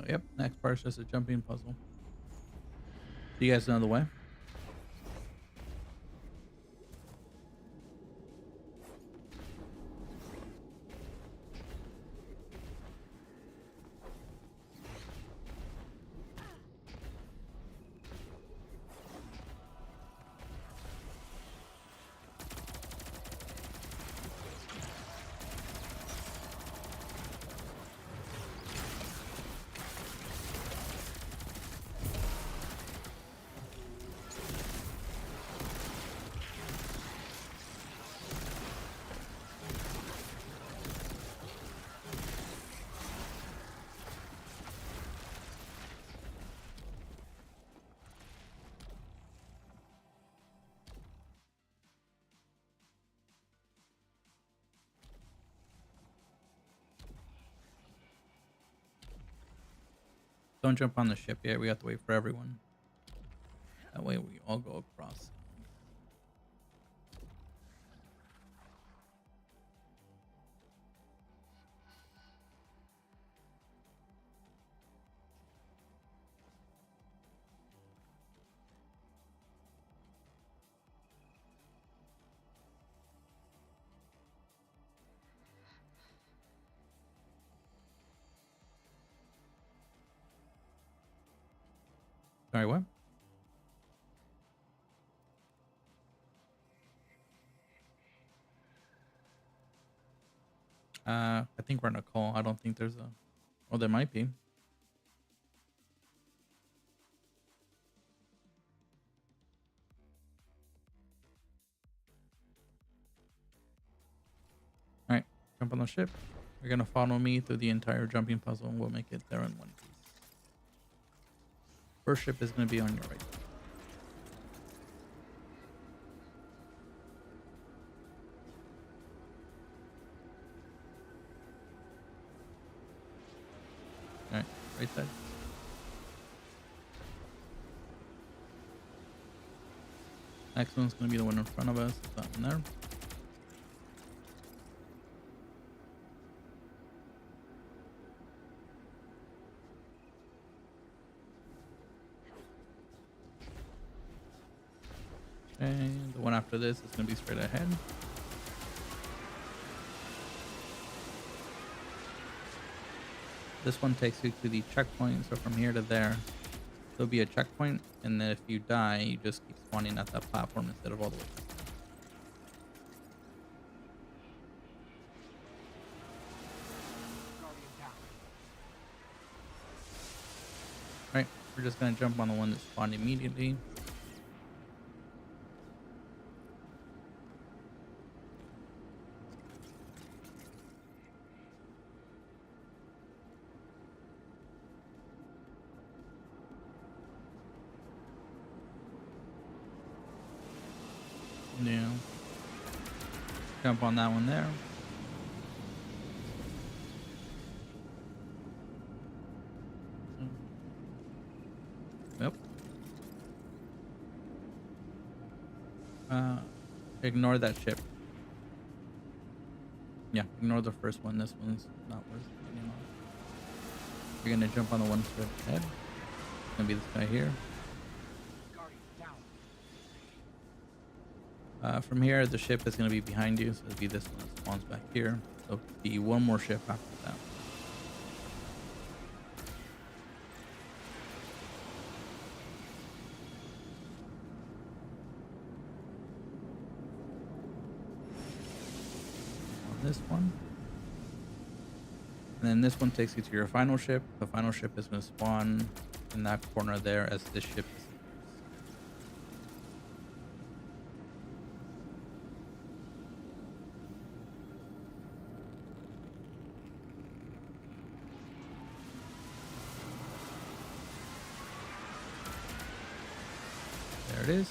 Yep. Next part is just a jumping puzzle. Do you guys know the way? Don't jump on the ship yet. We have to wait for everyone. That way we all go across. Sorry, what? I think we're in a call. I don't think there's a. Oh, there might be. All right, jump on the ship. You're gonna follow me through the entire jumping puzzle, and we'll make it there in one piece. First ship is gonna be on your right. All right, right side. Next one's gonna be the one in front of us. It's that one there. And the one after this is gonna be straight ahead. This one takes you to the checkpoint, so from here to there, there'll be a checkpoint, and then if you die, you just keep spawning at that platform instead of all the way back. Right, we're just gonna jump on the one that spawned immediately. Yeah. Jump on that one there. Yep. Ignore that ship. Yeah, ignore the first one. This one's not worth getting on. You're gonna jump on the one straight ahead. It's gonna be this guy here. From here, the ship is gonna be behind you, so it'll be this one that spawns back here. So it'll be one more ship after that. This one, and then this one takes you to your final ship. The final ship is going to spawn in that corner there as this ship disappears. There it is.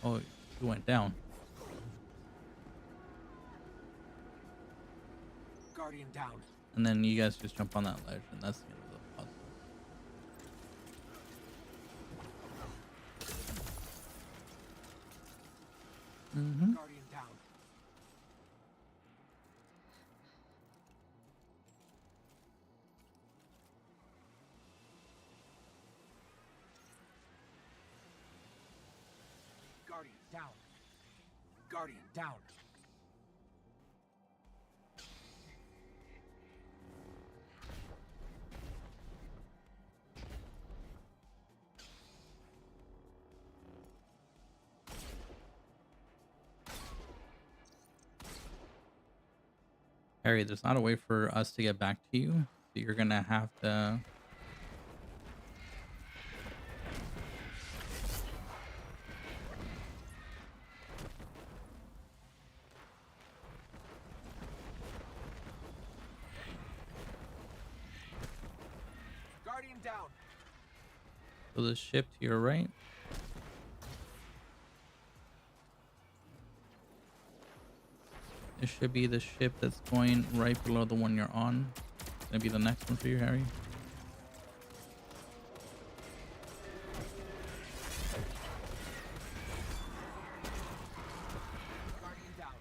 Oh, it went down. Guardian down. And then you guys just jump on that ledge, and that's the end of the puzzle. Guardian down. down. Guardian down. Harry, there's not a way for us to get back to you, so you're gonna have to. Guardian down. So the ship to your right. It should be the ship that's going right below the one you're on. It's gonna be the next one for you, Harry. Guardian down.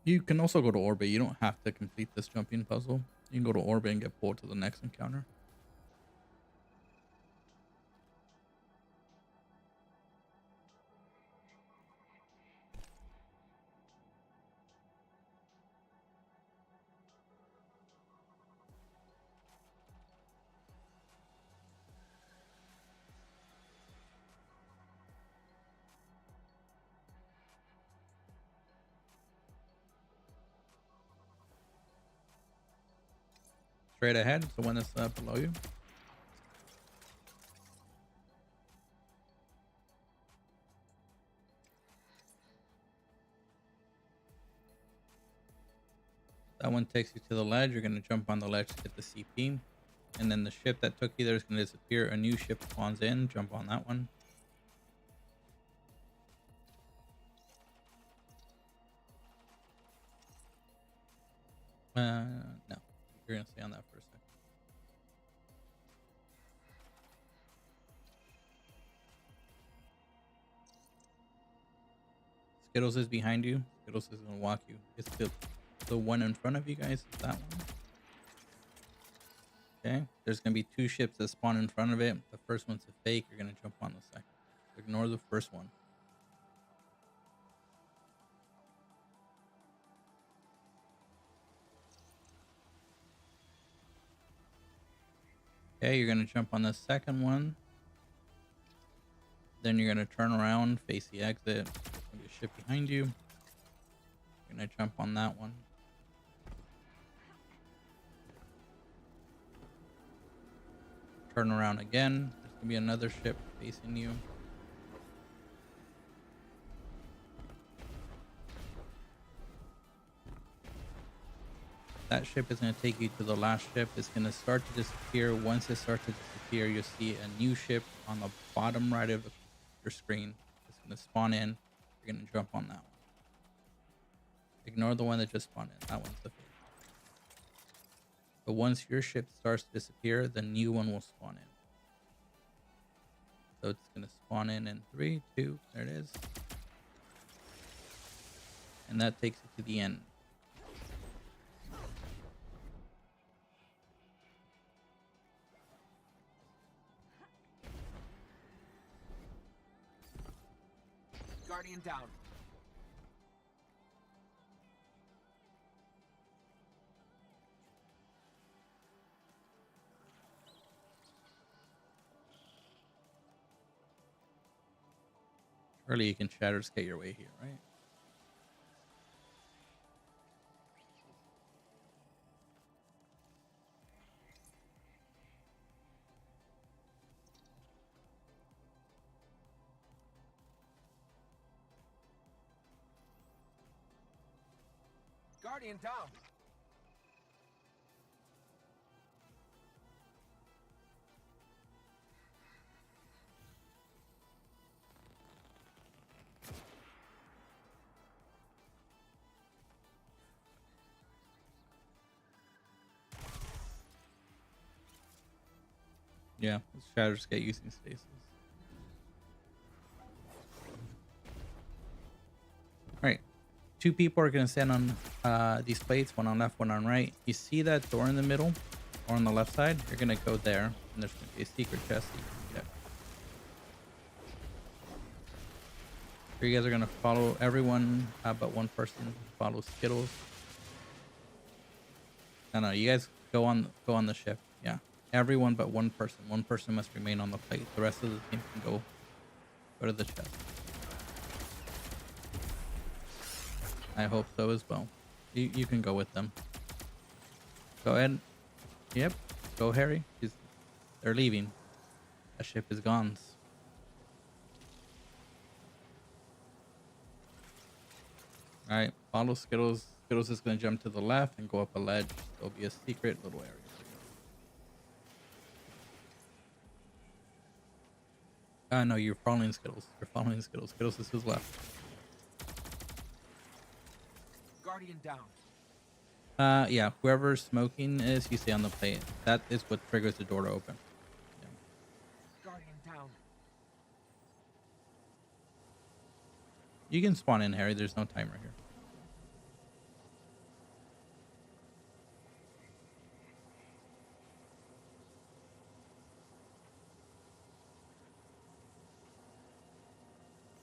You can also go to orbit. You don't have to complete this jumping puzzle. You can go to orbit and get pulled to the next encounter. Straight ahead, the one that's below you. That one takes you to the ledge. You're going to jump on the ledge to get the CP. And then the ship that took you there is going to disappear. A new ship spawns in. Jump on that one. No. You're going to stay on that for a second. Skittles is behind you. Skittles is going to walk you. It's the one in front of you guys. Is that one. Okay. There's going to be two ships that spawn in front of it. The first one's a fake. You're going to jump on the second. Ignore the first one. Okay, you're going to jump on the second one. Then you're going to turn around, face the exit. There's going to be a ship behind you. You're going to jump on that one. Turn around again. There's going to be another ship facing you. That ship is going to take you to the last ship. It's going to start to disappear. Once it starts to disappear, you'll see a new ship on the bottom right of your screen. It's going to spawn in. You're going to jump on that one. Ignore the one that just spawned in. That one's the fake. But once your ship starts to disappear, the new one will spawn in. So it's going to spawn in 3, 2, there it is. And that takes you to the end. Guardian down. Surely you can shatter skate your way here, right? Guardian down. Yeah, shatters get using stasis. All right, two people are gonna stand on these plates, one on left, one on right. You see that door in the middle or on the left side? You're gonna go there, and there's gonna be a secret chest that you can get. So you guys are gonna follow everyone but one person. Follow Skittles. No, you guys go on the ship. Yeah, everyone but one person. One person must remain on the plate. The rest of the team can go to the chest. I hope so as well. You can go with them. Go ahead. Yep. Go, Harry. They're leaving. The ship is gone. All right. Follow Skittles. Skittles is going to jump to the left and go up a ledge. There'll be a secret little area. No, you're following Skittles. You're following Skittles. Skittles is his left. Guardian down. Yeah. Whoever smoking is, you stay on the plate. That is what triggers the door to open. Yeah. Guardian down. You can spawn in, Harry. There's no timer here.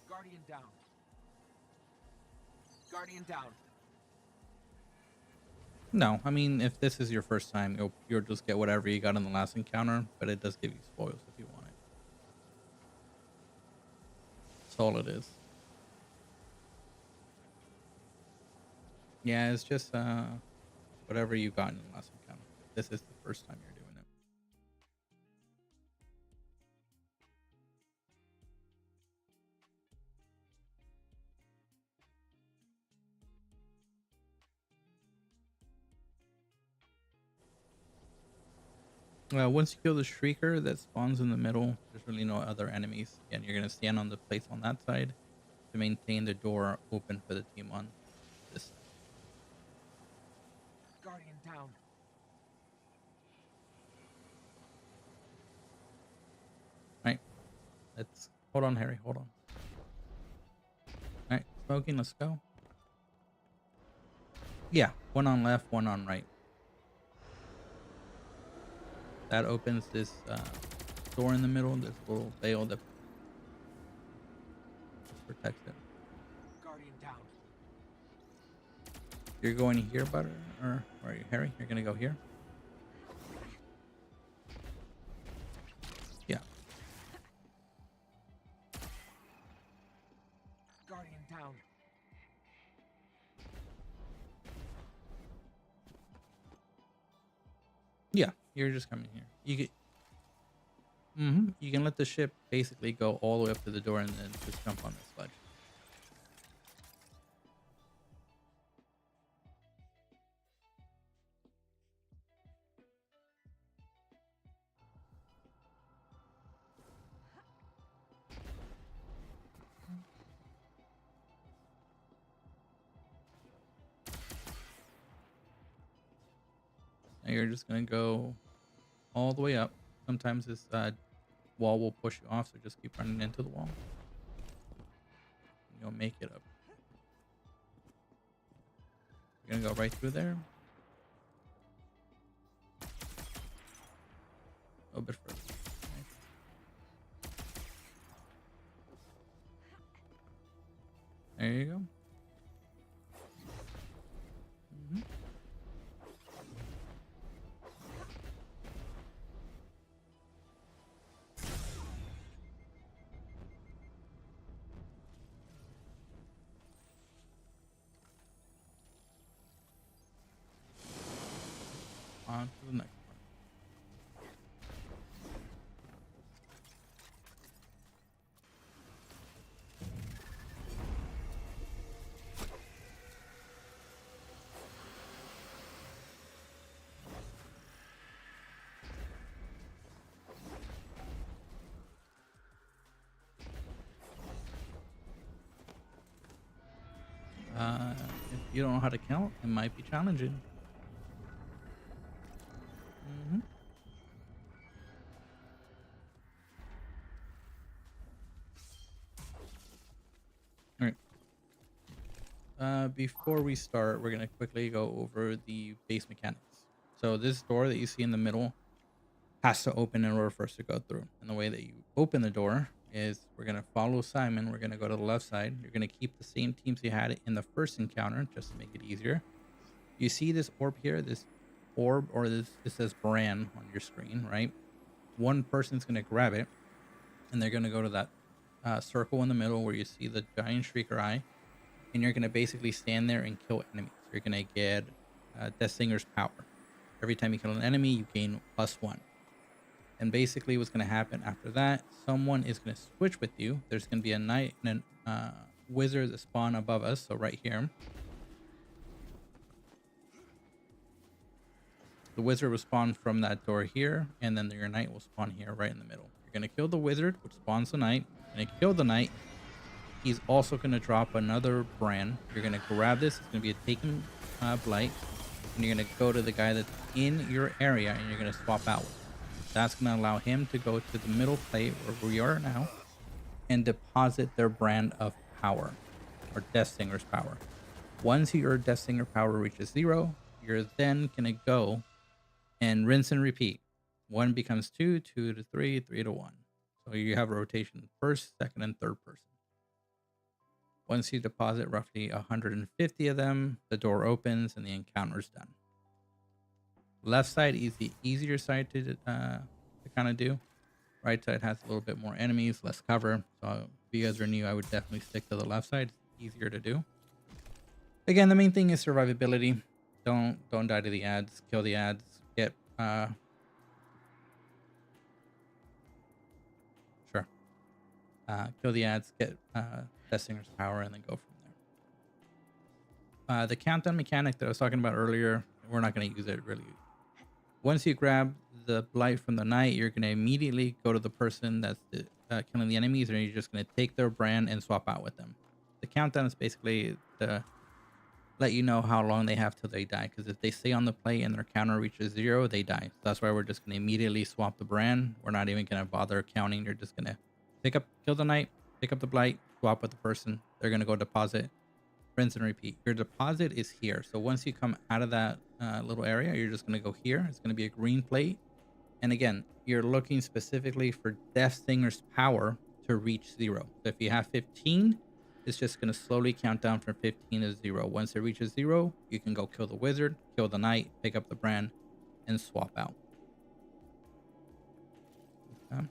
Guardian down. Guardian down. No, I mean, if this is your first time, you'll just get whatever you got in the last encounter, but it does give you spoils if you want it. That's all it is. Yeah, it's just whatever you got in the last encounter. This is the first time you're doing it. Once you kill the Shrieker that spawns in the middle, there's really no other enemies. Again, you're going to stand on the place on that side to maintain the door open for the team on this side. Guardian down. Right. Let's hold on, Harry. Hold on. All right, smoking. Let's go. Yeah, one on left, one on right. That opens this door in the middle. This little veil that protects it. Guardian down. You're going here, Butter, or are you, Harry? You're gonna go here. Yeah. Guardian down. Yeah, you're just coming here. You can let the ship basically go all the way up to the door and then just jump on this ledge. And you're just gonna go all the way up. Sometimes this wall will push you off, so just keep running into the wall. And you'll make it up. You're gonna go right through there. A little bit further. There you go. On to the next one. If you don't know how to count, it might be challenging. before we start, we're gonna quickly go over the base mechanics. So this door that you see in the middle has to open in order for us to go through. And the way that you open the door is we're gonna follow Simon. We're gonna go to the left side. You're gonna keep the same teams you had in the first encounter just to make it easier. You see this orb here, this orb, or this, it says brand on your screen, right? One person's gonna grab it and they're gonna go to that circle in the middle where you see the giant shrieker eye, and you're gonna basically stand there and kill enemies. You're gonna get Death Singer's power. Every time you kill an enemy, you gain +1. And basically, what's gonna happen after that? Someone is gonna switch with you. There's gonna be a knight and a wizard that spawn above us. So right here, the wizard will spawn from that door here, and then your knight will spawn here, right in the middle. You're gonna kill the wizard, which spawns the knight. You're gonna kill the knight. He's also going to drop another brand. You're going to grab this. It's going to be a taken blight. And you're going to go to the guy that's in your area and you're going to swap out with him. That's going to allow him to go to the middle plate where we are now and deposit their brand of power or Death Singer's power. Once your Death Singer power reaches 0, you're then going to go and rinse and repeat. 1 becomes 2, 2 to 3, 3 to 1. So you have a rotation first, second, and third person. Once you deposit roughly 150 of them, the door opens and the encounter's done. Left side is the easier side to kind of do. Right side has a little bit more enemies, less cover. So if you guys are new, I would definitely stick to the left side. It's easier to do. Again, the main thing is survivability. Don't die to the ads. Kill the ads. Get kill the ads. Get Death Singer's power, and then go from there. The countdown mechanic that I was talking about earlier, we're not going to use it really. Once you grab the blight from the knight, you're going to immediately go to the person that's killing the enemies, and you're just going to take their brand and swap out with them. The countdown is basically to let you know how long they have till they die, because if they stay on the plate and their counter reaches 0, they die. So that's why we're just going to immediately swap the brand. We're not even going to bother counting. You're just going to kill the knight, pick up the blight, swap with the person. They're going to go deposit, rinse and repeat. Your deposit is here. So once you come out of that little area, you're just going to go here. It's going to be a green plate. And again, you're looking specifically for Death Singer's power to reach 0. So if you have 15, it's just going to slowly count down from 15 to 0. Once it reaches 0, you can go kill the wizard, kill the knight, pick up the brand, and swap out. Okay.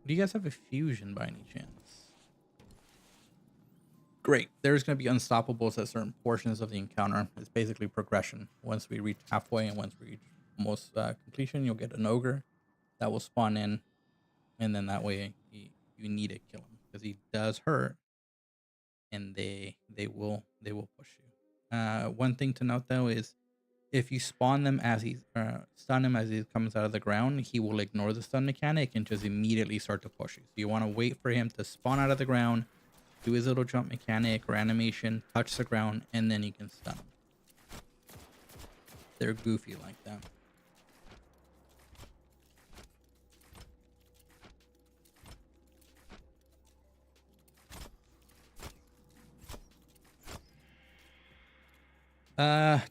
Do you guys have a fusion by any chance? Great. There's going to be unstoppables at certain portions of the encounter. It's basically progression. Once we reach halfway and once we reach almost completion, you'll get an ogre that will spawn in, and then that way you need to kill him because he does hurt, and they will push you. One thing to note though is, if you spawn them as he's stun him as he comes out of the ground, he will ignore the stun mechanic and just immediately start to push you. So you want to wait for him to spawn out of the ground, do his little jump mechanic or animation, touch the ground, and then you can stun him. They're goofy like that.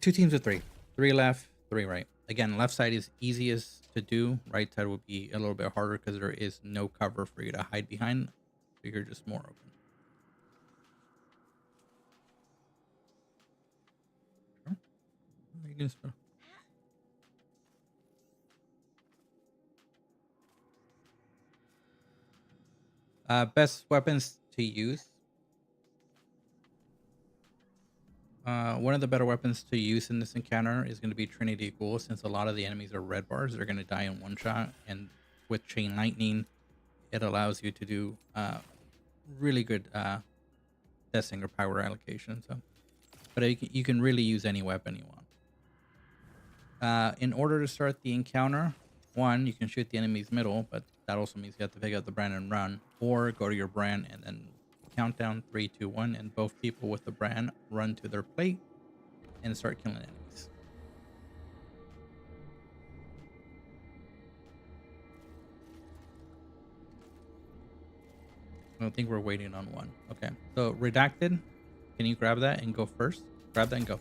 Two teams of 3. 3 left, 3 right. Again, left side is easiest to do. Right side would be a little bit harder because there is no cover for you to hide behind. So you're just more open. Sure. You can spell. Best weapons to use. One of the better weapons to use in this encounter is going to be Trinity Ghoul, since a lot of the enemies are red bars. They're going to die in one shot, and with Chain Lightning, it allows you to do really good Death Singer power allocation. So, but you can really use any weapon you want. In order to start the encounter, 1, you can shoot the enemy's middle, but that also means you have to pick up the brand and run, or go to your brand and then countdown 3, 2, 1, and both people with the brand run to their plate and start killing enemies. I don't think we're waiting on one. Okay. So redacted. Can you grab that and go first? Grab that and go.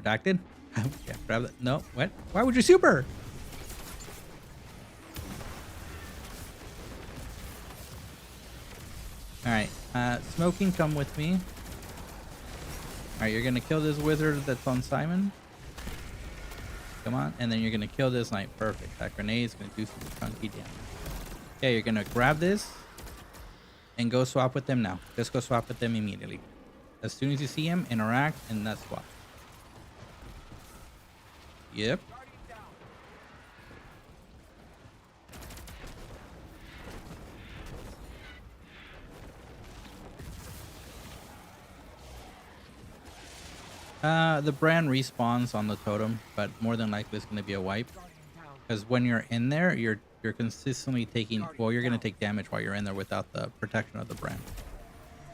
Redacted. Yeah. Grab that. No. What? Why would you super? All right. Smoking, come with me. All right. You're gonna kill this wizard that's on Simon. Come on. And then you're gonna kill this knight. Perfect. That grenade is gonna do some chunky damage. Okay. You're gonna grab this and go swap with them now. Just go swap with them immediately. As soon as you see him, interact and that's swap. Yep. Guardian down. The brand respawns on the totem, but more than likely it's going to be a wipe. Guardian down. Because when you're in there, you're consistently taking. Well, you're going to take damage while you're in there without the protection of the brand.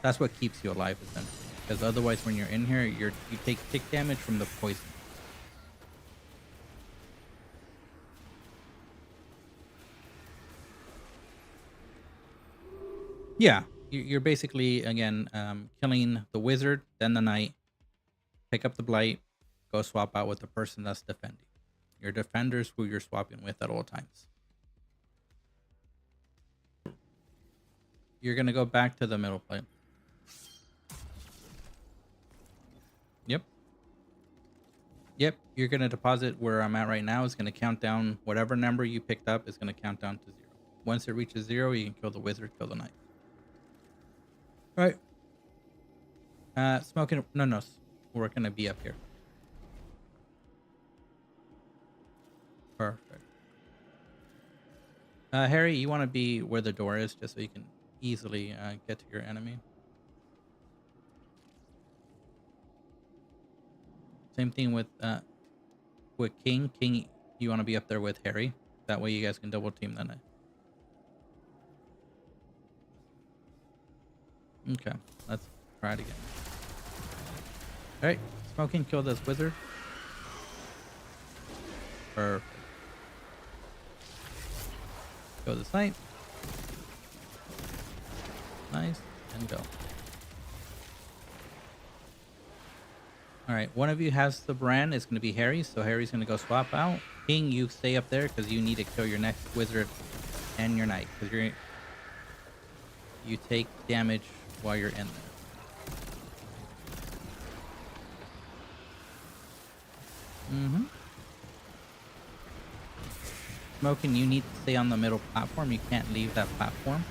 That's what keeps you alive, essentially. Because otherwise, when you're in here, you take tick damage from the poison. Yeah, you're basically again killing the wizard, then the knight. Pick up the blight, go swap out with the person that's defending. Your defenders who you're swapping with at all times. You're gonna go back to the middle plate. Yep. Yep. You're gonna deposit where I'm at right now. It's gonna count down whatever number you picked up is gonna count down to 0. Once it reaches 0, you can kill the wizard, kill the knight. All right. Smoking. No. We're gonna be up here. Perfect. Harry, you want to be where the door is, just so you can easily get to your enemy. Same thing with King. King, you want to be up there with Harry. That way, you guys can double team the knight. Okay, let's try it again. All right, Smoking, kill this wizard. Perfect. Kill this knight. Nice, and go. All right, one of you has the brand. It's going to be Harry, so Harry's going to go swap out. King, you stay up there because you need to kill your next wizard and your knight because you take damage while you're in there. Smoking, you need to stay on the middle platform. You can't leave that platform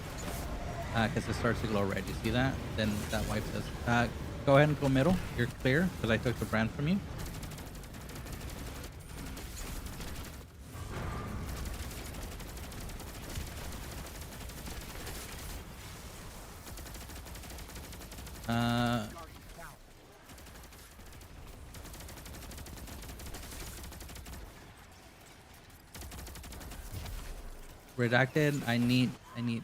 because it starts to glow red. You see that? Then that wipes us. Go ahead and go middle. You're clear because I took the brand from you. Redacted. I need. Okay.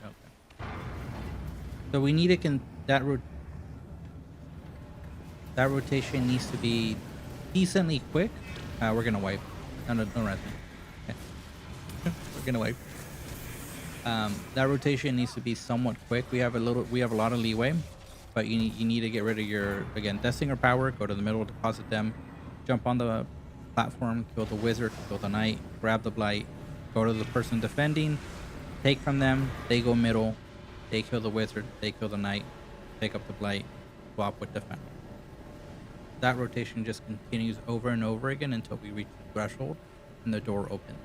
So we need to that rotation needs to be decently quick. We're gonna wipe. No, rest me. Okay. We're gonna wipe. That rotation needs to be somewhat quick. We have a lot of leeway, but you need to get rid of your Death Singer power. Go to the middle, deposit them, jump on the platform, kill the wizard, kill the knight, grab the blight, go to the person defending, take from them. They go middle, they kill the wizard, they kill the knight, pick up the blight, swap with defender. That rotation just continues over and over again until we reach the threshold and the door opens.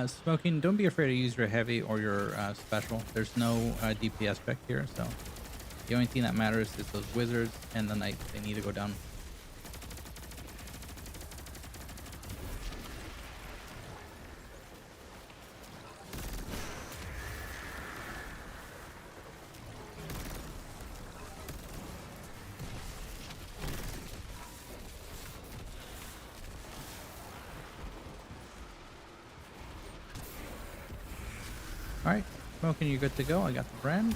Smoking, don't be afraid to use your heavy or your special. There's no DPS back here, so the only thing that matters is those wizards and the knights. They need to go down. All right, Smoking, you're good to go. I got the brand.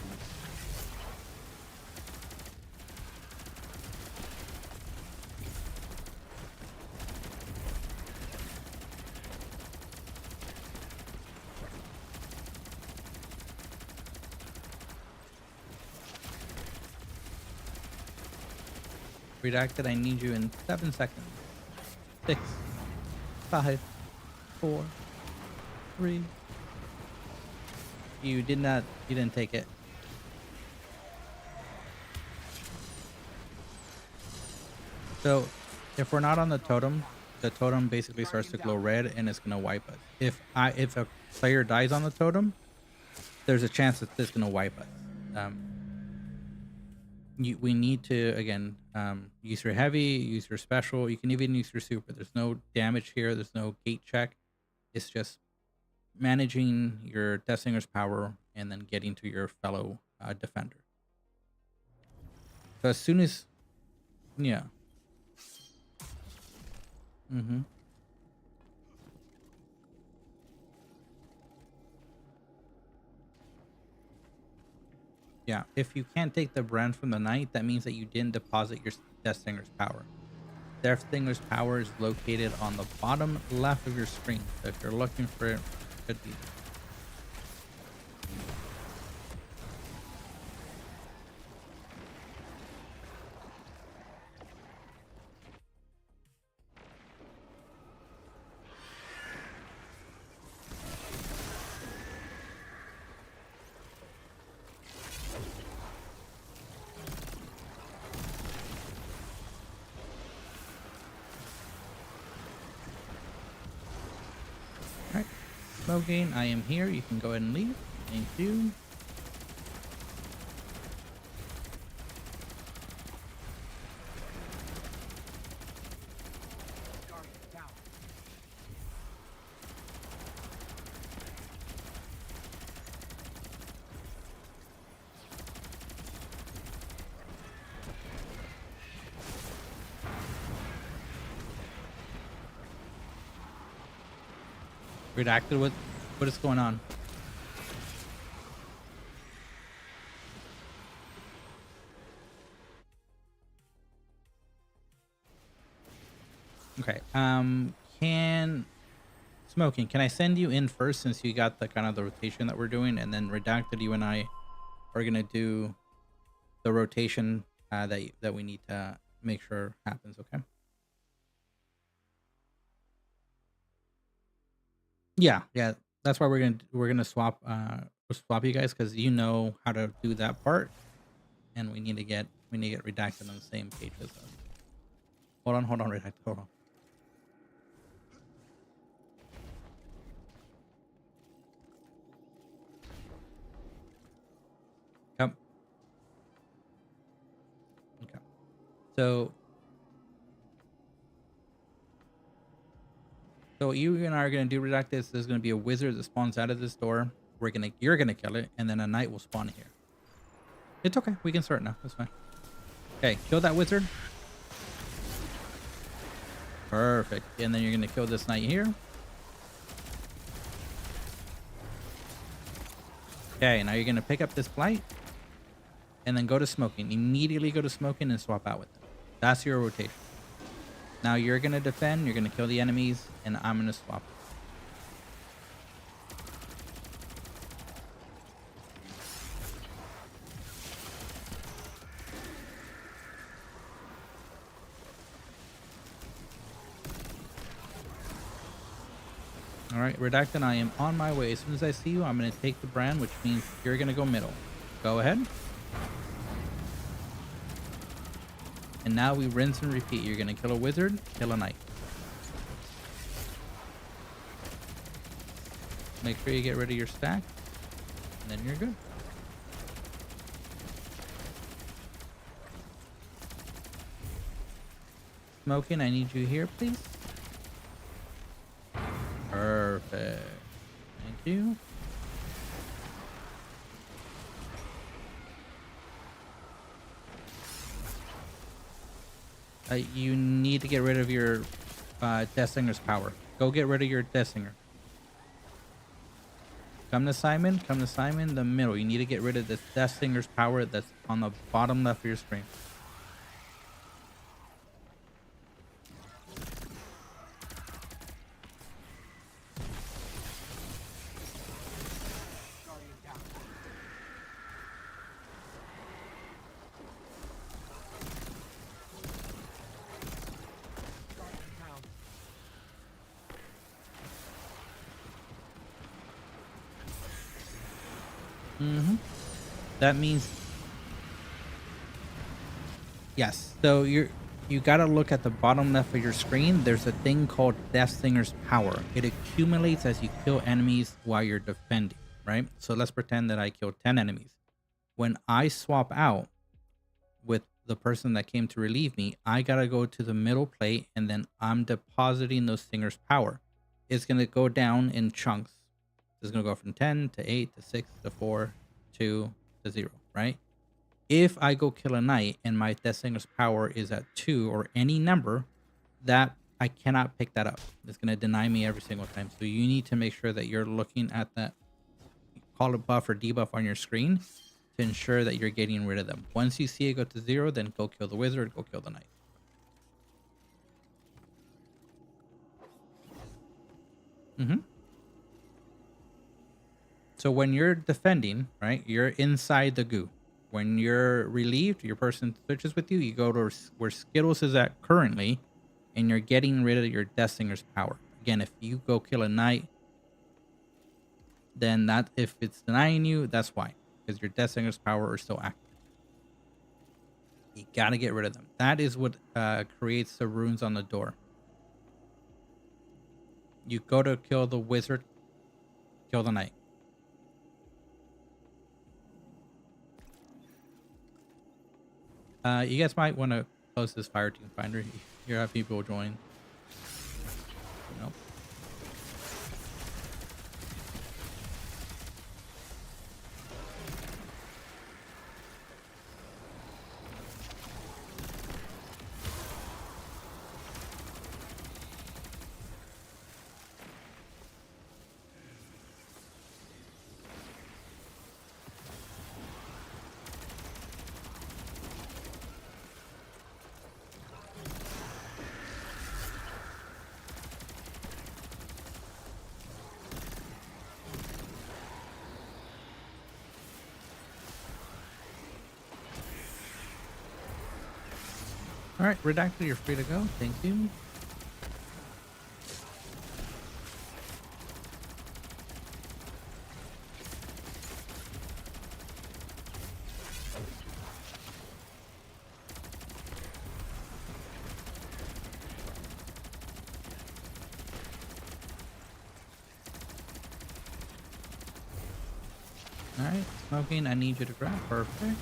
Redacted, I need you in 7 seconds. 6, 5, 4, 3. You didn't take it. So if we're not on the totem basically starts to glow red and it's gonna wipe us. If a player dies on the totem, there's a chance that it's gonna wipe us. We need to again use your heavy, use your special. You can even use your super. There's no damage here. There's no gate check. It's just managing your Death Singer's power and then getting to your fellow defender. So as soon as, yeah. Yeah, if you can't take the brand from the knight, that means that you didn't deposit your Death Singer's power. Death Singer's power is located on the bottom left of your screen. So if you're looking for it, it should be there. Alright, Smoking, I am here. You can go ahead and leave. Thank you. Guardian down. Redacted, what is going on? Okay. Can Smoking, can I send you in first since you got the kind of the rotation that we're doing, and then Redacted, you and I are gonna do the rotation that we need to make sure happens. Okay. Yeah, yeah. That's why we're gonna swap you guys because you know how to do that part, and we need to get Redacted on the same page as us. Hold on, Redacted, hold on. Yep. Okay. So what you and I are gonna do, Redacted, is there's gonna be a wizard that spawns out of this door. You're gonna kill it, and then a knight will spawn here. It's okay. We can start now. That's fine. Okay, kill that wizard. Perfect. And then you're gonna kill this knight here. Okay, now you're gonna pick up this blight, and then go to Smoking. Immediately go to Smoking and swap out with them. That's your rotation. Now you're gonna defend. You're gonna kill the enemies, and I'm gonna swap. All right, Redacted, I am on my way. As soon as I see you, I'm going to take the brand, which means you're going to go middle. Go ahead. And now we rinse and repeat. You're going to kill a wizard, kill a knight. Make sure you get rid of your stack, and then you're good. Smoking, I need you here, please. Perfect. Thank you. You need to get rid of your Death Singer's power. Go get rid of your Death Singer. Come to Simon. Come to Simon. The middle. You need to get rid of this Death Singer's power that's on the bottom left of your screen. Guardian down. Guardian down. That means yes. So you got to look at the bottom left of your screen. There's a thing called Death Singer's power. It accumulates as you kill enemies while you're defending, right? So let's pretend that I killed 10 enemies. When I swap out with the person that came to relieve me, I got to go to the middle plate and then I'm depositing those Singer's power. It's going to go down in chunks. It's going to go from 10 to 8 to 6 to 4, 2 to 0, right? If I go kill a knight and my Death Singer's power is at 2 or any number, that I cannot pick that up. It's going to deny me every single time. So you need to make sure that you're looking at that, call it buff or debuff on your screen to ensure that you're getting rid of them. Once you see it go to 0, then go kill the wizard, go kill the knight. So when you're defending, right, you're inside the goo. When you're relieved, your person switches with you. You go to where Skittles is at currently, and you're getting rid of your Death Singer's power. Again, if you go kill a knight, then that if it's denying you, that's why, because your Death Singer's power is still active. You gotta get rid of them. That is what creates the runes on the door. You go to kill the wizard, kill the knight. You guys might want to close this fire team finder. You have people join. Nope. All right, Redacted, you're free to go. Thank you. All right, Smoking, I need you to grab. Perfect.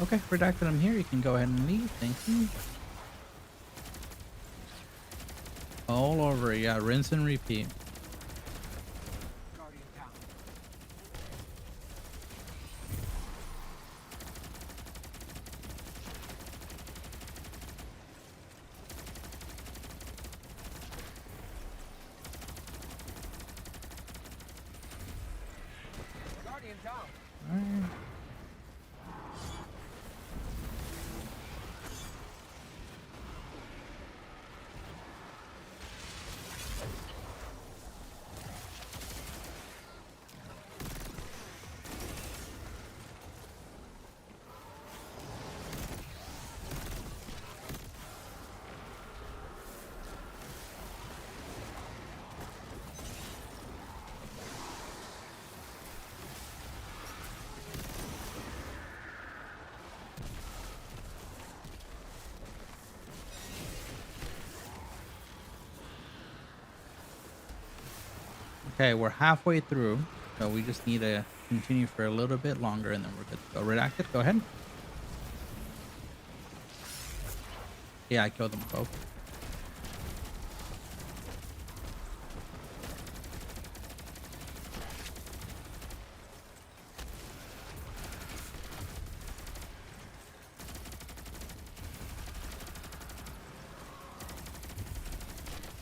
Okay, Redacted, I'm here. You can go ahead and leave. Thank you. All over, yeah. Rinse and repeat. Guardian down. Guardian down. All right. Okay, we're halfway through, so we just need to continue for a little bit longer, and then we're good to go. Redacted, go ahead. Yeah, I killed them both.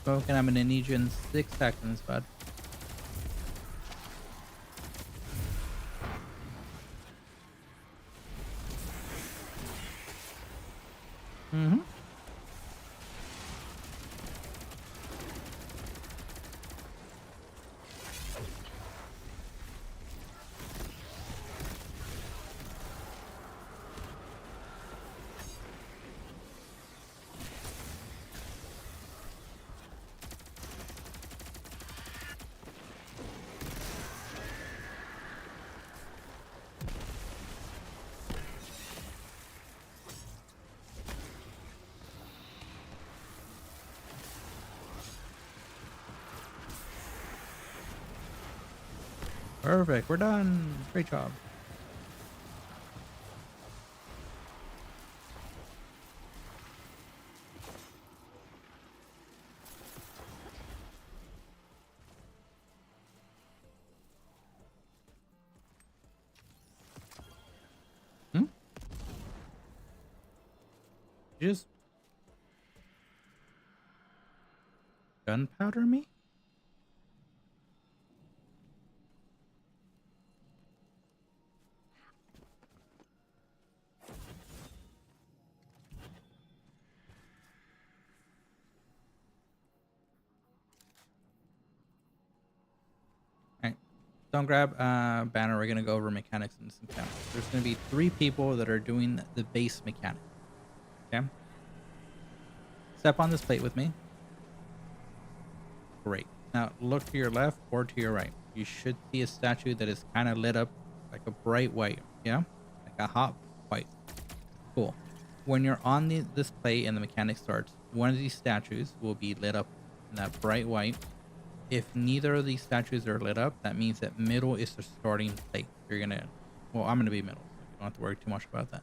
Broken, I'm gonna need you in 6 seconds, bud. Mm-hmm. Perfect, we're done. Great job. Hmm? Just gunpowder me? Alright. Don't grab banner. We're gonna go over mechanics and some counters. There's gonna be 3 people that are doing the base mechanic. Okay. Step on this plate with me. Great. Now look to your left or to your right. You should see a statue that is kind of lit up like a bright white. Yeah? Like a hot white. Cool. When you're on this plate and the mechanic starts, one of these statues will be lit up in that bright white. If neither of these statues are lit up, that means that middle is the starting plate. You're gonna, well, I'm gonna be middle, so you don't have to worry too much about that.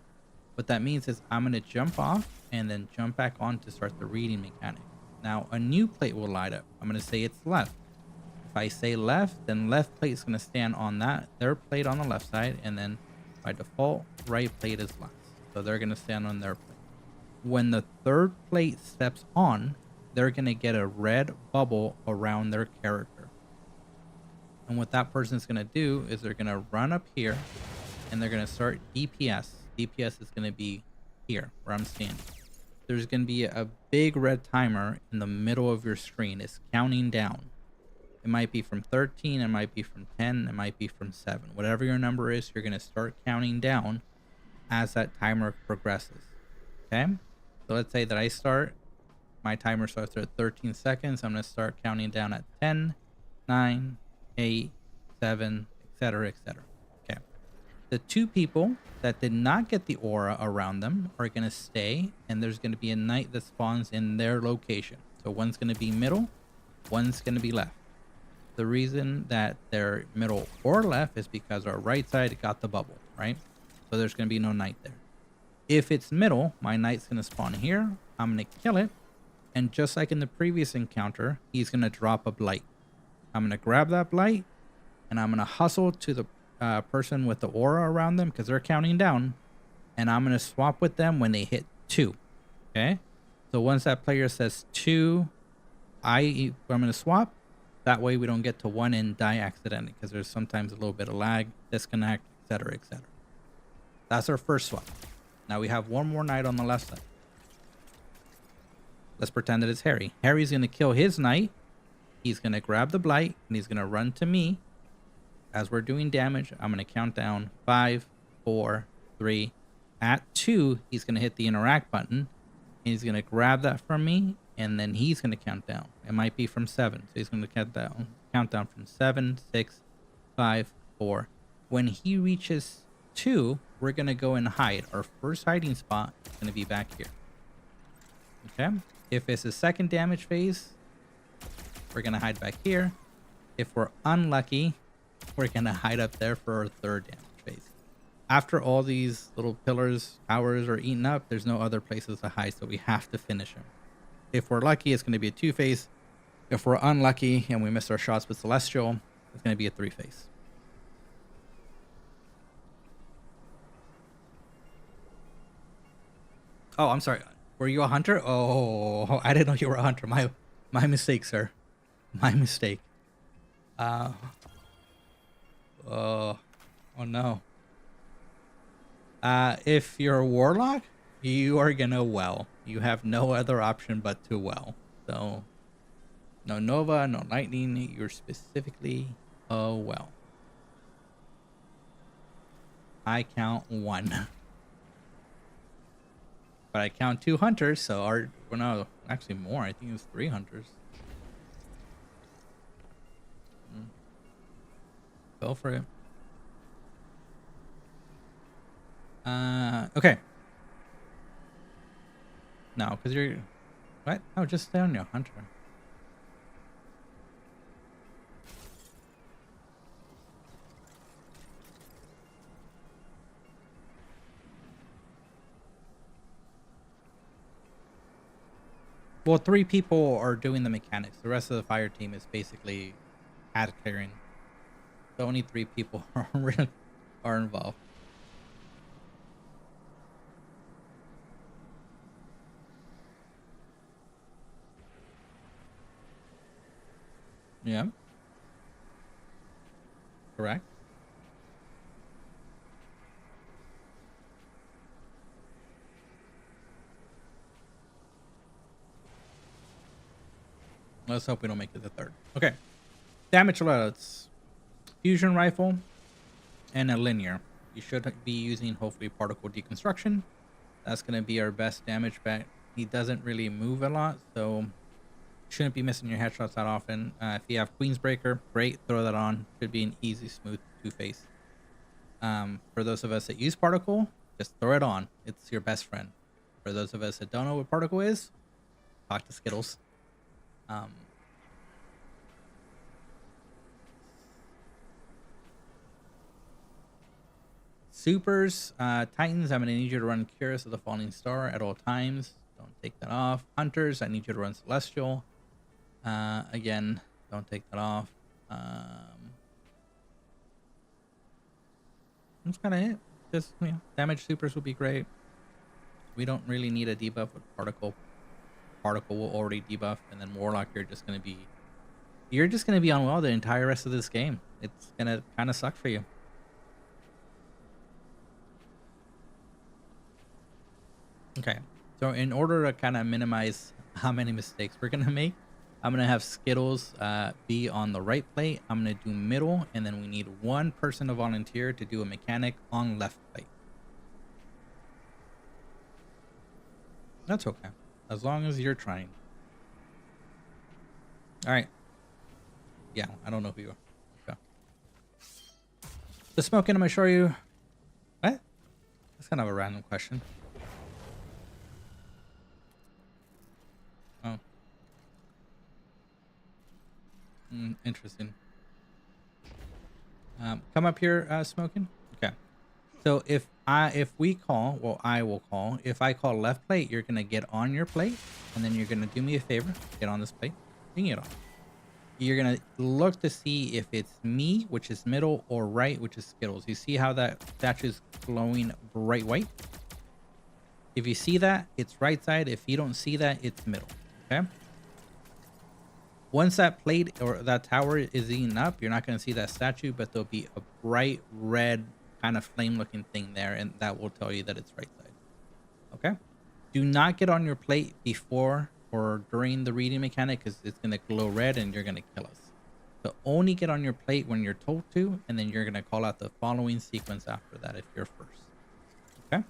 What that means is I'm gonna jump off and then jump back on to start the reading mechanic. Now a new plate will light up. I'm gonna say it's left. If I say left, then left plate is gonna stand on that their plate on the left side, and then by default, right plate is last. So they're gonna stand on their plate. When the third plate steps on, they're going to get a red bubble around their character. And what that person's going to do is they're going to run up here and they're going to start DPS. DPS is going to be here where I'm standing. There's going to be a big red timer in the middle of your screen. It's counting down. It might be from 13, it might be from 10, it might be from 7. Whatever your number is, you're going to start counting down as that timer progresses. Okay? So let's say that I start. My timer starts at 13 seconds. I'm going to start counting down at 10, 9, 8, 7, etc., etc. Okay. The 2 people that did not get the aura around them are going to stay, and there's going to be a knight that spawns in their location. So one's going to be middle, one's going to be left. The reason that they're middle or left is because our right side got the bubble, right? So there's going to be no knight there. If it's middle, my knight's going to spawn here. I'm going to kill it. And just like in the previous encounter, he's going to drop a blight. I'm going to grab that blight, and I'm going to hustle to the person with the aura around them because they're counting down. And I'm going to swap with them when they hit 2. Okay? So once that player says 2, I'm going to swap. That way we don't get to 1 and die accidentally because there's sometimes a little bit of lag, disconnect, etc., etc. That's our first swap. Now we have one more knight on the left side. Let's pretend that it's Harry. Harry's going to kill his knight. He's going to grab the blight, and he's going to run to me. As we're doing damage, I'm going to count down 5, 4, 3. At 2, he's going to hit the interact button. And he's going to grab that from me, and then he's going to count down. It might be from 7. So he's going to count down from 7, 6, 5, 4. When he reaches 2, we're going to go and hide. Our first hiding spot is going to be back here. Okay? If it's a second damage phase, we're going to hide back here. If we're unlucky, we're gonna hide up there for our third damage phase. After all these little pillars, towers are eaten up, there's no other places to hide, so we have to finish them. If we're lucky, it's gonna be a 2-phase. If we're unlucky and we miss our shots with Celestial, it's gonna be a 3-phase. Oh, I'm sorry. Were you a hunter? Oh, I didn't know you were a hunter. My mistake, sir. My mistake. Uh oh, oh no. If you're a warlock, you are gonna well. You have no other option but to well. So no Nova, no lightning. You're specifically a well. I count 1. But I count 2 hunters, so well, no, actually more. I think it was 3 hunters. Go for it. Okay. No, because you're... What? Oh, just stay on your hunter. Well, 3 people are doing the mechanics. The rest of the fire team is basically ad clearing. So only 3 people are involved. Yeah. Correct. Let's hope we don't make it the 3rd. Okay. Damage alerts. Fusion rifle and a linear. You should be using hopefully particle deconstruction. That's going to be our best damage bet. He doesn't really move a lot, so shouldn't be missing your headshots that often. If you have Queensbreaker, great, throw that on. Should be an easy, smooth 2-phase. For those of us that use particle, just throw it on. It's your best friend. For those of us that don't know what particle is, talk to Skittles. Supers, Titans, I'm going to need you to run Curus of the Falling Star at all times. Don't take that off. Hunters, I need you to run Celestial. Again, don't take that off. That's kind of it. Just, damage supers would be great. We don't really need a debuff with Particle. Particle will already debuff, and then Warlock, you're just going to be on well the entire rest of this game. It's going to kind of suck for you. Okay, so in order to kind of minimize how many mistakes we're going to make, I'm going to have Skittles be on the right plate. I'm going to do middle, and then we need 1 person to volunteer to do a mechanic on left plate. That's okay, as long as you're trying. All right. Yeah, I don't know who you are. Okay. The smoking, I'm going to show you... What? That's kind of a random question. Oh. Interesting. Come up here, smoking. Okay. So if we call, well, I will call. If I call left plate, you're gonna get on your plate, and then you're gonna do me a favor, get on this plate. You can get on. You're gonna look to see if it's me, which is middle, or right, which is Skittles. You see how that statue is glowing bright white? If you see that, it's right side. If you don't see that, it's middle. Okay. Once that plate or that tower is eaten up, you're not going to see that statue, but there'll be a bright red kind of flame looking thing there, and that will tell you that it's right side. Okay. Do not get on your plate before or during the reading mechanic, because it's going to glow red and you're going to kill us. So only get on your plate when you're told to, and then you're going to call out the following sequence after that if you're first. Okay.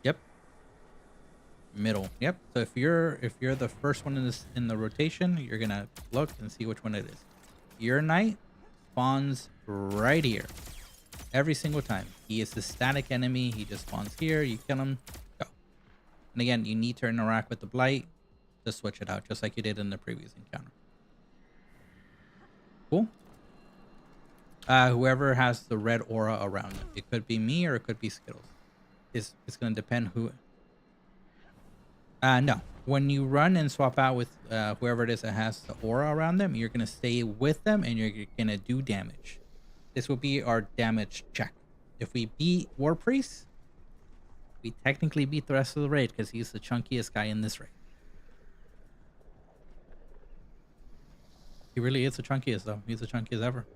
Yep. Middle. Yep. So if you're the first one in the rotation, you're gonna look and see which one it is. Your knight spawns right here every single time. He is a static enemy. He just spawns here. You kill him. Go. And again, you need to interact with the blight to switch it out, just like you did in the previous encounter. Cool. Whoever has the red aura around them. It could be me or it could be Skittles. It's gonna depend who. No. When you run and swap out with whoever it is that has the aura around them, you're gonna stay with them and you're gonna do damage. This will be our damage check. If we beat War Priest, we technically beat the rest of the raid because he's the chunkiest guy in this raid. He really is the chunkiest though. He's the chunkiest ever.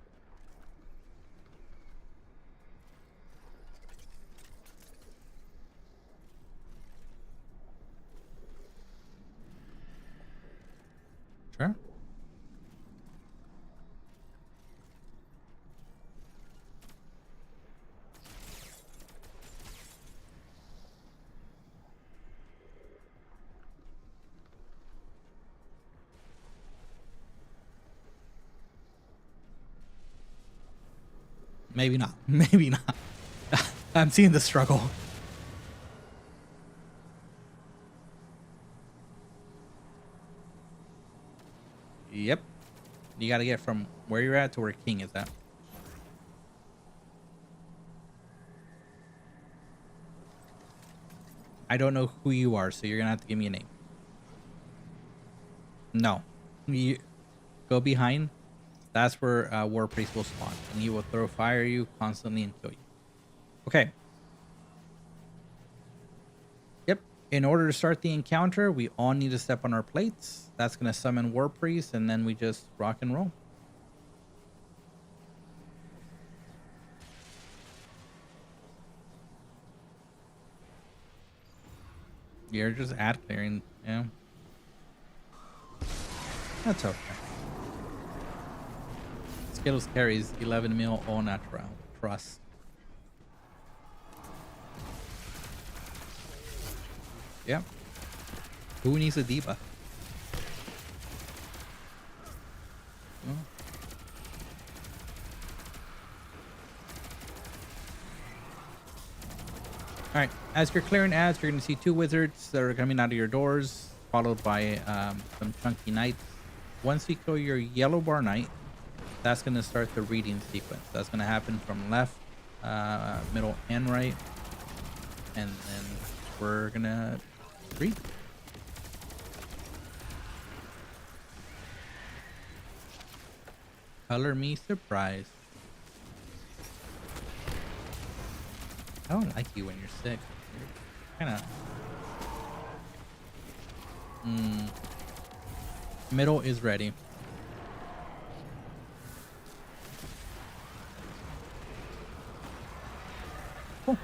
Sure. Maybe not. Maybe not. I'm seeing the struggle. Yep. You got to get from where you're at to where King is at. I don't know who you are, so you're going to have to give me a name. No. You go behind. That's where War Priest will spawn. And he will throw fire you constantly and kill you. Okay. Yep. In order to start the encounter, we all need to step on our plates. That's going to summon War Priest, and then we just rock and roll. You're just ad clearing, yeah. That's okay. Skittles carries 11 mil all natural. Trust. Yeah. Who needs a debuff? Oh. Alright, as you're clearing ads, you're going to see 2 wizards that are coming out of your doors, followed by some chunky knights. Once you kill your yellow bar knight, that's going to start the reading sequence. That's going to happen from left, middle, and right. And then we're going to read. Color me surprised. I don't like you when you're sick. You're kind of... Middle is ready. Cool.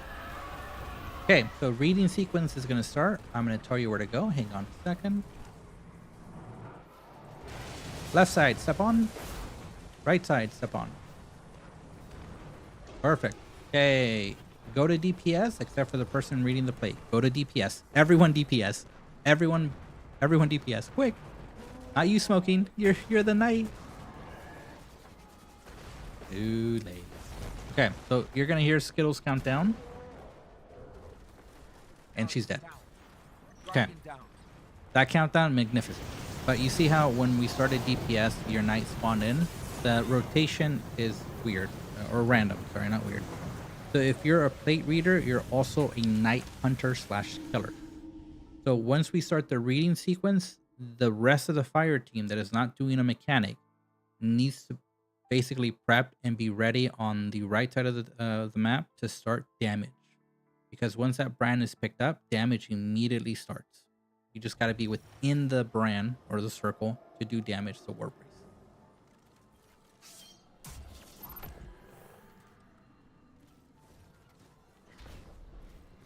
Okay, so reading sequence is going to start. I'm going to tell you where to go. Hang on a second. Left side, step on. Right side, step on. Perfect. Okay. Go to DPS, except for the person reading the plate. Go to DPS. Everyone DPS. Everyone DPS. Quick. Not you smoking. You're the knight. Too late. Okay, so you're gonna hear Skittles count down. And she's dead. Okay. That countdown, magnificent. But you see how when we started DPS, your knight spawned in? The rotation is weird. Or random. Sorry, not weird. So if you're a plate reader, you're also a night hunter / killer. So once we start the reading sequence, the rest of the fire team that is not doing a mechanic needs to basically prep and be ready on the right side of the map to start damage. Because once that brand is picked up, damage immediately starts. You just got to be within the brand or the circle to do damage to War Priest.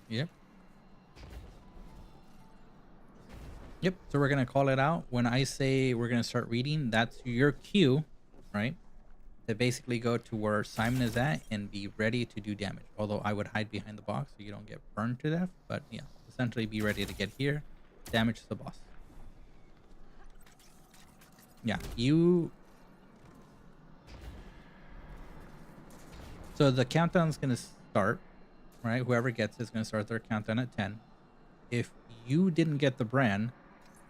Yep. Yep. So we're going to call it out. When I say we're going to start reading, that's your cue, right? To basically go to where Simon is at and be ready to do damage. Although I would hide behind the box so you don't get burned to death. But yeah, essentially be ready to get here. Damage the boss. Yeah, So the countdown's going to start, right? Whoever gets it is going to start their countdown at 10. If you didn't get the brand,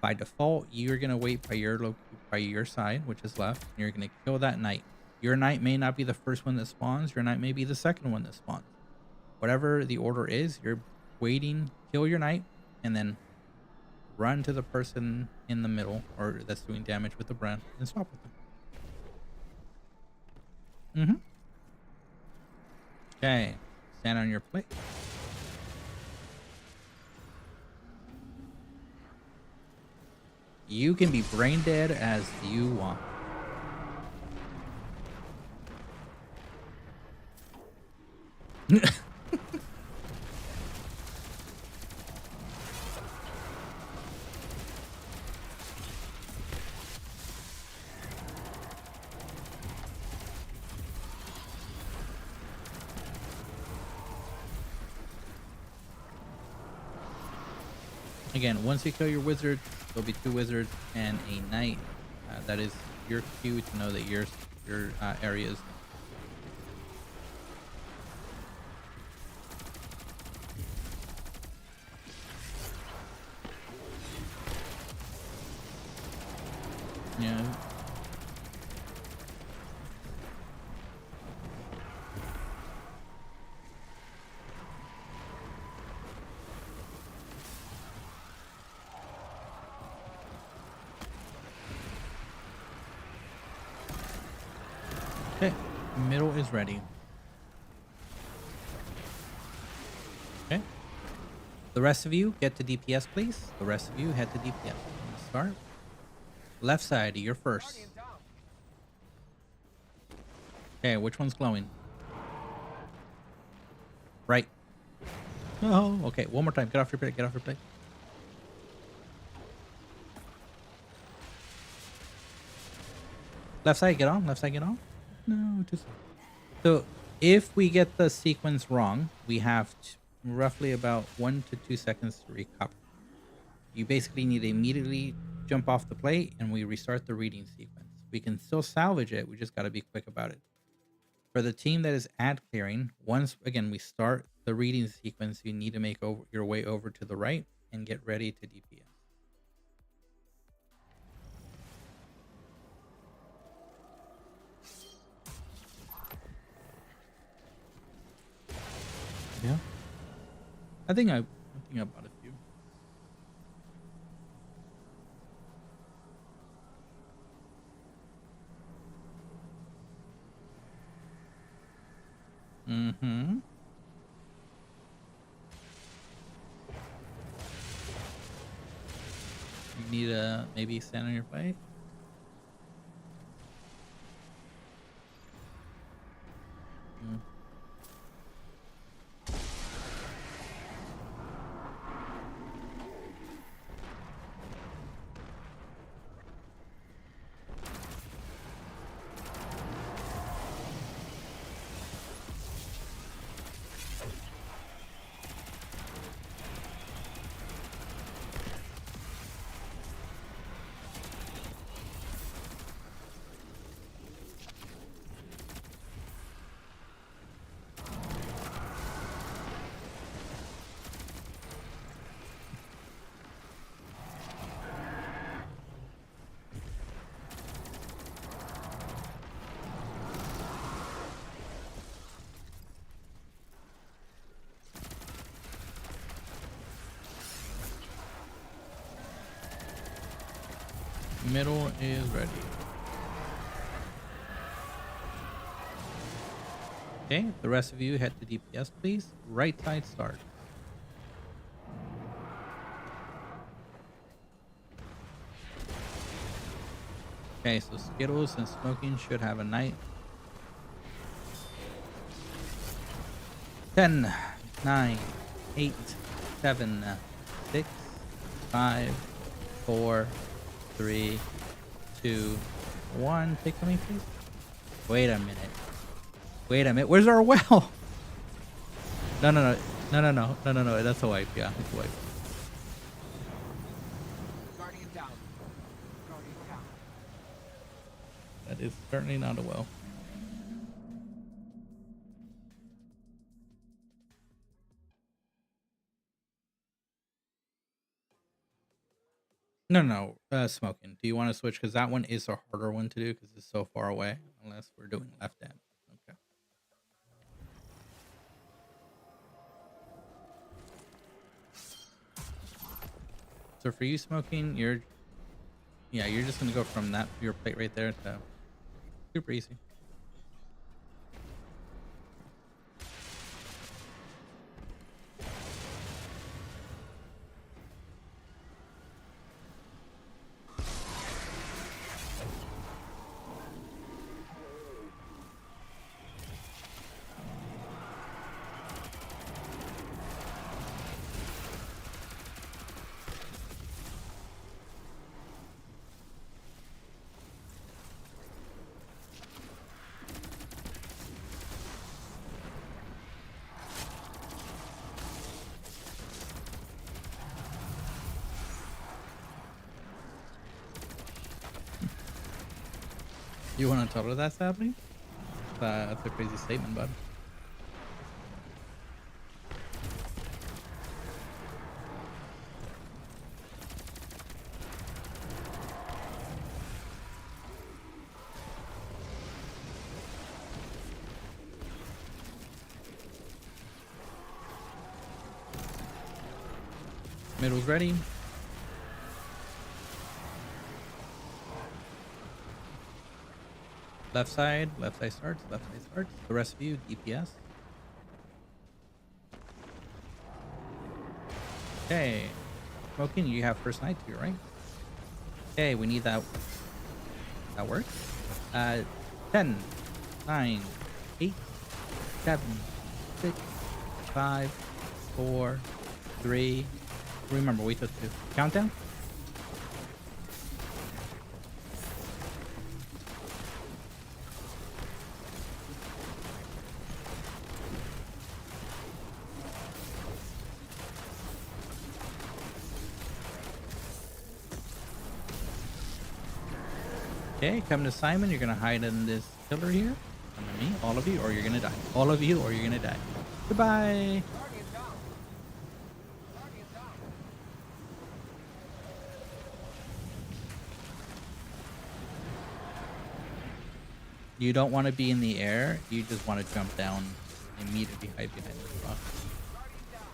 By default, you're gonna wait by your side, which is left, and you're gonna kill that knight. Your knight may not be the first one that spawns. Your knight may be the second one that spawns. Whatever the order is, you're waiting, kill your knight, and then run to the person in the middle or that's doing damage with the brand and swap with them. Okay, stand on your plate. You can be brain dead as you want. Again, once you kill your wizard, there'll be 2 wizards and a knight. That is your cue to know that your area is. Yeah. Okay, middle is ready. Okay. The rest of you get to DPS, please. The rest of you head to DPS. Start. Left side, you're first. Guardian down. Okay, which one's glowing? Right. Oh, okay. One more time. Get off your plate. Get off your plate. Left side, get on. Left side, get on. No, too slow. So if we get the sequence wrong, we have roughly about 1 to 2 seconds to recover. You basically need to immediately jump off the plate and we restart the reading sequence. We can still salvage it. We just got to be quick about it. For the team that is ad clearing, once again we start the reading sequence, you need to make your way over to the right and get ready to DPS. Yeah, I think I bought a few. Mm-hmm. You need to maybe stand on your plate. Mm. Middle is ready. Okay, the rest of you head to DPS, please. Right side start. Okay, so Skittles and Smoking should have a knight. 10, 9, 8, 7, 6, 5, 4, 3, 2, 1. Take the me, please. Wait a minute. Wait a minute. Where's our well? No. That's a wipe. Yeah, it's a wipe. Guardian down. Guardian down. That is certainly not a well. No, no, smoking. Do you want to switch? Because that one is a harder one to do because it's so far away. Unless we're doing left hand. Okay. So for you smoking, you're just gonna go from that your plate right there to super easy. You want to tell her that's happening? That's a crazy statement, bud. Middle's ready. Left side starts, left side starts. The rest of you, DPS. Okay. Smoking, you have first night too, right? Okay, we need that. That works. 10, 9, 8, 7, 6, 5, 4, 3. Remember, we took 2. Countdown. Okay, come to Simon. You're gonna hide in this pillar here. Come to me, all of you, or you're gonna die. All of you, or you're gonna die. Goodbye. Guardian down. Guardian down. You don't want to be in the air. You just want to jump down immediately hide behind this rock. Guardian down.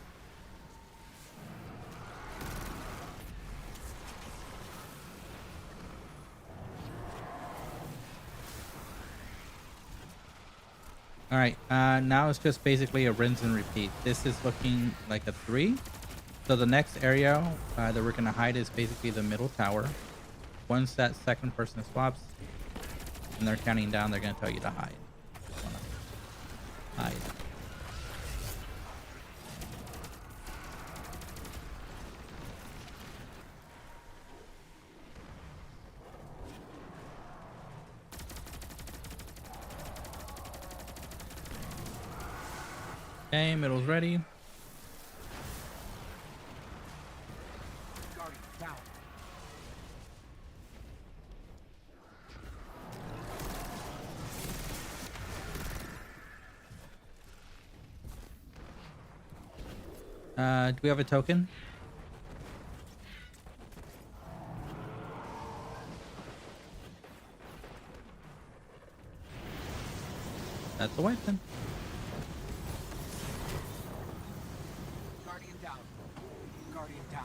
All right. Now it's just basically a rinse and repeat. This is looking like a 3. So the next area that we're gonna hide is basically the middle tower. Once that second person swaps and they're counting down, they're gonna tell you to hide. Just wanna hide. Okay, middle's ready. Guardian down. Do we have a token? That's a weapon. Guardian down. Guardian down.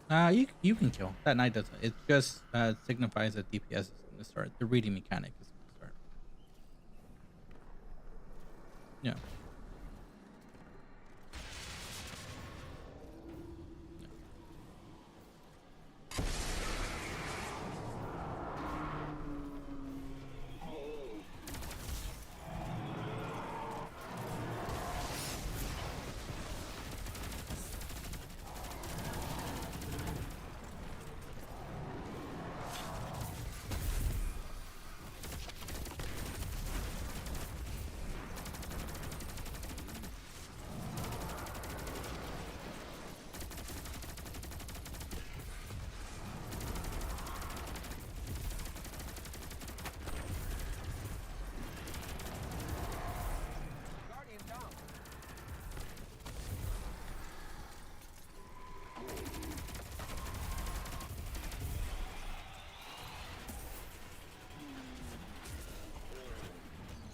You can kill. That knight doesn't. It just signifies that DPS is going to start. The reading mechanic is going to start. Yeah. Yeah. Guardian down.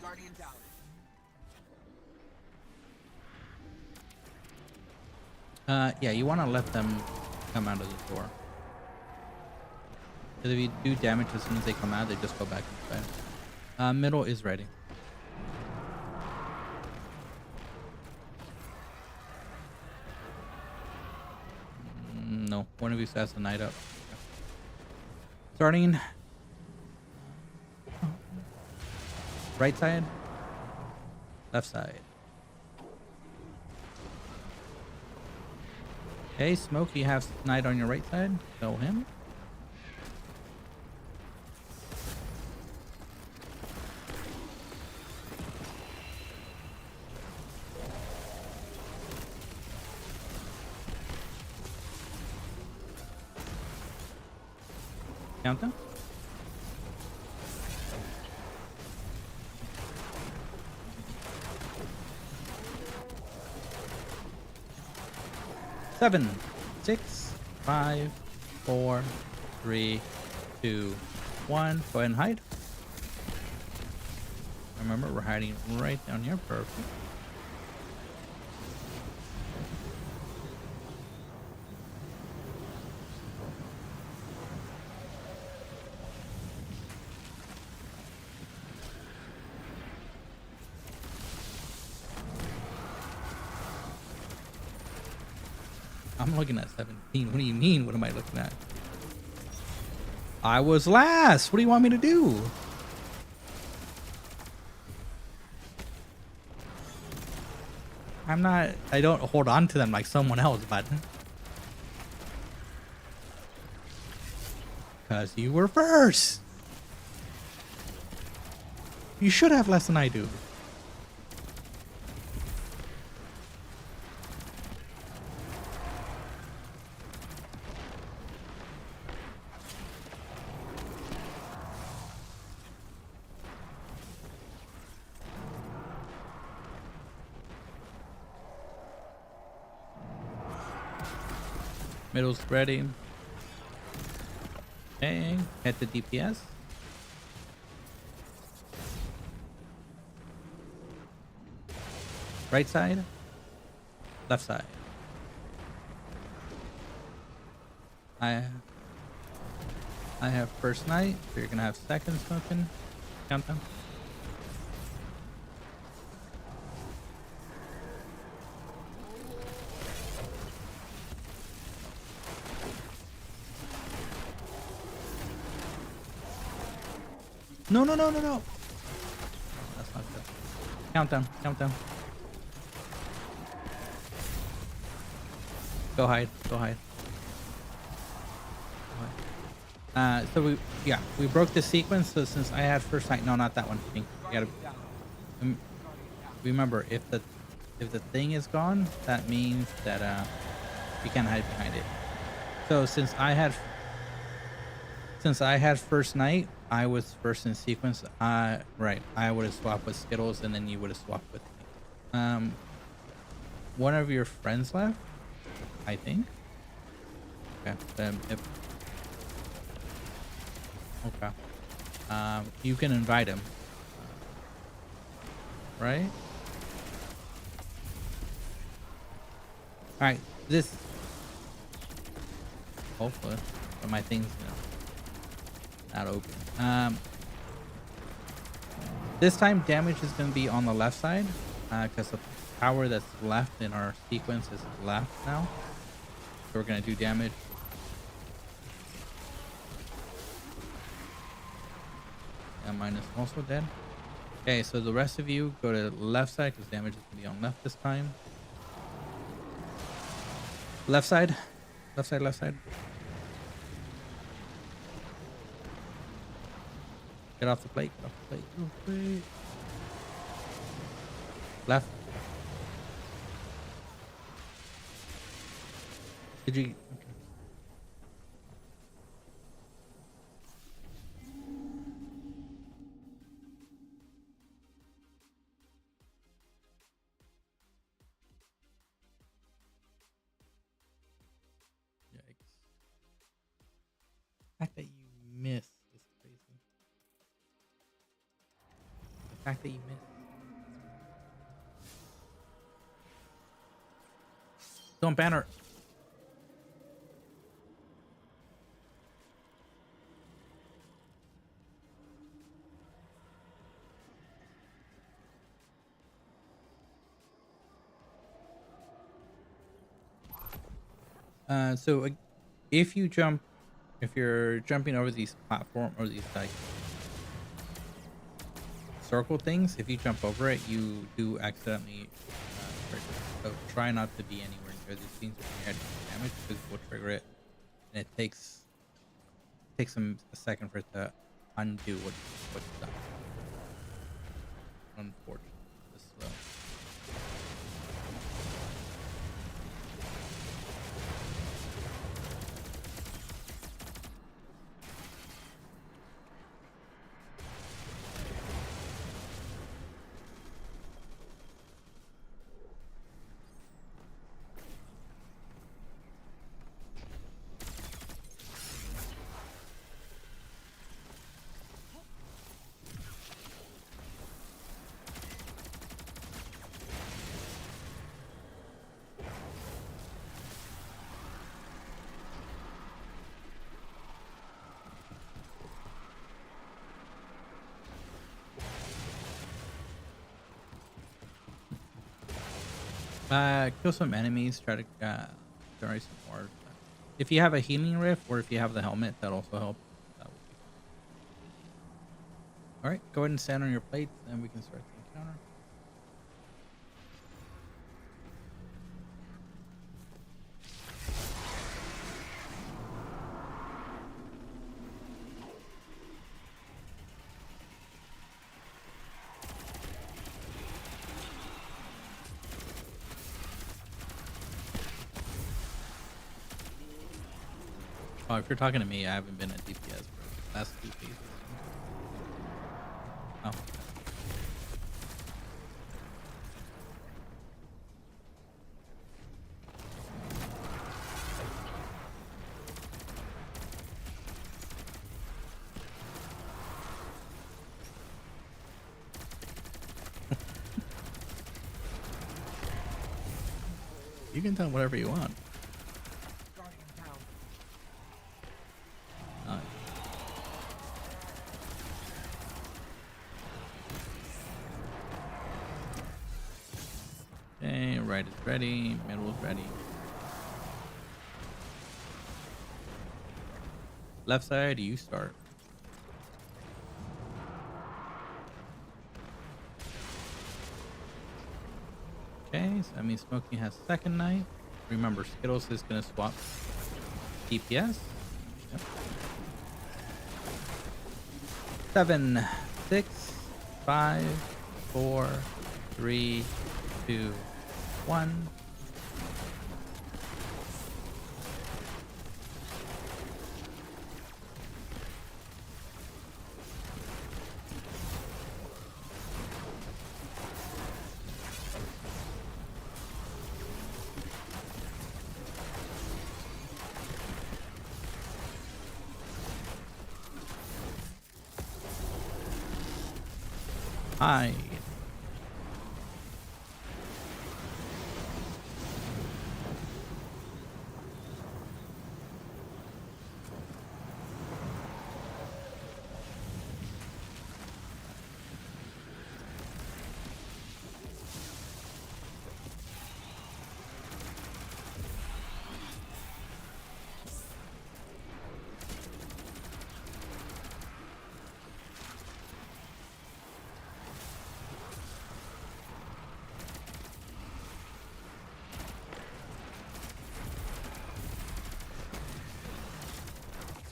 Guardian down. Yeah, you want to let them come out of the door. Because if you do damage as soon as they come out, they just go back inside. Middle is ready. No, one of you has the knight up. Starting right side, left side. Okay, Smoke, you have knight on your right side. Kill him. Countdown. Seven, 6, 5, 4, 3, 2, 1. Go ahead and hide. Remember, we're hiding right down here. Perfect. I'm looking at 17. What do you mean? What am I looking at? I was last. What do you want me to do? I'm not. I don't hold on to them like someone else, but. Because you were first. You should have less than I do. Middle's ready. Okay, hit the DPS. Right side, left side. I have first night, so you're gonna have second smoking. Countdown. No, no, no, no, no. That's not good. Countdown, countdown. Go hide, go hide. So we broke the sequence. So since I had first night, no, not that one. You gotta remember if the thing is gone, that means that you can't hide behind it. So since I had first night, I was first in sequence. Right, I would have swapped with Skittles, and then you would have swapped with me. One of your friends left, I think. Okay. Okay. You can invite him. Right? Alright, hopefully. But my thing's, not open. This time damage is gonna be on the left side, because the power that's left in our sequence is left now. So we're gonna do damage. Yeah, mine is also dead. Okay, so the rest of you go to the left side because damage is gonna be on left this time. Left side, left side, left side. Get off the plate. Get off the plate. Get off the plate. Left. Did you? Okay. Yikes. The fact that you missed is crazy. The fact that you missed. Don't banner. So if you jump, if you're jumping over these platform or these like circle things, if you jump over it, you do accidentally trigger it. So try not to be anywhere near these things if you're getting damage because it will trigger it, and it takes a second for it to undo what's done. Unfortunately, this slow. Kill some enemies. Try to generate some more. If you have a healing rift or if you have the helmet, that also helps. That would be fun. All right, go ahead and stand on your plates, and we can start the encounter. Oh, if you're talking to me, I haven't been at DPS for the last 2 phases. Oh. You can tell whatever you want. Guardian down. Okay, right is ready, middle is ready. Left side, you start. Okay, so that means Smokey has second night. Remember, Skittles is gonna swap DPS. Yep. 7, 6, 5, 4, 3, 2, 1. Hi.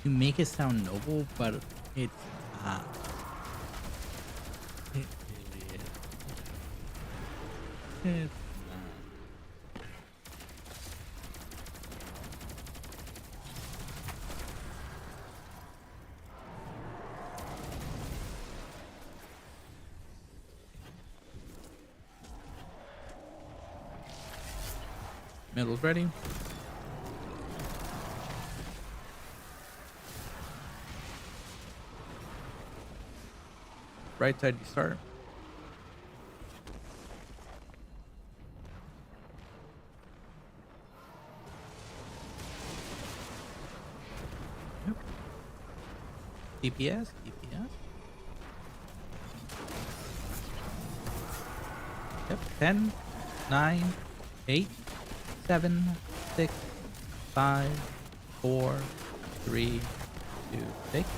to make it sound noble, but it's not. It really is. It's not. Middle's ready. Right side you start. Yep. DPS, DPS. Yep. 10, 9, 8, 7, 6, 5, 4, 3, 2, 6.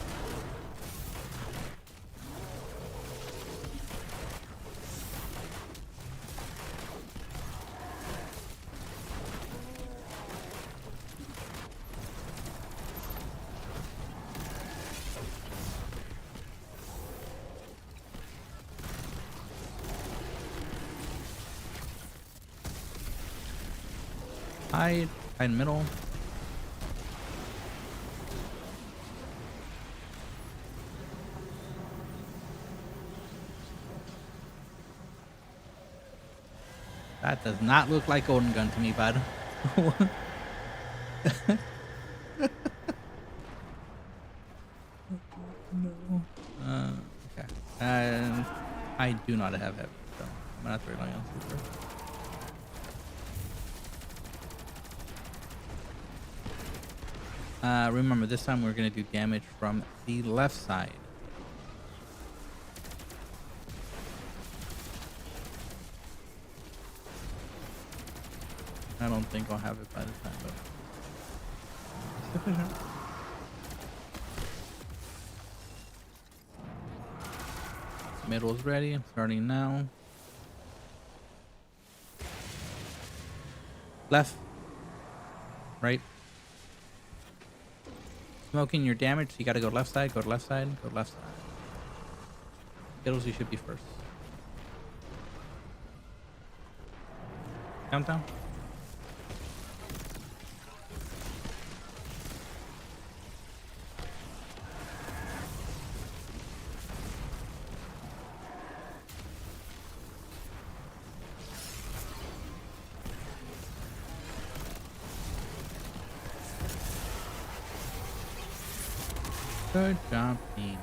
Hide middle. That does not look like Golden Gun to me, bud. No. Okay. And I do not have heavy, so I'm gonna have to rely on super. Remember, this time we're gonna do damage from the left side. I don't think I'll have it by the time, but sufficient. Middle's ready. I'm starting now. Left. Right. Smoking your damage, so you gotta go left side, go to left side, go to left side. Skittles, you should be first. Countdown. Good job, team.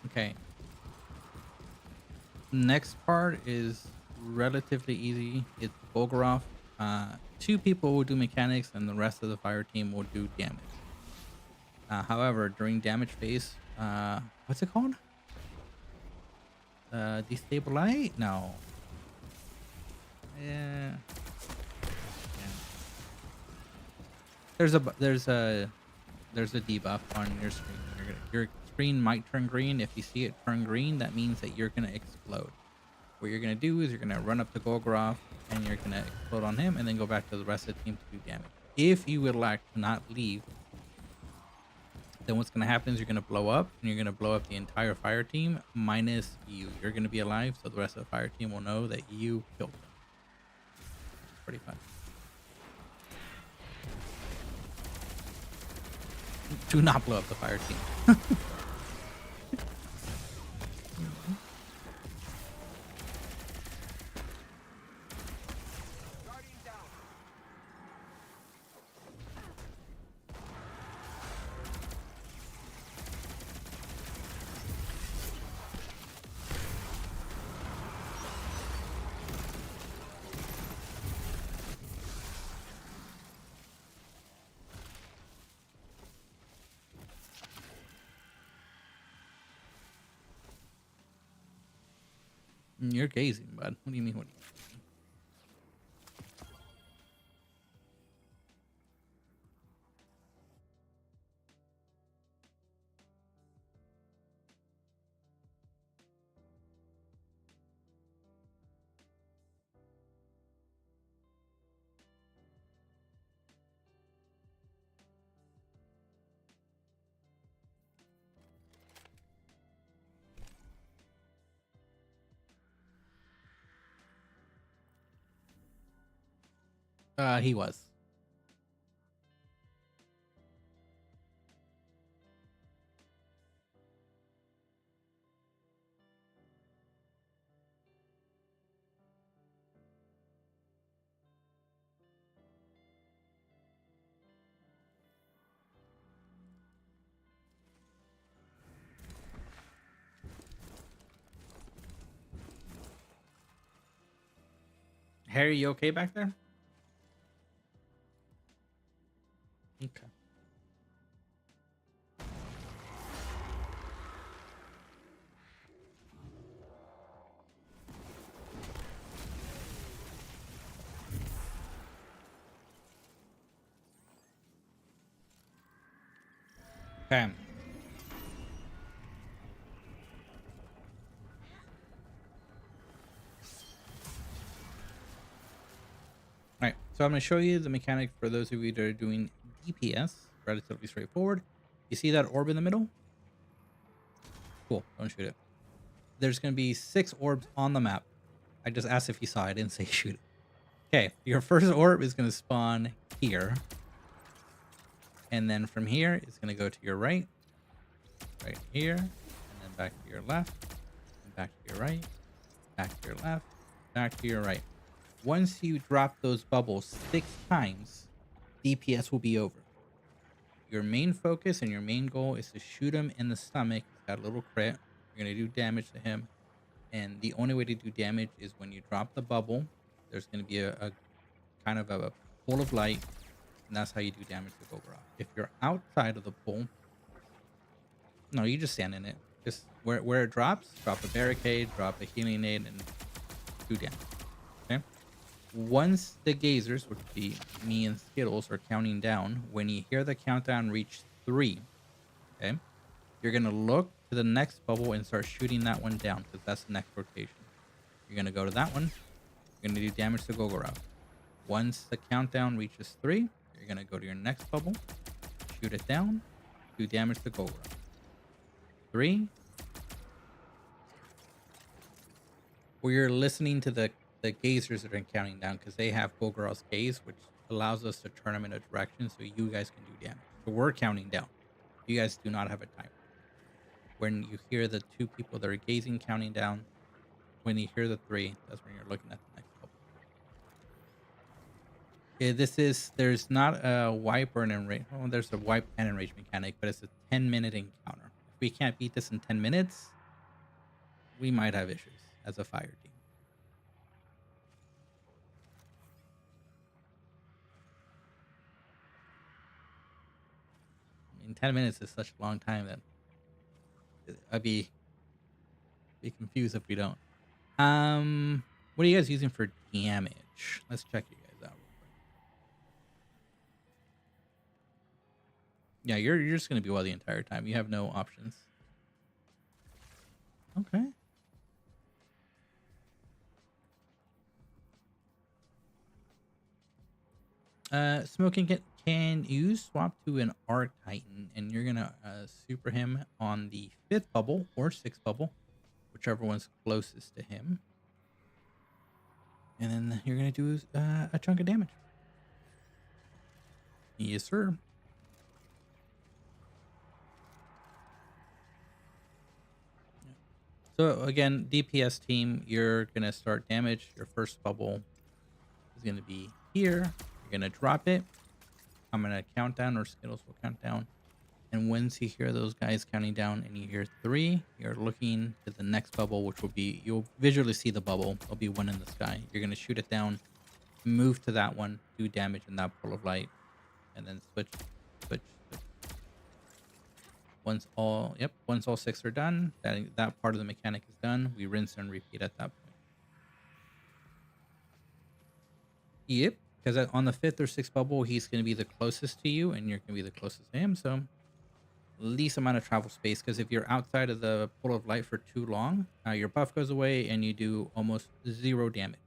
Okay. Next part is relatively easy. It's Golgoroth. Two people will do mechanics, and the rest of the fire team will do damage. However, during damage phase, what's it called? Destabilize? No. Yeah. There's a debuff on your screen. Your screen might turn green. If you see it turn green, that means that you're gonna explode. What you're gonna do is you're gonna run up to Golgoroth and you're gonna explode on him, and then go back to the rest of the team to do damage. If you would like to not leave, then what's gonna happen is you're gonna blow up, and you're gonna blow up the entire fire team minus you. You're gonna be alive, so the rest of the fire team will know that you killed them. Pretty fun. Do not blow up the fire team. Guardian down. You're gazing, bud. What do you mean? What do you mean? He was. Harry, you okay back there? Okay. Okay. All right, so I'm going to show you the mechanic for those of you that are doing DPS. Relatively straightforward. You see that orb in the middle? Cool, don't shoot it. There's going to be 6 orbs on the map. I just asked if you saw it, I didn't say shoot it. Okay, your first orb is going to spawn here. And then from here, it's going to go to your right here, and then back to your left, and back to your right, back to your left, back to your right. Once you drop those bubbles 6 times, DPS will be over. Your main focus and your main goal is to shoot him in the stomach. He's got a little crit. You're going to do damage to him. And the only way to do damage is when you drop the bubble. There's going to be a kind of a pool of light. And that's how you do damage to Gogoroth. If you're outside of the pool, no, you just stand in it. Just where it drops, drop a barricade, drop a healing aid, and do damage. Okay? Once the gazers, which would be me and Skittles, are counting down, when you hear the countdown reach 3, okay, you're going to look to the next bubble and start shooting that one down, because that's the next rotation. You're going to go to that one. You're going to do damage to Gogoroth. Once the countdown reaches 3, you're going to go to your next bubble, shoot it down, do damage to Gogoroth. 3. Where you're listening to the gazers that are counting down, because they have Gogoroth's gaze, which allows us to turn them in a direction so you guys can do damage. So we're counting down. You guys do not have a timer. When you hear the 2 people that are gazing counting down, when you hear the 3, that's when you're looking at the next bubble. Okay, there's not a wipe or an enrage. Well, there's a wipe and enrage mechanic, but it's a 10-minute encounter. If we can't beat this in 10 minutes, we might have issues as a fire team. I mean, 10 minutes is such a long time that I'd be confused if we don't. What are you guys using for damage? Let's check you guys out real quick. Yeah, you're just gonna be well the entire time. You have no options. Okay. Smoking can you swap to an Arc Titan, and you're gonna super him on the 5th bubble or 6th bubble, whichever one's closest to him. And then you're gonna do a chunk of damage. Yes, sir. So again, DPS team, you're gonna start damage. Your first bubble is gonna be here. You're gonna drop it. I'm gonna count down, or Skittles will count down. And once you hear those guys counting down and you hear 3, you're looking to the next bubble, which will be, you'll visually see the bubble. There'll be one in the sky. You're gonna shoot it down, move to that one, do damage in that pool of light, and then switch. Once all 6 are done, that part of the mechanic is done. We rinse and repeat at that point. Yep, because on the 5th or 6th bubble, he's going to be the closest to you, and you're going to be the closest to him. So least amount of travel space, because if you're outside of the pool of light for too long, your buff goes away and you do almost 0 damage.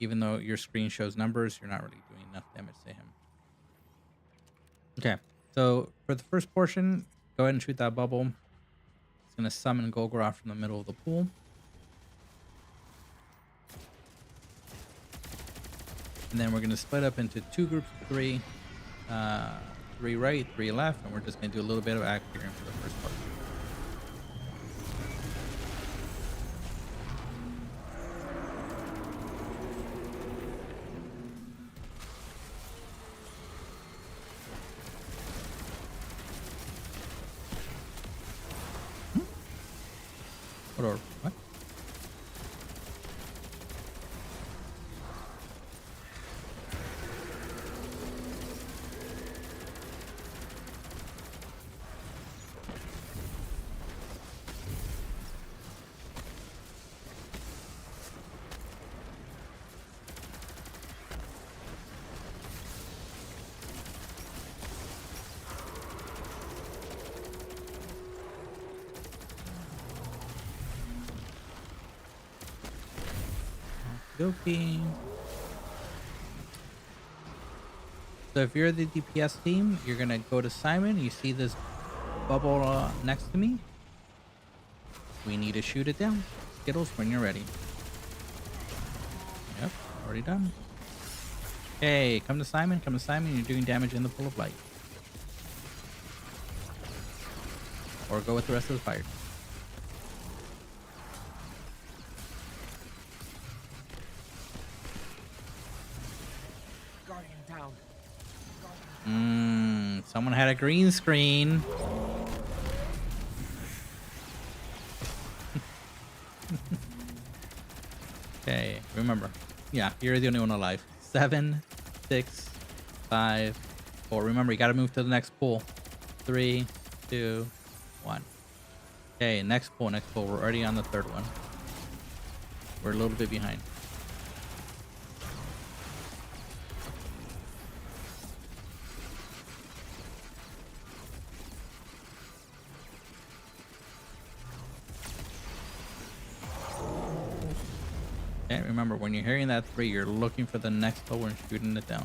Even though your screen shows numbers, you're not really doing enough damage to him. Okay, so for the first portion, go ahead and shoot that bubble. It's going to summon Golgoroth from the middle of the pool. And then we're going to split up into two groups of three. 3 right, 3 left. And we're just going to do a little bit of act clearing for the first part. What? Okey-dokey. So if you're the DPS team, you're gonna go to Simon. You see this bubble next to me? We need to shoot it down. Skittles, when you're ready. Yep, already done. Hey, come to Simon. Come to Simon. You're doing damage in the pool of light. Or go with the rest of the fire. Guardian down. Someone had a green screen. Okay, remember. Yeah, you're the only one alive. 7, 6, 5, 4. Remember, you gotta move to the next pool. 3, 2, 1. Okay, next pool, next pool. We're already on the third one. We're a little bit behind. Okay, remember, when you're hearing that 3, you're looking for the next pool and shooting it down.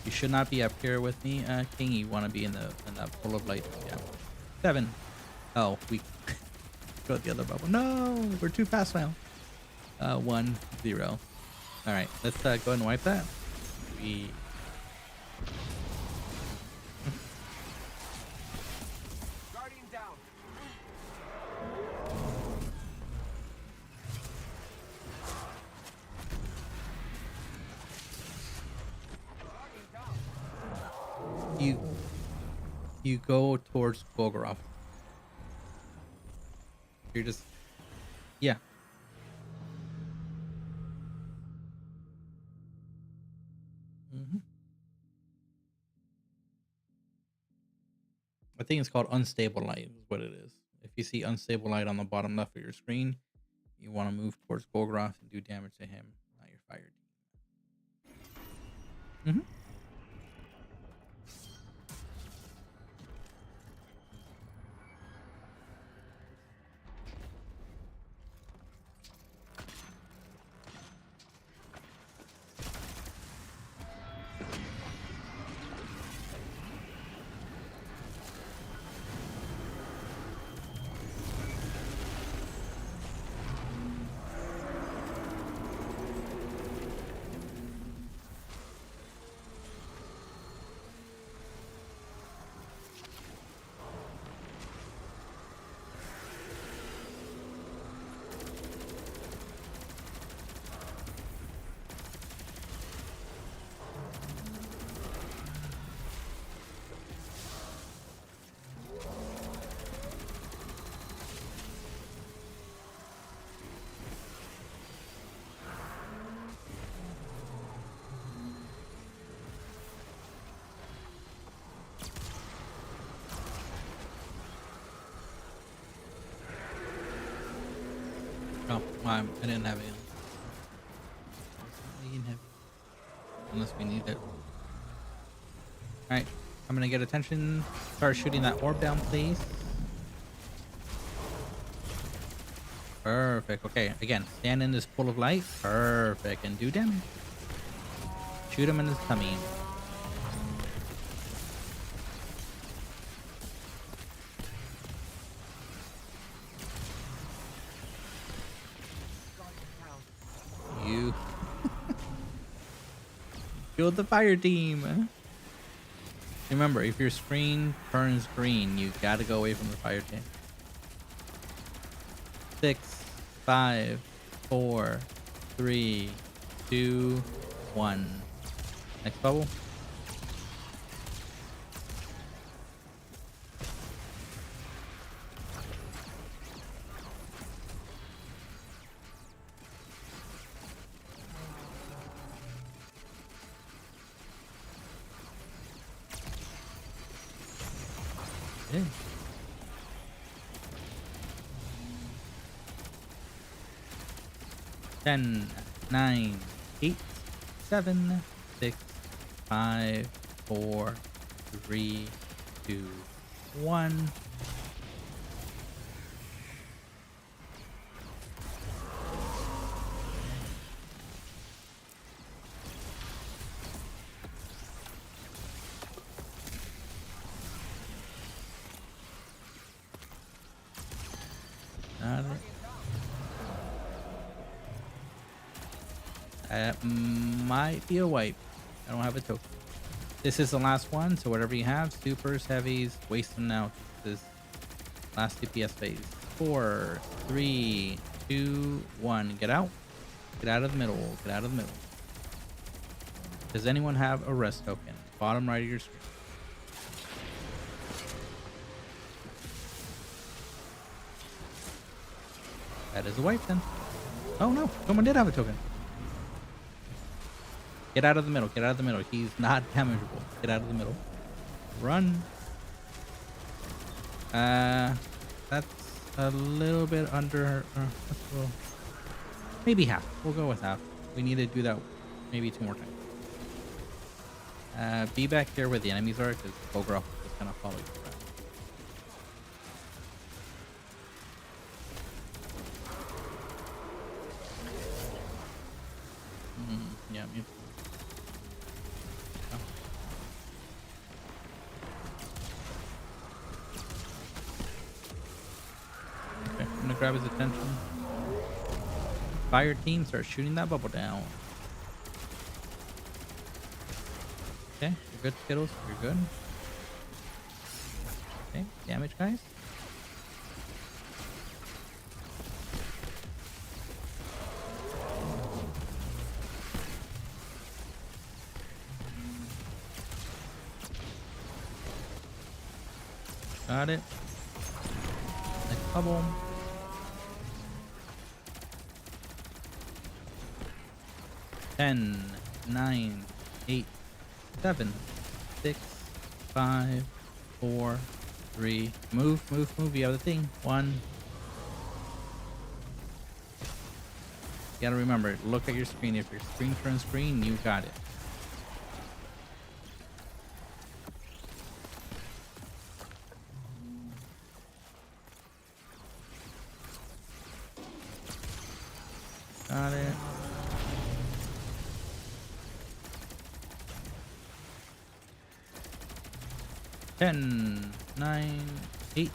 You should not be up here with me, King. You want to be in that pool of light. Yeah. 7. Oh, we go the other bubble. No, we're too fast now. 1, 0. All right, let's go ahead and wipe that. Guardian down. You go towards Golgoroth. You're just, yeah. I think it's called unstable light is what it is. If you see unstable light on the bottom left of your screen, you want to move towards Golgoroth and do damage to him, not your fire team. Oh, well, I didn't have it. I didn't have it. Unless we need it. Alright, I'm gonna get attention. Start shooting that orb down, please. Perfect. Okay, again, stand in this pool of light. Perfect. And do damage. Shoot him in his tummy. You Shield the fire team. Remember, if your screen turns green, you gotta go away from the fire team. 6, 5, 4, 3, 2, 1. Next bubble. Okay. 10, 9, 8, 7, 6, 5, 4, 3, 2, 1. Got it. That might be a wipe. I don't have a token. This is the last one, so whatever you have, supers, heavies, waste them now. This is last DPS phase. 4, 3, 2, 1. Get out. Get out of the middle. Get out of the middle. Does anyone have a rest token? Bottom right of your screen. That is a wipe then. Oh no, someone did have a token. Get out of the middle. Get out of the middle. He's not damageable. Get out of the middle. Run. That's a little bit under. That's a little, maybe half. We'll go with half. We need to do that maybe 2 more times. Be back here where the enemies are, because Bogrel is gonna follow you around. Yeah, me. Okay, I'm gonna grab his attention. Fire team, start shooting that bubble down. Okay, you're good, Skittles. You're good. Okay, damage, guys. Got it. Next bubble. Ten, 9, 8, 7, 6, 5, 4, 3. Move. You have the thing. 1. You gotta remember, look at your screen. If your screen turns green, you got it. Got it. Ten, 9, 8,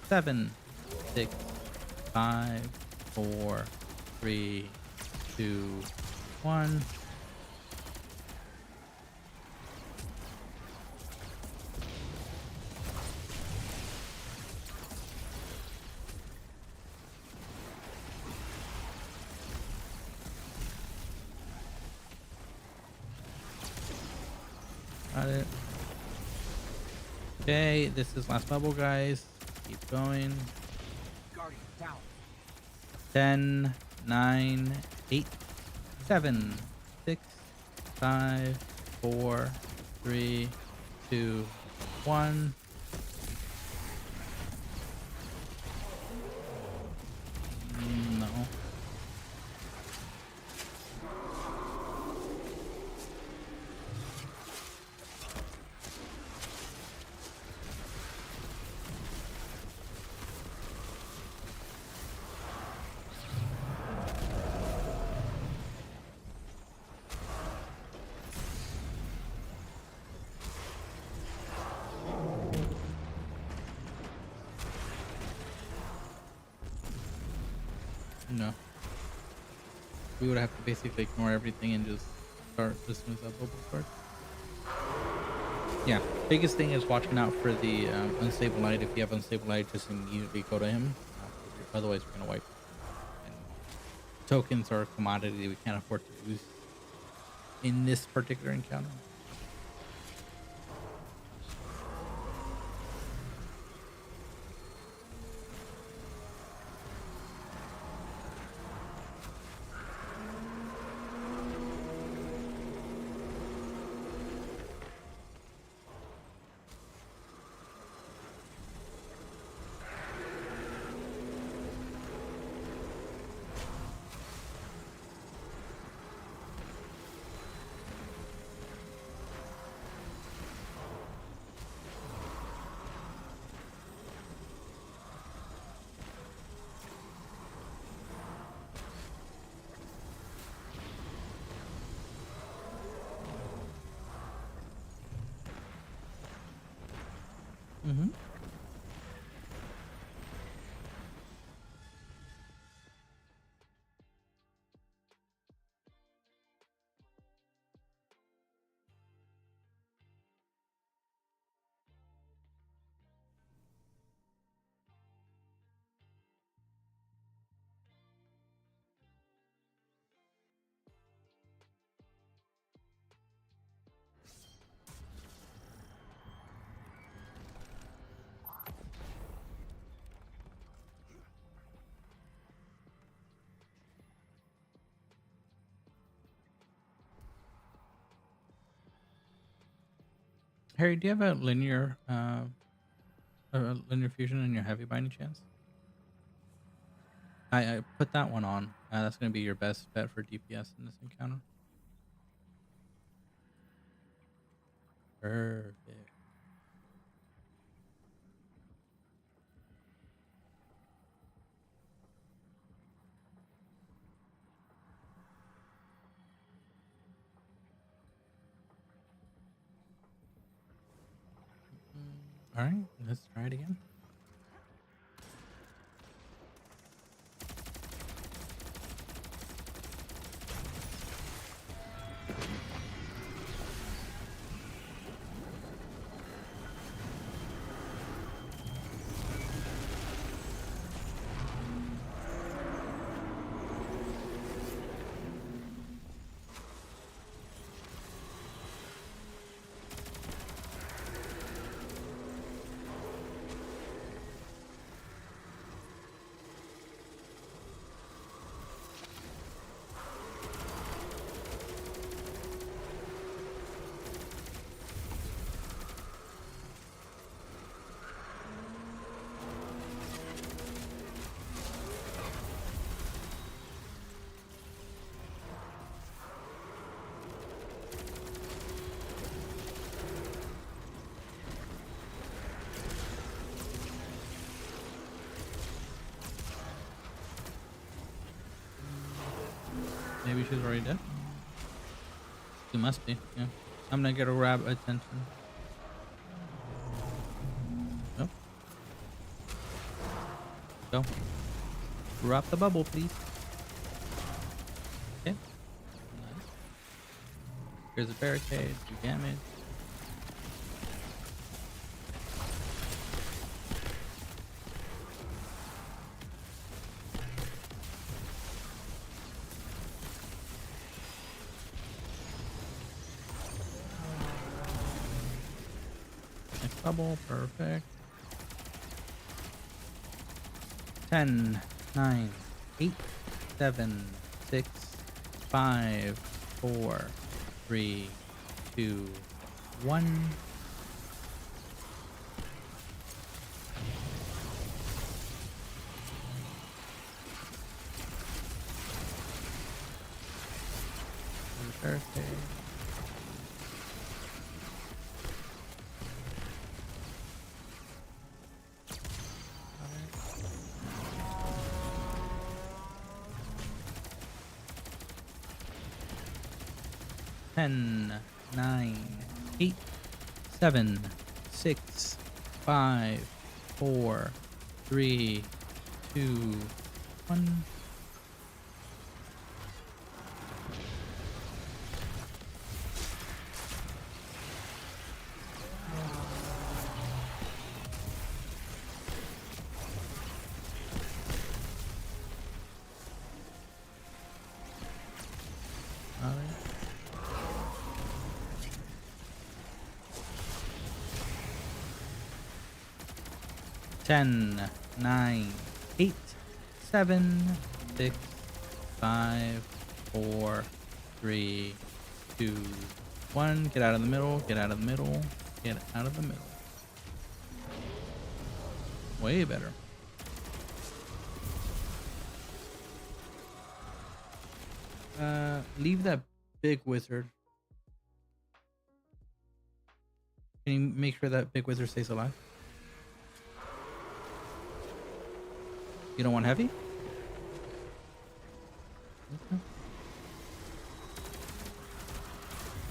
7, 6, 5, 4, 3, 2, 1. Got it. Okay, this is last bubble, guys. Keep going. Guardian down. 10, 9, 8, 7, 6, 5, 4, 3, 2, 1. No. No. We would have to basically ignore everything and just start as soon as that bubble starts. Yeah, biggest thing is watching out for the unstable light. If you have unstable light, just immediately go to him. 'Cause otherwise, you're gonna wipe your team. And tokens are a commodity we can't afford to lose in this particular encounter. Mm-hmm. Harry, do you have a linear fusion in your heavy by any chance? I put that one on. That's gonna be your best bet for DPS in this encounter. Perfect. All right, let's try it again. Maybe she's already dead. She must be. Yeah. I'm gonna get a grab attention. Nope. Go. Drop the bubble, please. Okay. Nice. Here's a barricade. Do damage. Next bubble. Perfect. 10, 9, 8, 7, 6, 5, 4, 3, 2, 1. Perfect. 10, 9, 8, 7, 6, 5, 4, 3, 2, 1. 10, 9, 8, 7, 6, 5, 4, 3, 2, 1. Get out of the middle. Get out of the middle. Get out of the middle. Way better. Leave that big wizard. Can you make sure that big wizard stays alive? You don't want heavy? Okay.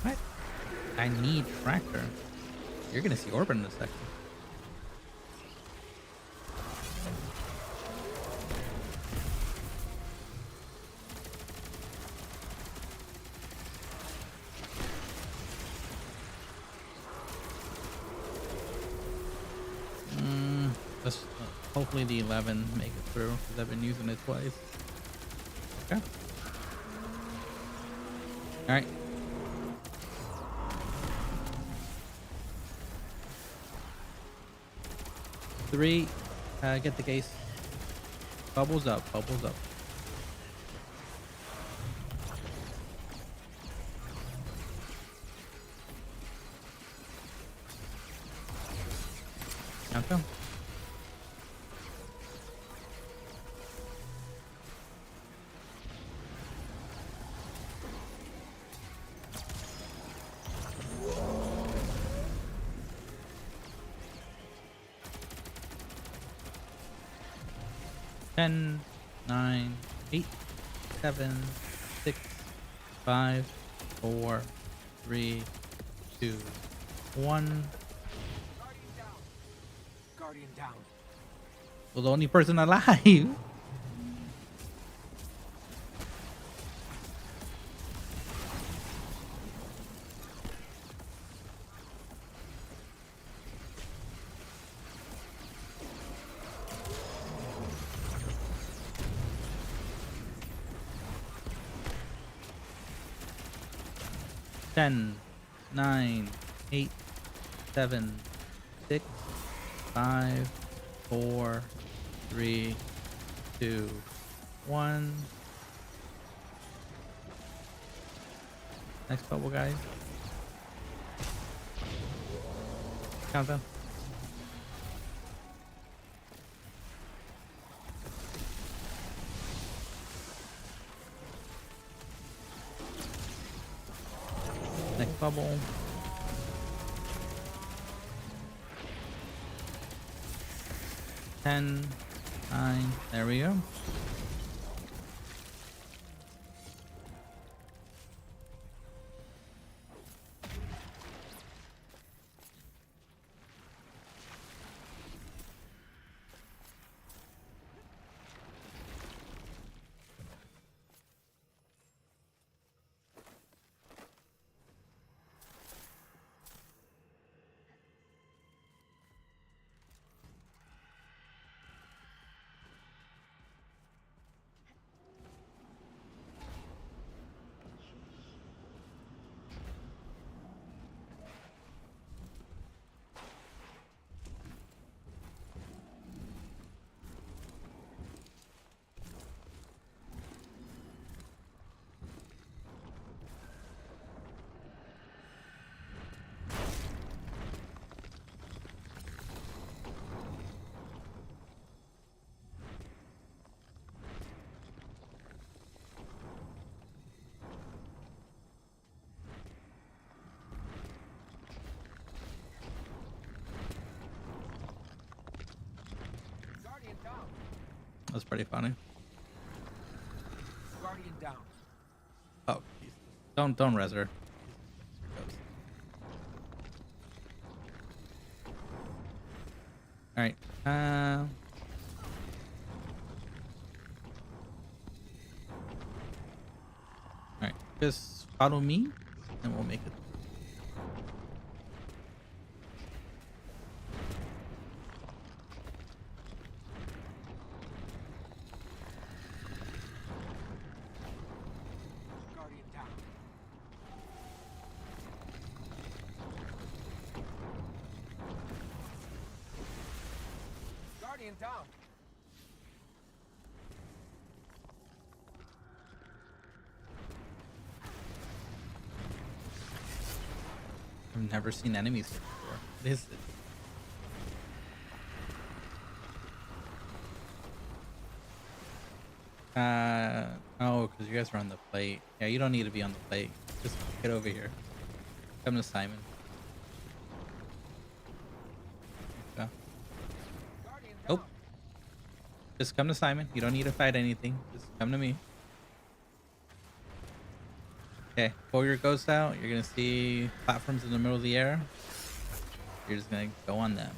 What? I need tractor. You're gonna see Orban in a second. Let's hopefully the 11 make it through because I've been using it twice. Okay. All right. Three. Get the case. Bubbles up. Bubbles up. Countdown. Ten, 9, 8, 7, 6, 5, 4, 3, 2, 1. Guardian down. Well, the only person alive. Ten, 9, 8, 7, 6, 5, 4, 3, 2, 1. Next bubble, guys. Countdown. Next bubble. 10, 9. There we go. Guardian down. That's pretty funny. Guardian down. Oh, Jesus. Don't res her. All right. All right. Just follow me, and we'll make it. Guardian down. Guardian down. I've never seen enemies here before. What is it? Oh, because you guys are on the plate. Yeah, you don't need to be on the plate. Just get over here. Come to Simon. Okay. Guardian Oh, down. just come to Simon. You don't need to fight anything. Just come to me. Okay, pull your ghost out. You're gonna see platforms in the middle of the air. You're just gonna go on them.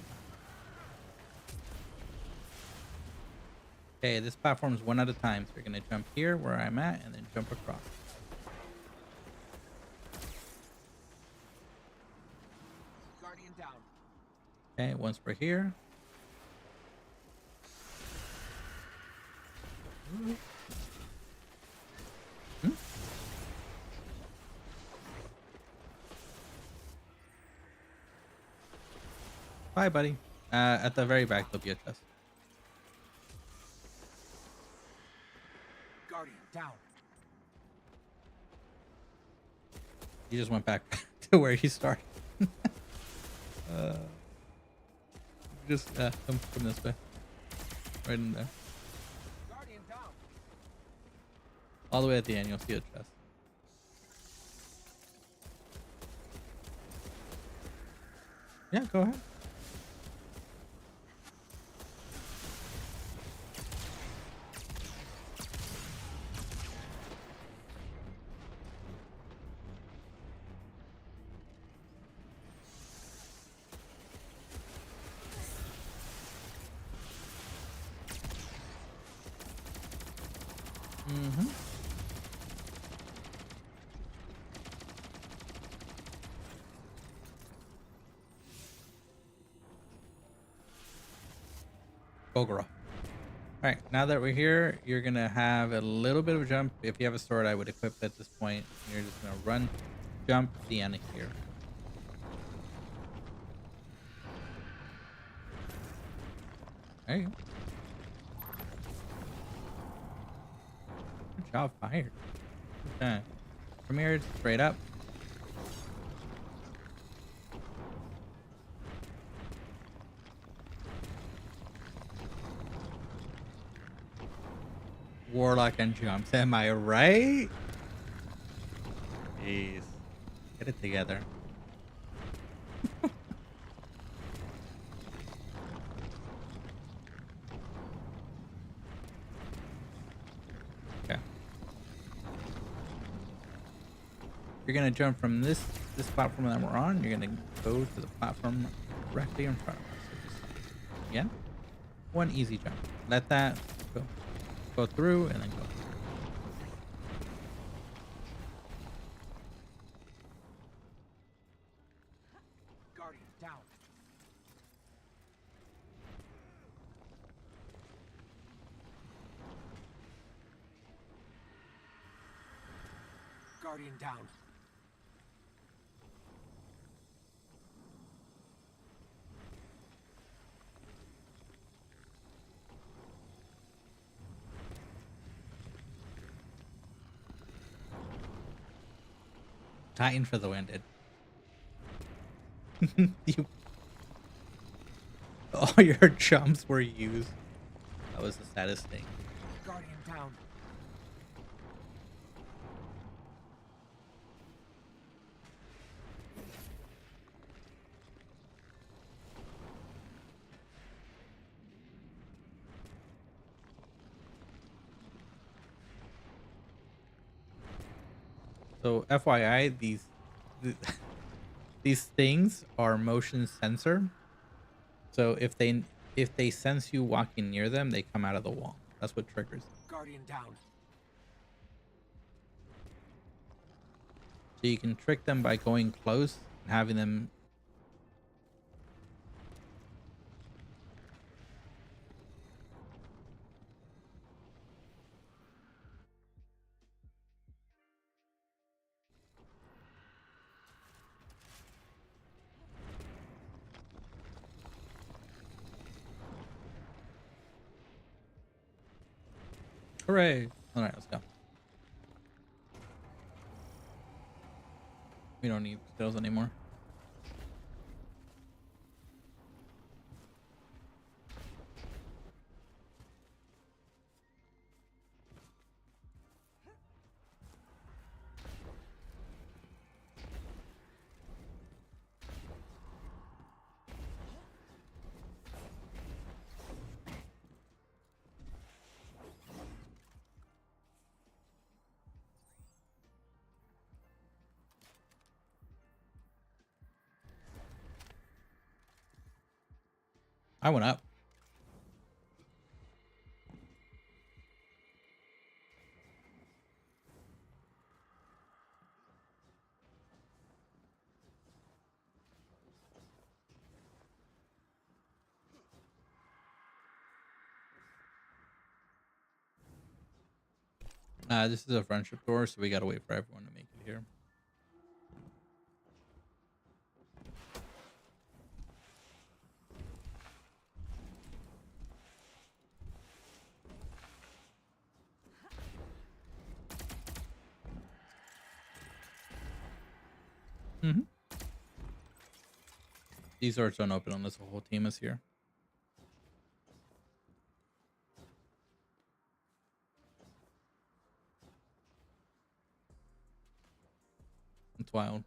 Okay, this platform is one at a time. So you're gonna jump here where I'm at and then jump across. Guardian down. Okay, once we're here. Hmm? Bye, buddy. At the very back, there'll be a chest. Guardian down. You just went back to where you started. uh, just come this way. Right in there. Guardian down. All the way at the end, you'll see a chest. Yeah, go ahead. Mm-hmm. Ogre. All right, now that we're here, you're gonna have a little bit of a jump. If you have a sword, I would equip it at this point. You're just gonna run, jump to the end of here. There you go. Good job, fired. Okay. From here, straight up. Warlock and jumps. Am I right? Jeez. Get it together. Okay. You're gonna jump from this platform that we're on. You're gonna go to the platform directly in front of us. So just, again, one easy jump. Let that go through and then go. Guardian down. Guardian down. Titan for the win, you, all your jumps were used. That was the saddest thing. Guardian down. So FYI, these things are motion sensor. So if they sense you walking near them, they come out of the wall. That's what triggers them. Guardian down. So you can trick them by going close and having them. Hooray! All right, let's go. We don't need skills anymore. I went up. This is a friendship door, so we gotta wait for everyone to make it here. Mm-hmm. These doors don't open unless the whole team is here. It's wild.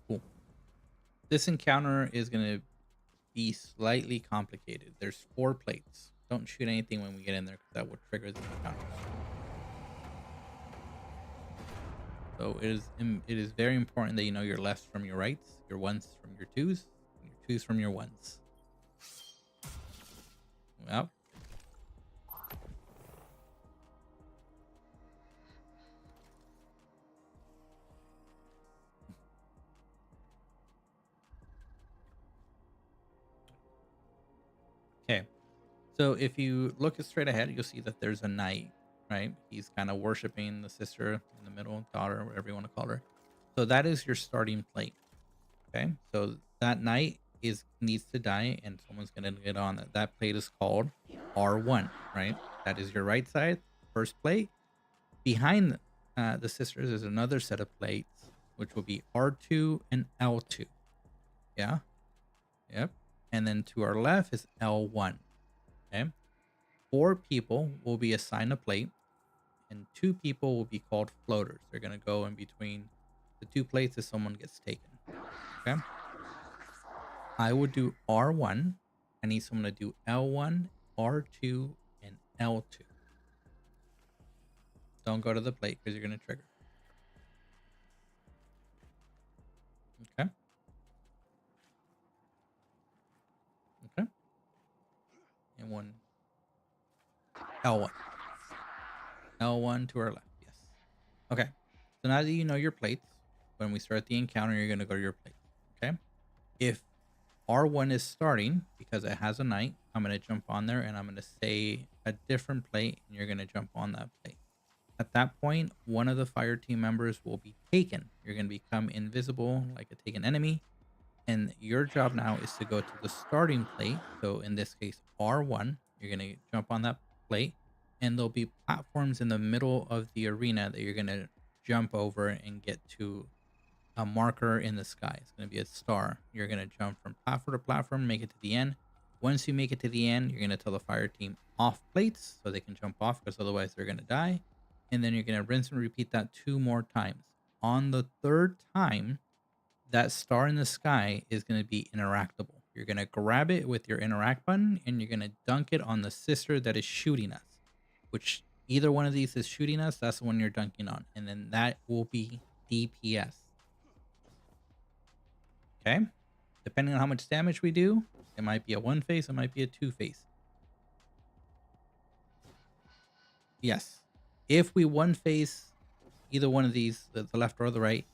Cool. This encounter is gonna be slightly complicated. There's 4 plates. Don't shoot anything when we get in there because that will trigger the encounters. So it is very important that you know your lefts from your rights, your ones from your twos, and your twos from your ones. Well, okay. So if you look straight ahead, you'll see that there's a knight, right? He's kind of worshiping the sister in the middle, daughter, whatever you want to call her. So that is your starting plate. Okay. So that knight is needs to die and someone's gonna get on that. That plate is called R1, right? That is your right side, first plate. Behind the sisters is another set of plates, which will be R2 and L2. Yeah. Yep. And then to our left is L1. Okay. 4 people will be assigned a plate, and 2 people will be called floaters. They're going to go in between the 2 plates if someone gets taken. Okay. I would do R1. I need someone to do L1, R2, and L2. Don't go to the plate because you're going to trigger. Okay. Okay. And one L1. L1 to our left. Yes. Okay. So now that you know your plates, when we start the encounter, you're going to go to your plate. Okay. If R1 is starting because it has a knight, I'm going to jump on there and I'm going to say a different plate and you're going to jump on that plate. At that point, one of the fire team members will be taken. You're going to become invisible like a taken enemy. And your job now is to go to the starting plate. So in this case, R1, you're going to jump on that plate and there'll be platforms in the middle of the arena that you're going to jump over and get to a marker in the sky. It's going to be a star. You're going to jump from platform to platform, make it to the end. Once you make it to the end, you're going to tell the fire team off plates so they can jump off because otherwise they're going to die. And then you're going to rinse and repeat that 2 more times. On the 3rd time, that star in the sky is going to be interactable. You're going to grab it with your interact button and you're going to dunk it on the sister that is shooting us, which either one of these is shooting us. That's the one you're dunking on. And then that will be DPS. Okay. Depending on how much damage we do, it might be a 1 face, it might be a 2 face. Yes. If we 1 face either one of these, the left or the right,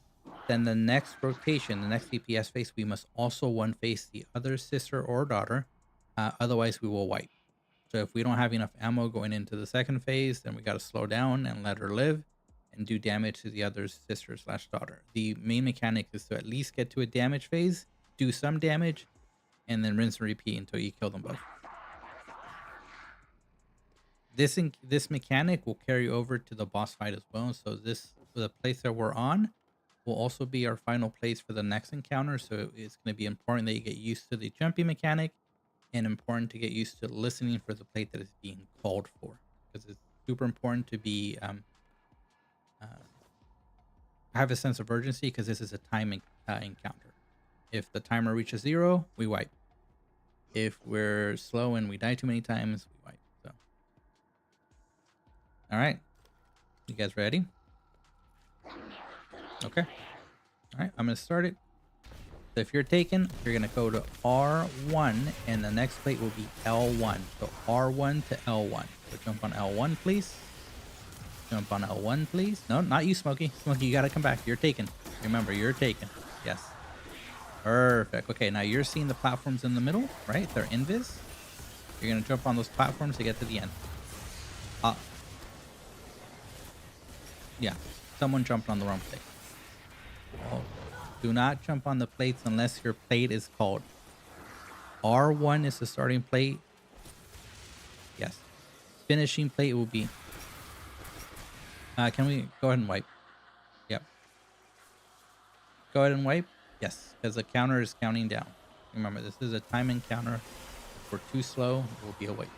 then the next rotation, the next DPS phase, we must also 1 face the other sister or daughter. Otherwise, we will wipe. So if we don't have enough ammo going into the 2nd phase, then we got to slow down and let her live. and do damage to the other's sister/daughter. The main mechanic is to at least get to a damage phase, do some damage, and then rinse and repeat until you kill them both. This mechanic will carry over to the boss fight as well. So the place that we're on will also be our final place for the next encounter. So it's going to be important that you get used to the jumping mechanic, and important to get used to listening for the plate that is being called for, because it's super important to be uh, have a sense of urgency, because this is a time encounter. If the timer reaches 0, we wipe. If we're slow and we die too many times, we wipe. So, all right, you guys ready? Okay. All right, I'm gonna start it. So if you're taken, you're gonna go to R1, and the next plate will be L1. So R1 to L1. So jump on L1, please. Jump on L1, please. No, not you, Smokey. Smokey, you gotta come back. You're taken. Remember, you're taken. Yes. Perfect. Okay, now you're seeing the platforms in the middle, right? They're invis. You're gonna jump on those platforms to get to the end. Yeah. Someone jumped on the wrong plate. Oh. Do not jump on the plates unless your plate is called. R1 is the starting plate. Yes. Finishing plate will be... can we go ahead and wipe? Yep. Go ahead and wipe. Yes, because the counter is counting down. Remember, this is a time encounter. If we're too slow, it will be a wipe.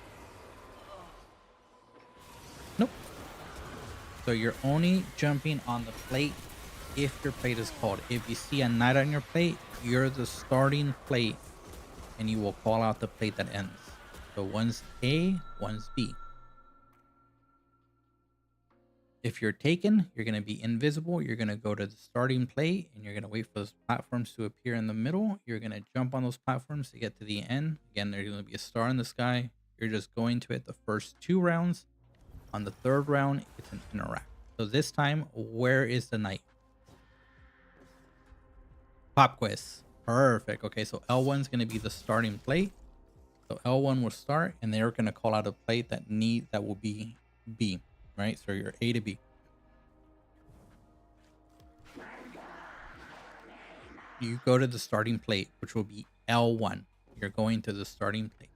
Nope. So you're only jumping on the plate if your plate is called. If you see a knight on your plate, you're the starting plate, and you will call out the plate that ends. So one's A, one's B. If you're taken, you're going to be invisible. You're going to go to the starting plate, and you're going to wait for those platforms to appear in the middle. You're going to jump on those platforms to get to the end. Again, there's going to be a star in the sky. You're just going to it the first 2 rounds. On the 3rd round, it's an interact. So this time, where is the knight? Pop quiz. Perfect. Okay, so L1 is going to be the starting plate. So L1 will start, and they're going to call out a plate that will be B, right? So you're A to B. You go to the starting plate, which will be L1. You're going to the starting plate.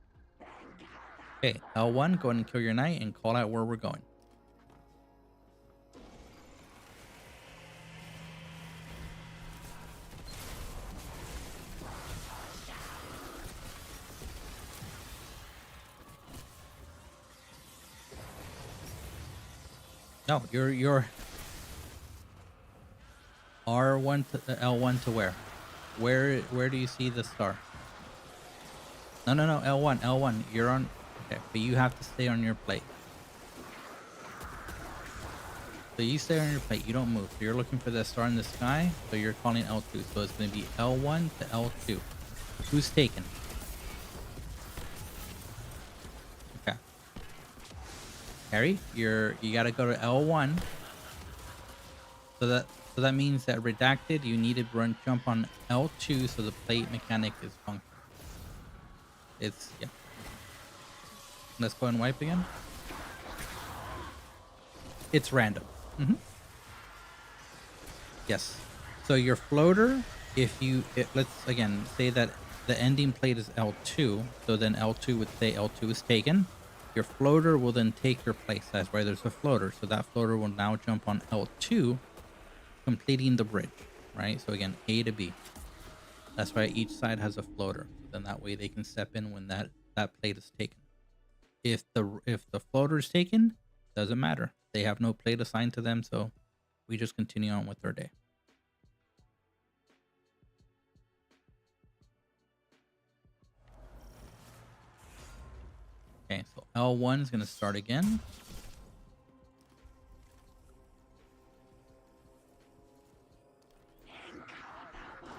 Okay, L1, go ahead and kill your knight and call out where we're going. No, you're R1 to L1 to where? Where do you see the star? No, L1. You're on. Okay, but you have to stay on your plate. So you stay on your plate. You don't move. So you're looking for the star in the sky. So you're calling L2. So it's going to be L1 to L2. Who's taken? Okay. Harry, you gotta go to L1. So that means that redacted, you need to jump on L2 so the plate mechanic is functional. Yeah. Let's go and wipe again. It's random. Yes. So your floater, let's again say that the ending plate is L2, so then L2 would say L2 is taken. Your floater will then take your place. That's why there's a floater. So that floater will now jump on L2, completing the bridge, right? So again, A to B. That's why each side has a floater. Then that way they can step in when that plate is taken. If the floater is taken, doesn't matter. They have no plate assigned to them, so we just continue on with our day. Okay, so L1 is going to start again.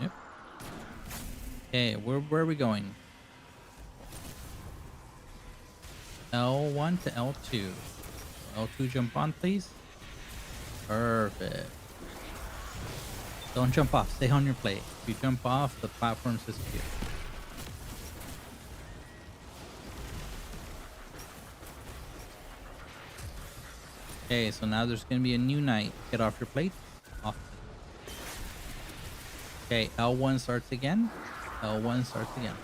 Yep. Okay, where are we going? L1 to L2. L2 jump on, please. Perfect. Don't jump off. Stay on your plate. If you jump off, the platforms disappear. Okay, so now there's gonna be a new night. Get off your plate. Off. Okay, L1 starts again. L1 starts again.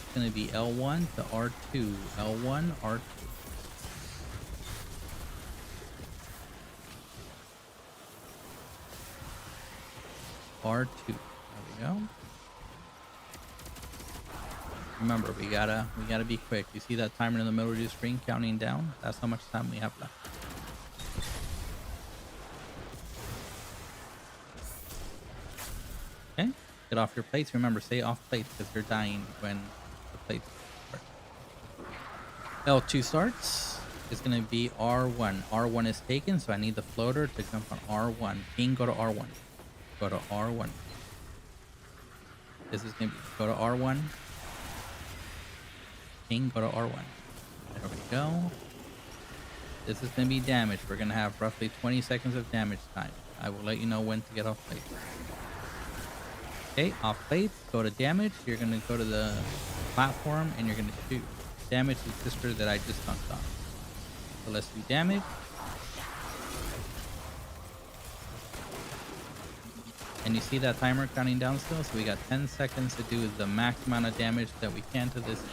It's gonna be L1 to R2. L1, R2. R2. There we go. Remember, we gotta be quick. You see that timer in the middle of your screen counting down? That's how much time we have left. Okay, get off your plates. Remember, stay off plates because you're dying when the plates start. L2 starts. It's gonna be R1. R1 is taken, so I need the floater to jump on R1. King, go to R1. Go to R1. This is gonna be go to R1. King, go to R1. There we go. This is going to be damage. We're going to have roughly 20 seconds of damage time. I will let you know when to get off plate. Okay, off plate. Go to damage. You're going to go to the platform and you're going to shoot. Damage the sister that I just dunked on. So let's do damage. And you see that timer counting down still? So we got 10 seconds to do the max amount of damage that we can to this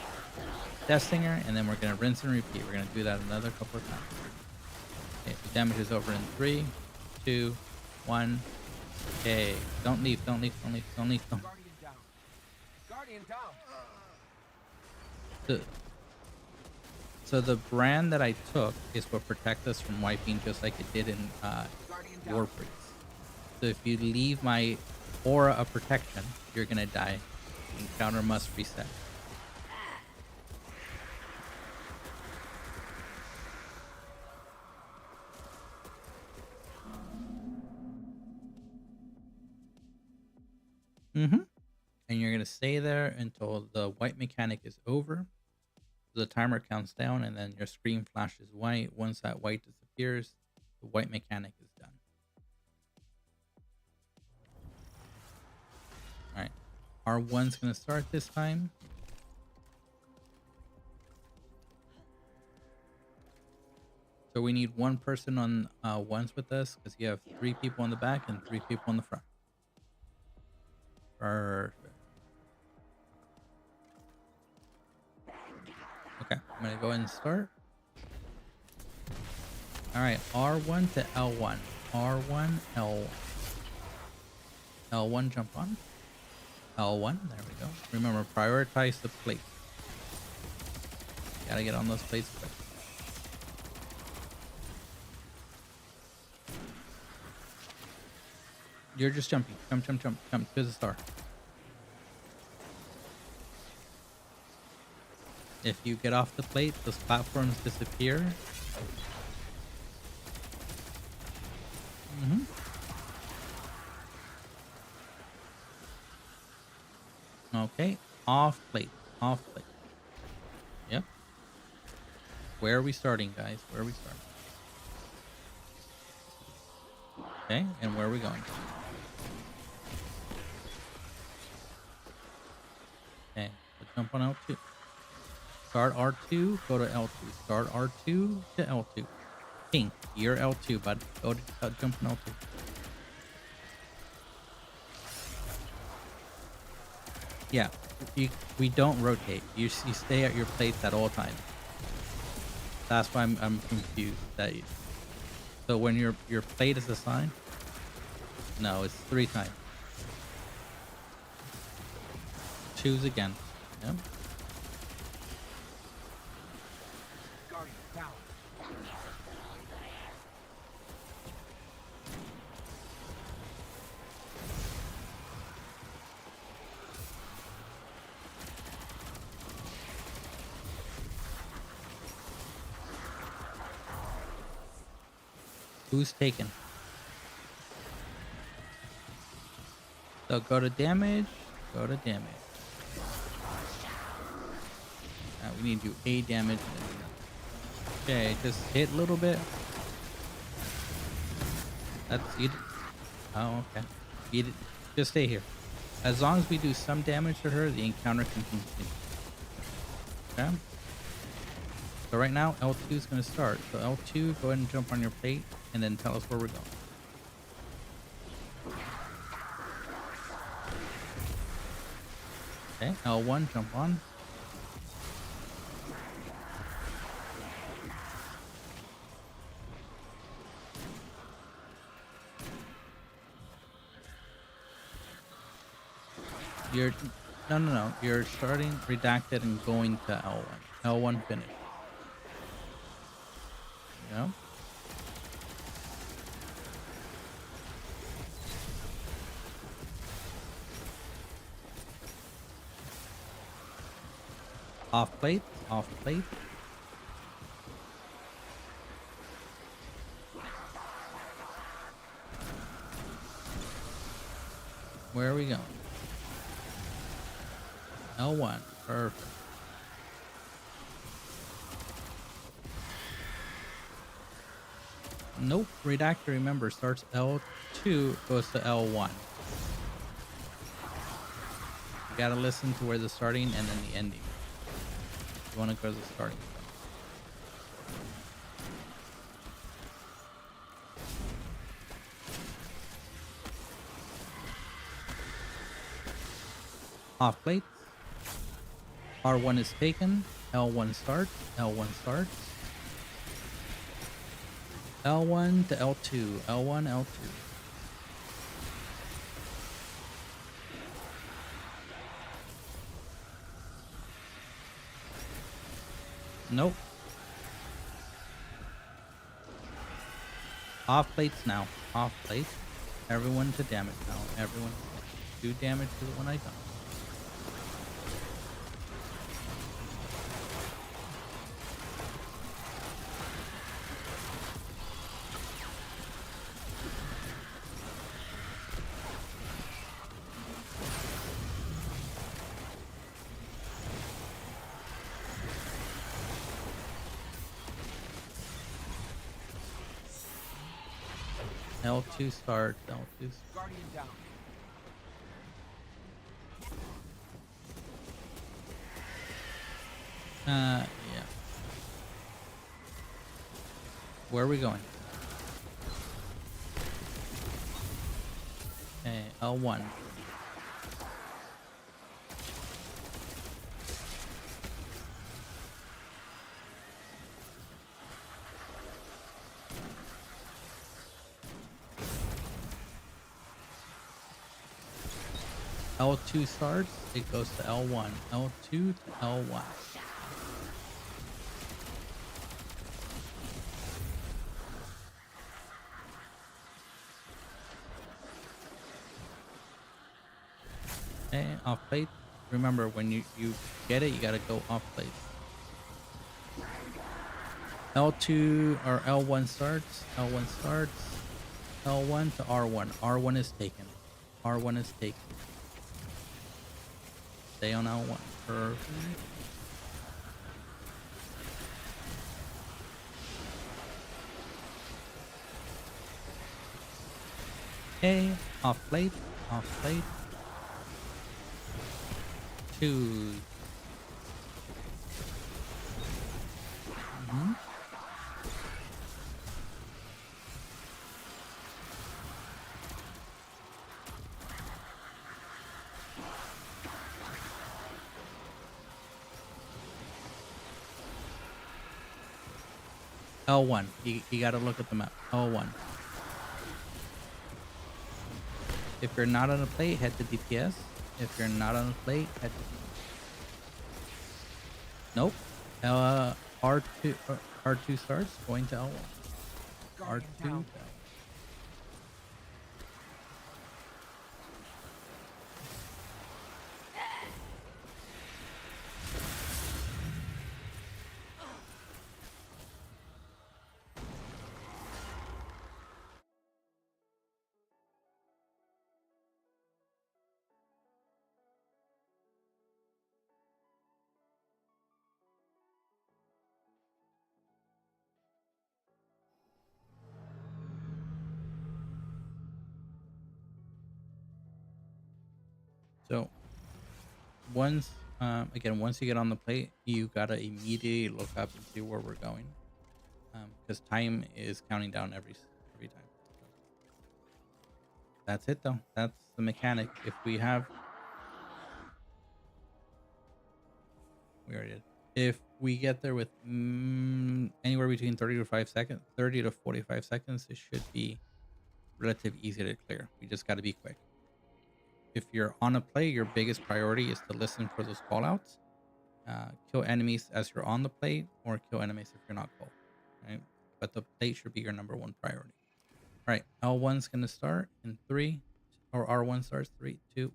Death Stinger, and then we're going to rinse and repeat. We're going to do that another couple of times. Okay, the damage is over in 3, 2, 1. Okay, don't leave, don't leave, don't leave, don't leave. Don't. Guardian down. Guardian down. So the brand that I took is what protects us from wiping, just like it did in Warbrigs. So if you leave my aura of protection, you're going to die. The encounter must reset. And you're going to stay there until the white mechanic is over. The timer counts down and then your screen flashes white. Once that white disappears, the white mechanic is done. Alright. R1's going to start this time. So we need one person on ones with us because you have 3 people in the back and 3 people in the front. Perfect. Okay, I'm gonna go ahead and start. Alright, R1 to L1. R1, L1. L1, jump on. L1, there we go. Remember, prioritize the plate. Gotta get on those plates quick. You're just jumping. Jump, jump, jump, jump to the star. If you get off the plate, those platforms disappear. Okay, off plate, off plate. Yep. Where are we starting, guys? Where are we starting? Okay, and where are we going? Okay, let's jump on L2. Start R2, go to L2. Start R2 to L2. Pink, you're L2, bud. Go to jump on L2. Yeah, we don't rotate. You stay at your plates at all times. That's why I'm confused. So when your plate is assigned, no, it's 3 times. Choose again. Yep. Guardian down. Who's taken? So go to damage. Go to damage. We need to do A damage. Okay, just hit a little bit. That's it. Oh, okay. Eat it. Just stay here. As long as we do some damage to her, the encounter can continue. Okay. So right now, L2 is going to start. So L2, go ahead and jump on your plate and then tell us where we're going. Okay, L1, jump on. You're no. You're starting redacted and going to L1. L1 finish. Yeah. Off plate. Off plate. Where are we going? L1. Perfect. Nope. Redactor, remember, starts L2, goes to L1. You gotta listen to where the starting and then the ending. You wanna go to the starting. Off plate. R1 is taken. L1 starts. L1 starts. L1 to L2. L1, L2. Nope. Off plates now. Off plates. Everyone to damage now. Everyone do damage to the one icon. L2 starts. L2 starts. Guardian down. Yeah. Where are we going? Okay, L1. L2 starts, it goes to L1. L2 to L1. Okay, off plate. Remember, when you get it, you gotta go off plate. L2 or L1 starts. L1 starts. L1 to R1. R1 is taken. R1 is taken. Stay on L1. Perfect. Okay, off plate. Off plate. 2. L1. You gotta look at the map. L1. If you're not on a plate, head to DPS. If you're not on a plate, head to Nope. R2 R2 starts going to L1. R2 to L1. So once Again, once you get on the plate, you gotta immediately look up and see where we're going, because time is counting down every time. So that's it, though. That's the mechanic. If we have, we already did. If we get there with anywhere between 30 to 45 seconds, it should be relatively easy to clear. We just got to be quick. If you're on a play, your biggest priority is to listen for those callouts. Kill enemies as you're on the plate, or kill enemies if you're not called. Right, but the plate should be your number one priority. All right, L1's gonna start in three, or R1 starts 3, 2,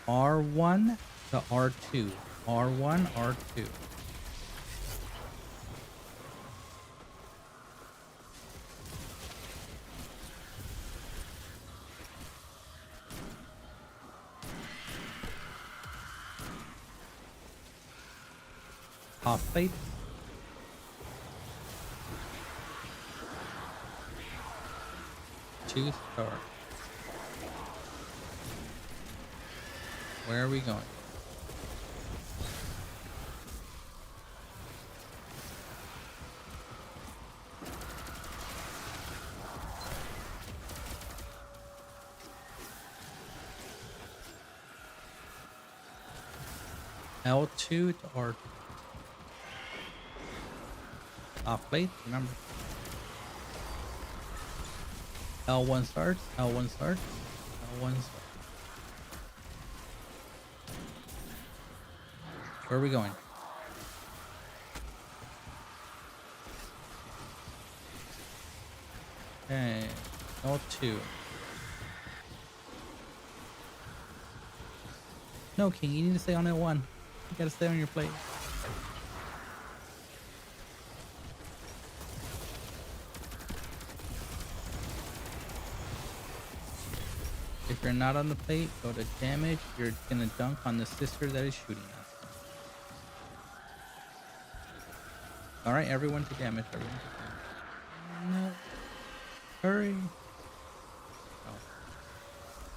1. R1 to R2. R1, R2. Off plate. To start. Where are we going? L2 to R2. Off plate, remember. L1 starts, L1 starts, L1 starts. Where are we going? Okay, L2. No, King, you need to stay on L1. You gotta stay on your plate. If you're not on the plate, go to damage. You're gonna dunk on the sister that is shooting us. Alright, everyone to damage. Everyone to damage. No. Hurry. Oh.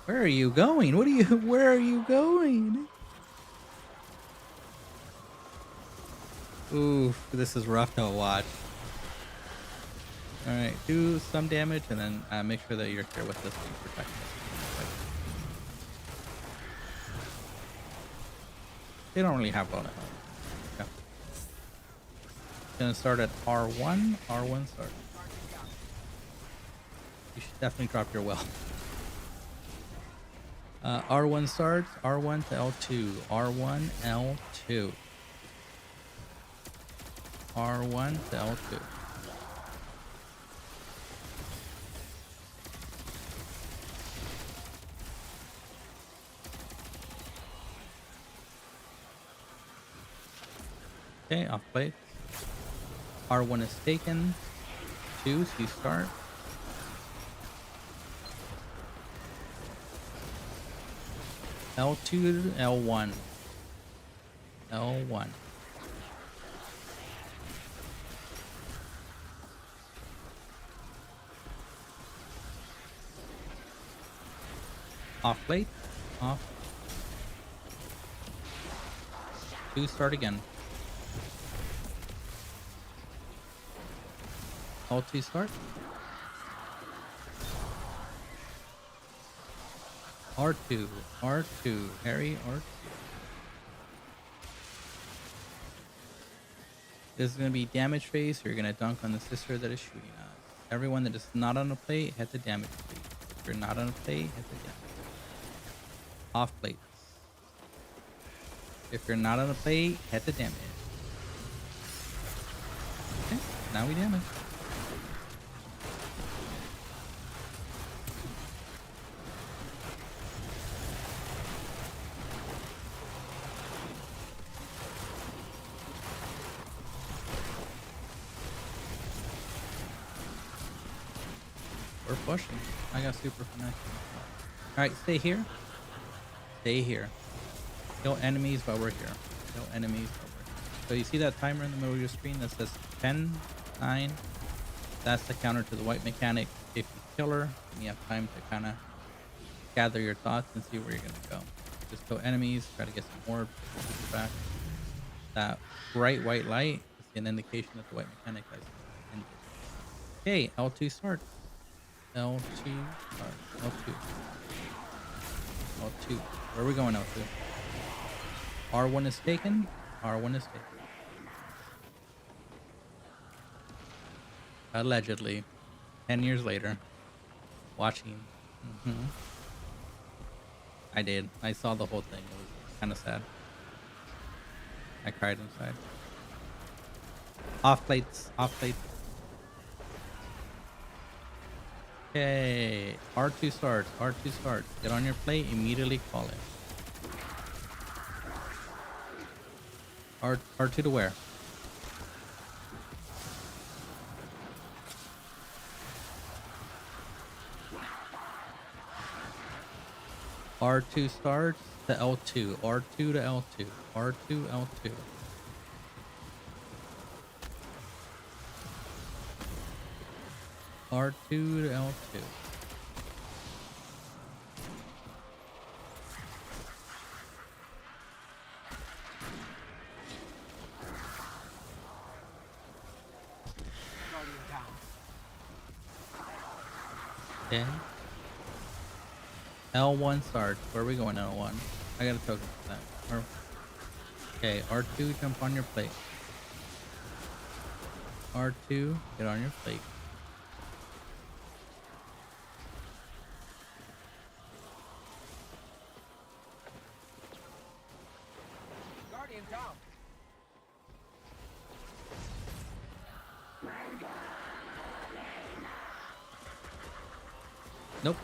Where are you going? What are you where are you going? Oof, this is rough to watch. Alright, do some damage and then make sure that you're here with us to protect us. They don't really have a lot of health. Yeah. Gonna start at R1. R1 start. You should definitely drop your well. R1 starts. R1 to L2. R1, L2. R1 to L2. Okay, off plate. R1 is taken. 2, so you start. L2 to L1. L1. Off plate. Off. 2, start again. L2 start. R2. R2. Harry, R2. This is going to be damage phase, so you're going to dunk on the sister that is shooting us. Everyone that is not on a plate, head to damage phase. If you're not on a plate, head to damage. Off plates. If you're not on a plate, head to damage. Okay, now we damage. We're pushing. I got super connection. Alright, stay here. Stay here. Kill enemies while we're here. Kill enemies while we're here. So you see that timer in the middle of your screen that says 10, 9? That's the counter to the white mechanic. If you kill her, then you have time to kind of gather your thoughts and see where you're gonna go. Just kill enemies, try to get some orbs, get back. That bright white light is an indication that the white mechanic has ended. Okay, L2 starts. L2 starts. L2. L2. Where are we going, L2? R1 is taken. R1 is taken. Allegedly. 10 years later. Watching. I did. I saw the whole thing. It was kind of sad. I cried inside. Off plates. Off plates. Okay. R2 starts. R2 starts. Get on your plate. Immediately call it. R2 to where? R2 starts to L2. R2 to L2. R2, L2. R2 to L2. Guardian down. Okay. L1 starts. Where are we going, L1? I got a token for that. Okay, R2, jump on your plate. R2, get on your plate. Guardian down. Nope.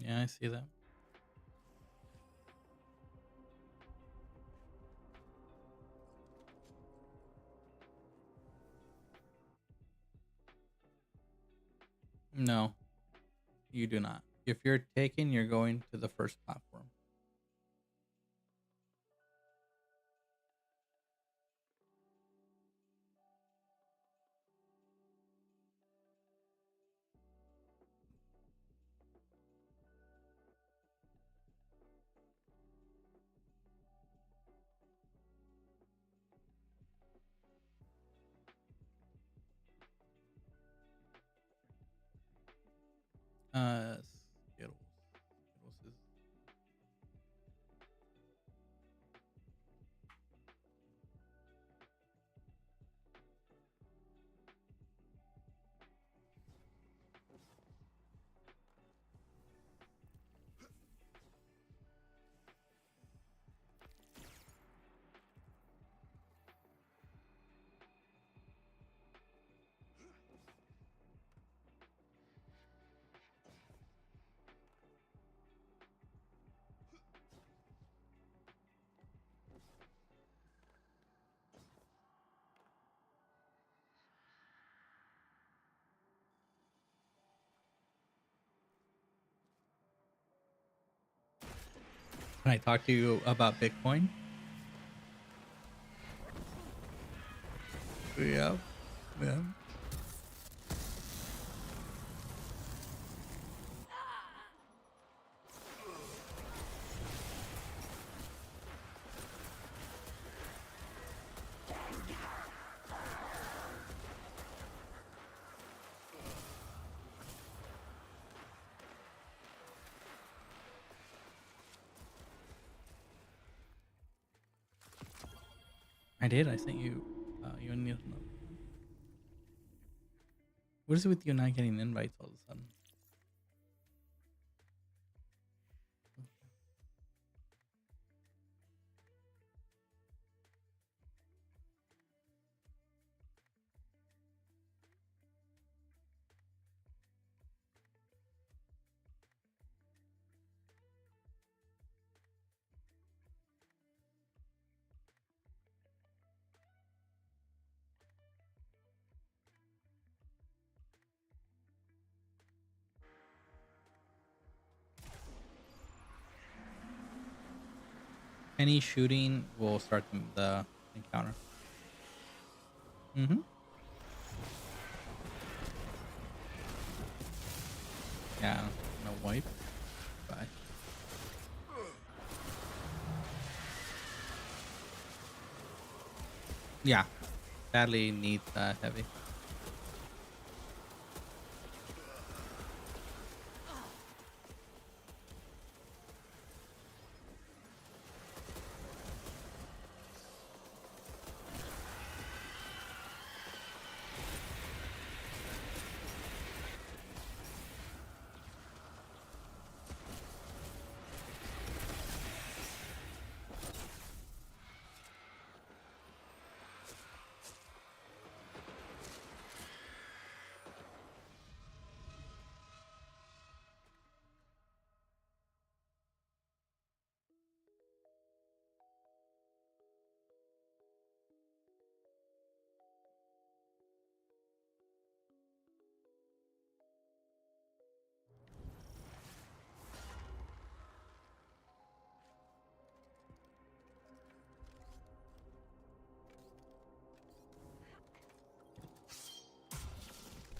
Yeah, I see that. No, you do not. If you're taken, you're going to the first platform. Skittles. Skittles is Can I talk to you about Bitcoin? Yeah. Yeah. I did. I sent you. You need to know. What is it with you not getting invites all of a sudden? Any shooting will start the encounter. Mm-hmm. Yeah, no wipe. Bye. Yeah, badly needs heavy.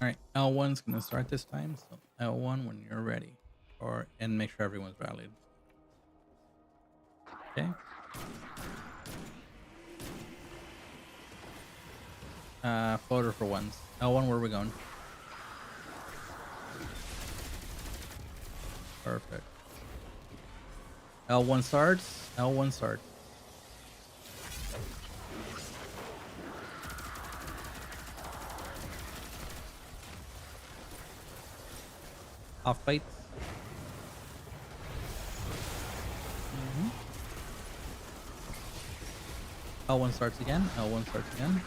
All right, L1's gonna start this time. So L1 when you're ready, and make sure everyone's rallied. Okay. Floater for ones. L1, where are we going? Perfect. L1 starts. L1 starts. Off plates. L1 starts again. L1 starts again.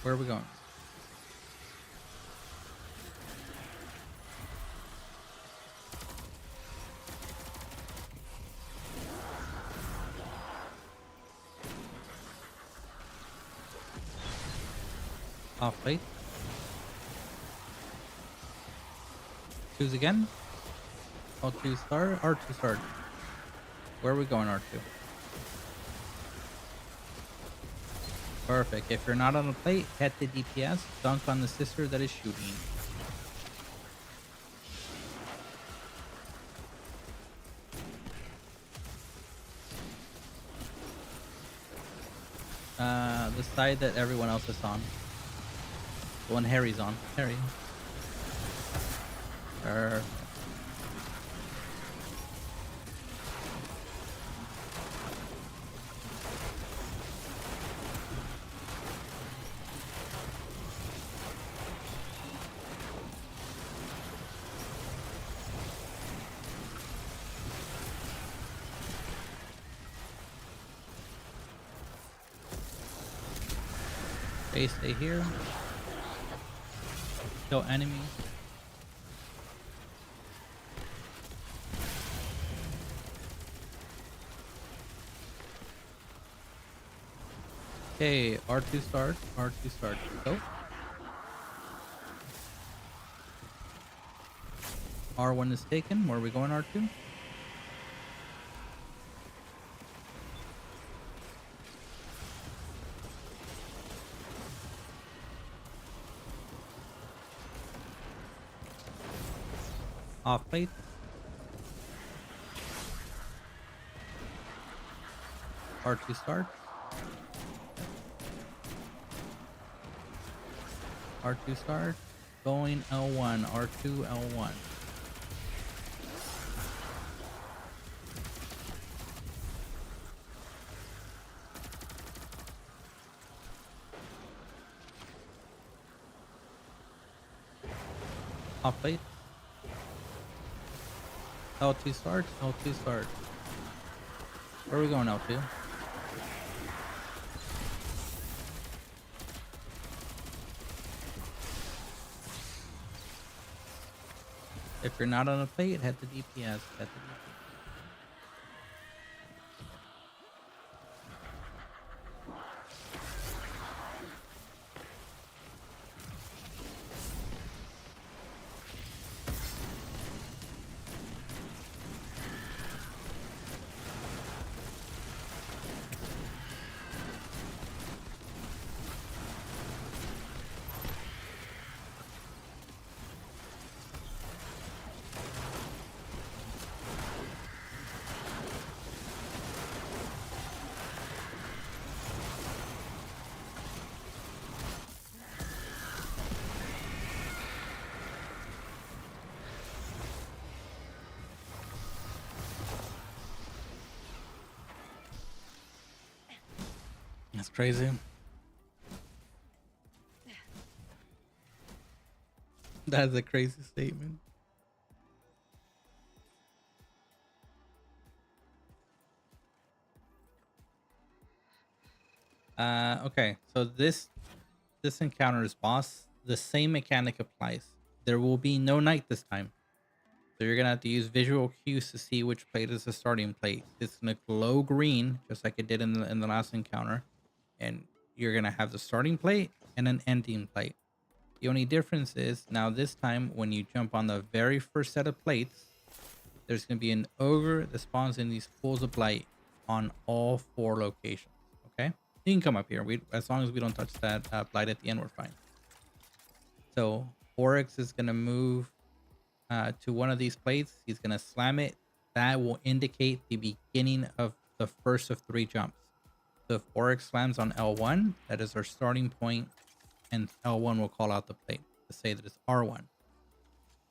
Where are we going? Off plate. Choose again. L2 start. R2 start. Where are we going, R2? Perfect. If you're not on the plate, hit the DPS. Dunk on the sister that is shooting. The side that everyone else is on. The one Harry's on. Harry. Stay here. Kill enemies. Okay, R2 start. R2 start. Go. R1 is taken. Where are we going, R2? Off plate. R2 start. R2 start. Going L1. R2 L1. Off plate. L2 start. L2 start. Where are we going, L2? If you're not on a plate, head to DPS. Head to DPS. That's crazy. That's a crazy statement. Okay, so this encounter's boss, the same mechanic applies. There will be no night this time. So you're gonna have to use visual cues to see which plate is the starting plate. It's gonna glow green, just like it did in the last encounter, and you're gonna have the starting plate and an ending plate. The only difference is now this time when you jump on the very first set of plates, there's gonna be an ogre that spawns in these pools of blight on all 4 locations. Okay, you can come up here. We as long as we don't touch that blight at the end, we're fine. So Oryx is gonna move to one of these plates. He's going to slam it. That will indicate the beginning of the first of 3 jumps. So if Oryx slams on L1, that is our starting point, and L1 will call out the plate to say that it's R1.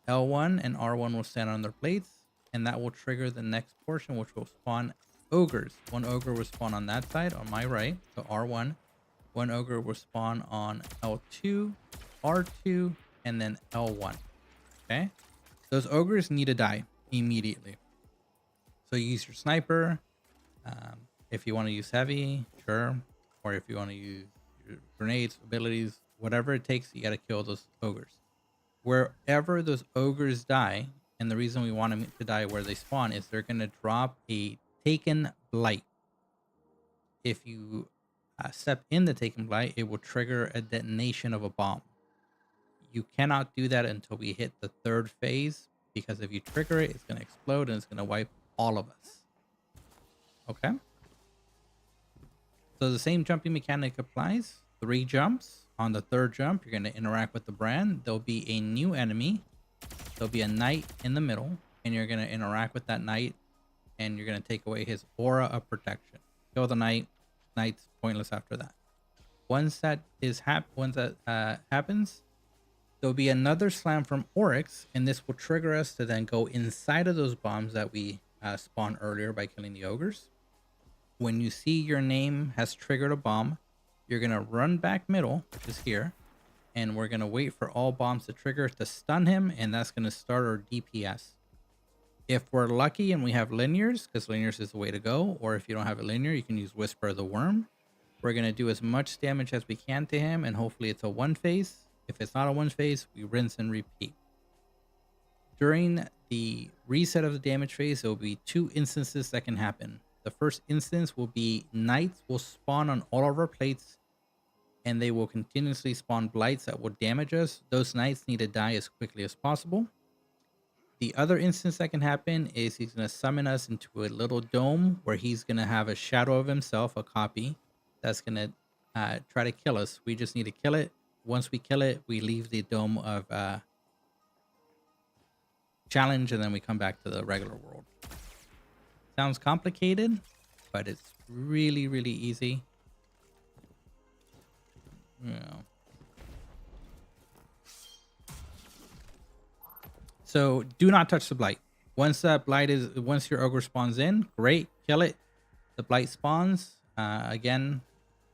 L1 and R1 will stand on their plates, and that will trigger the next portion, which will spawn ogres. 1 ogre will spawn on that side, on my right, so R1. 1 ogre will spawn on L2, R2, and then L1. Okay? Those ogres need to die immediately. So use your sniper. If you want to use heavy, sure. Or if you want to use your grenades, abilities, whatever it takes, you got to kill those ogres. Wherever those ogres die, and the reason we want them to die where they spawn is they're going to drop a taken blight. If you step in the taken blight, it will trigger a detonation of a bomb. You cannot do that until we hit the 3rd phase, because if you trigger it, it's going to explode and it's going to wipe all of us. Okay? So the same jumping mechanic applies. 3 jumps. On the 3rd jump, you're going to interact with the brand. There'll be a new enemy. There'll be a knight in the middle, and you're going to interact with that knight, and you're going to take away his aura of protection. Kill the knight. Knight's pointless after that. Once that happens, there'll be another slam from Oryx, and this will trigger us to then go inside of those bombs that we spawned earlier by killing the ogres. When you see your name has triggered a bomb, you're going to run back middle, which is here, and we're going to wait for all bombs to trigger to stun him, and that's going to start our DPS. If we're lucky and we have linears, because linears is the way to go, or if you don't have a linear, you can use Whisper of the Worm. We're going to do as much damage as we can to him, and hopefully it's a 1 phase. If it's not a 1 phase, we rinse and repeat. During the reset of the damage phase, there will be 2 instances that can happen. The first instance will be knights will spawn on all of our plates, and they will continuously spawn blights that will damage us. Those knights need to die as quickly as possible. The other instance that can happen is he's going to summon us into a little dome where he's going to have a shadow of himself, a copy, that's going to try to kill us. We just need to kill it. Once we kill it, we leave the dome of challenge, and then we come back to the regular world. Sounds complicated, but it's really, really easy. Yeah. So do not touch the blight. Once your ogre spawns in, great, kill it. The blight spawns. Again,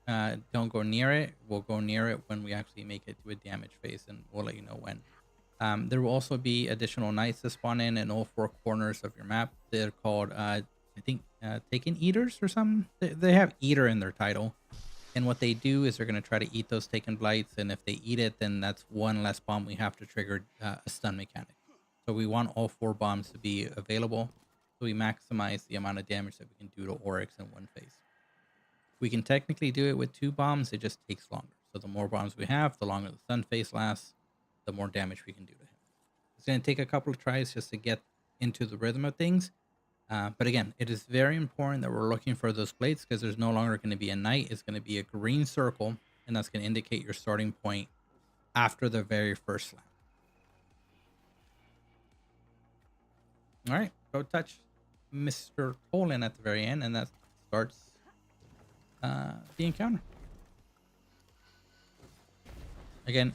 don't go near it. We'll go near it when we actually make it to a damage phase, and we'll let you know when. There will also be additional knights that spawn in all 4 corners of your map. They're called, I think, Taken Eaters or something. They have Eater in their title. And what they do is they're going to try to eat those Taken Blights, and if they eat it, then that's 1 less bomb we have to trigger a stun mechanic. So we want all 4 bombs to be available, so we maximize the amount of damage that we can do to Oryx in 1 phase. We can technically do it with 2 bombs, it just takes longer. So the more bombs we have, the longer the stun phase lasts, the more damage we can do to him. It's going to take a couple of tries just to get into the rhythm of things. But again, it is very important that we're looking for those plates, because there's no longer going to be a knight. It's going to be a green circle, and that's going to indicate your starting point after the very first slam. All right, go touch Mr. Tolan at the very end, and that starts the encounter. Again,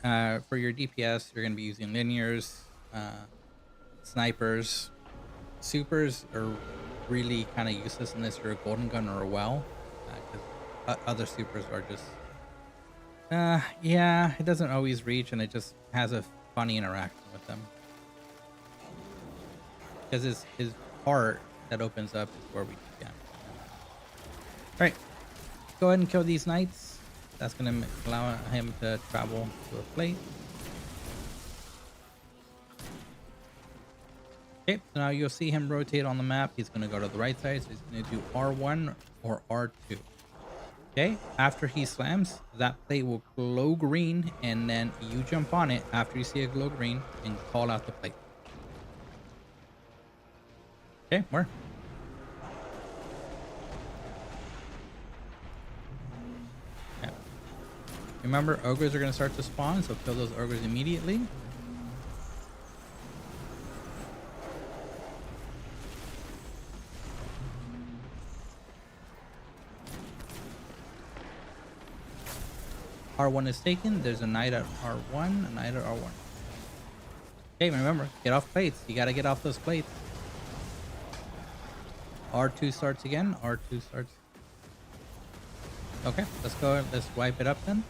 for your DPS, you're going to be using linears, snipers. Supers are really kind of useless unless you're a golden gun or a well, because other supers are just yeah, it doesn't always reach, and it just has a funny interaction with them because his heart that opens up is where we do damage. All right, go ahead and kill these knights. That's gonna allow him to travel to a plate. Okay, so now you'll see him rotate on the map. He's gonna go to the right side, so he's gonna do R1 or R2. Okay, after he slams, that plate will glow green, and then you jump on it after you see it glow green and call out the plate. Okay, where? Yeah. Remember, ogres are going to start to spawn, so kill those ogres immediately. R1 is taken. There's a knight at R1, a knight at R1. Okay, remember, get off plates. You got to get off those plates. R2 starts again. R2 starts. Okay, let's go. Let's wipe it up then.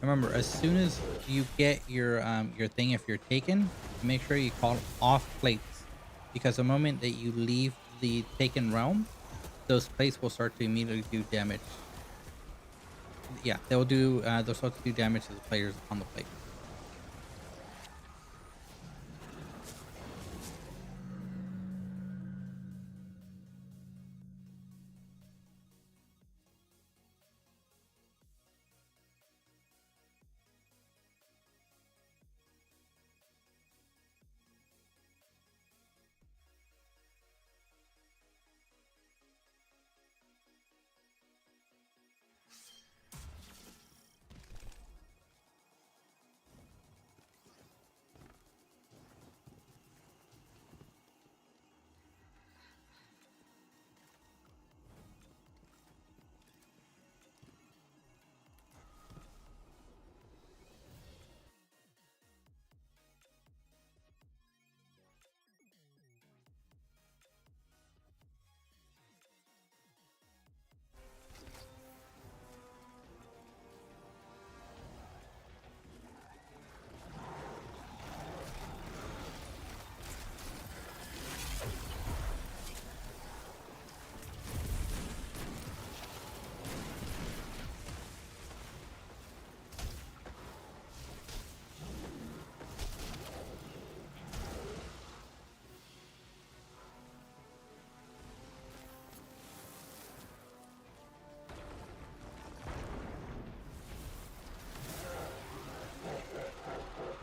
Remember, as soon as you get your thing, if you're taken, make sure you call off plates, because the moment that you leave the taken realm, those plates will start to immediately do damage. Yeah, they'll start to do damage to the players on the plate.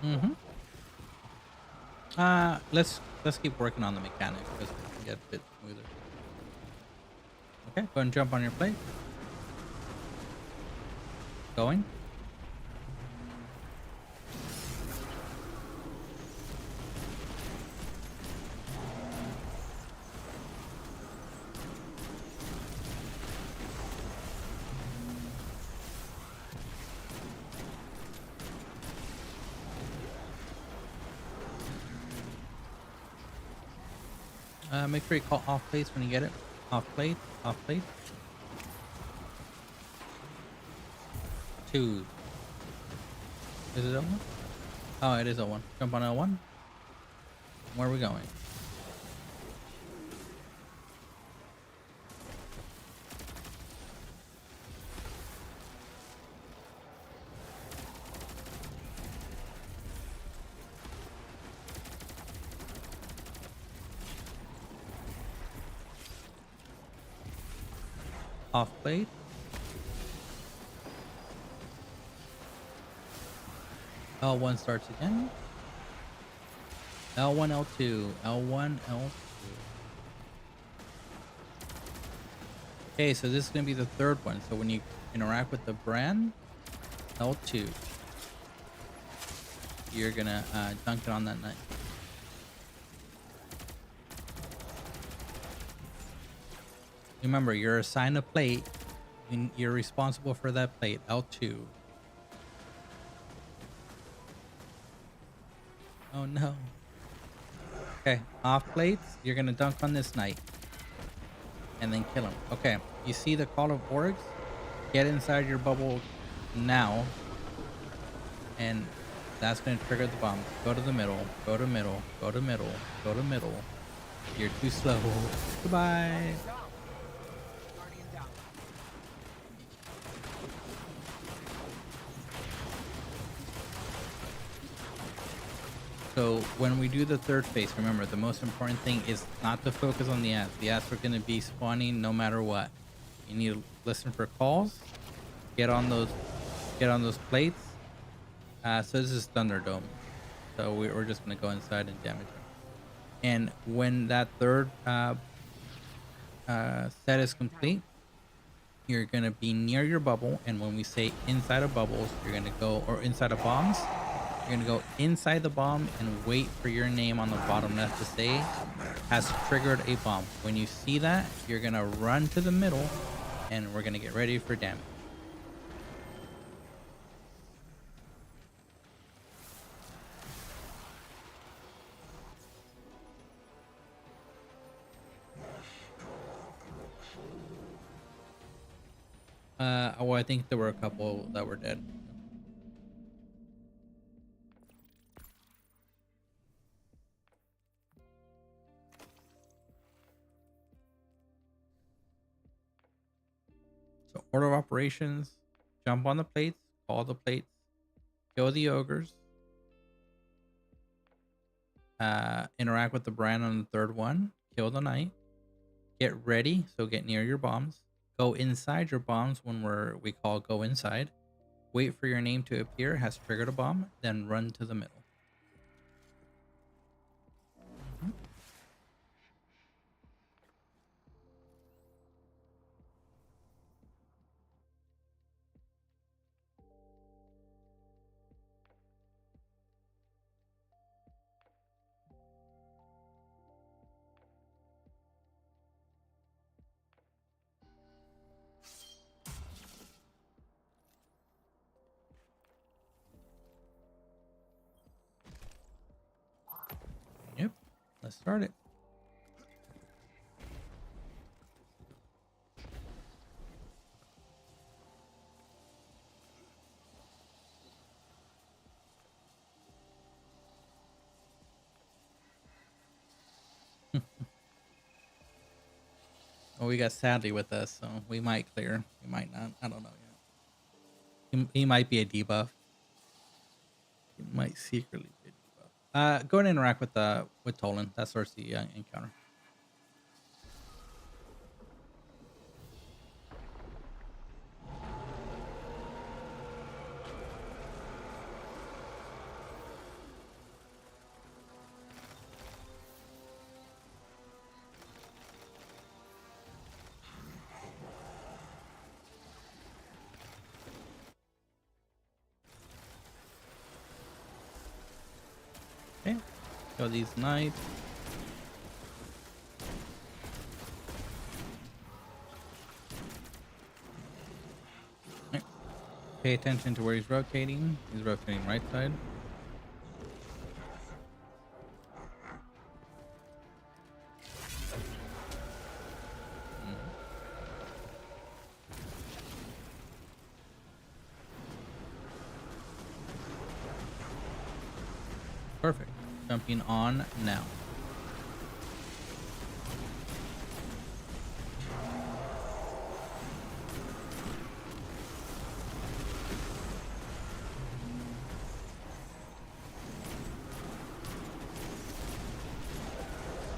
Mm-hmm. Let's keep working on the mechanics because we can get a bit smoother. Okay, go ahead and jump on your plate. Going. Make sure you call off plates when you get it. Off plate, off plate. 2. Is it L1? Oh, it is L1. Jump on L1. Where are we going? Off plate. L1 starts again. L1, L2. L1, L2. Okay, so this is going to be the third one. So when you interact with the brand, L2, you're going to dunk it on that knight. Remember, you're assigned a plate, and you're responsible for that plate, L2. Oh no. Okay, off plates, you're gonna dunk on this knight. and then kill him. Okay, you see the call of orgs? Get inside your bubble now, and that's going to trigger the bombs. Go to the middle, go to middle, go to middle, go to middle. You're too slow. Goodbye. Guardian down. Guardian down. So when we do the third phase, remember the most important thing is not to focus on the ads. The ads are going to be spawning no matter what. You need to listen for calls. Get on those plates. So this is Thunderdome. So we're just going to go inside and damage them. And when that third set is complete, you're going to be near your bubble. And when we say inside of bubbles, you're going to go, or inside of bombs, you're going to go inside the bomb and wait for your name on the bottom left to say has triggered a bomb. When you see that, you're going to run to the middle and we're going to get ready for damage. Well, I think there were a couple that were dead. So order of operations, jump on the plates, call the plates, kill the ogres, interact with the brand on the third one, kill the knight, get ready, so get near your bombs, go inside your bombs when we call go inside, wait for your name to appear, has triggered a bomb, then run to the middle. Yep, let's start it. Well, we got Sadly with us, so we might clear. We might not. I don't know yet. He might be a debuff. He might secretly be a debuff. Go and interact with Tolan. That starts the encounter. Okay. Kill these knights. Okay. Pay attention to where he's rotating. He's rotating right side. Perfect. Jumping on now.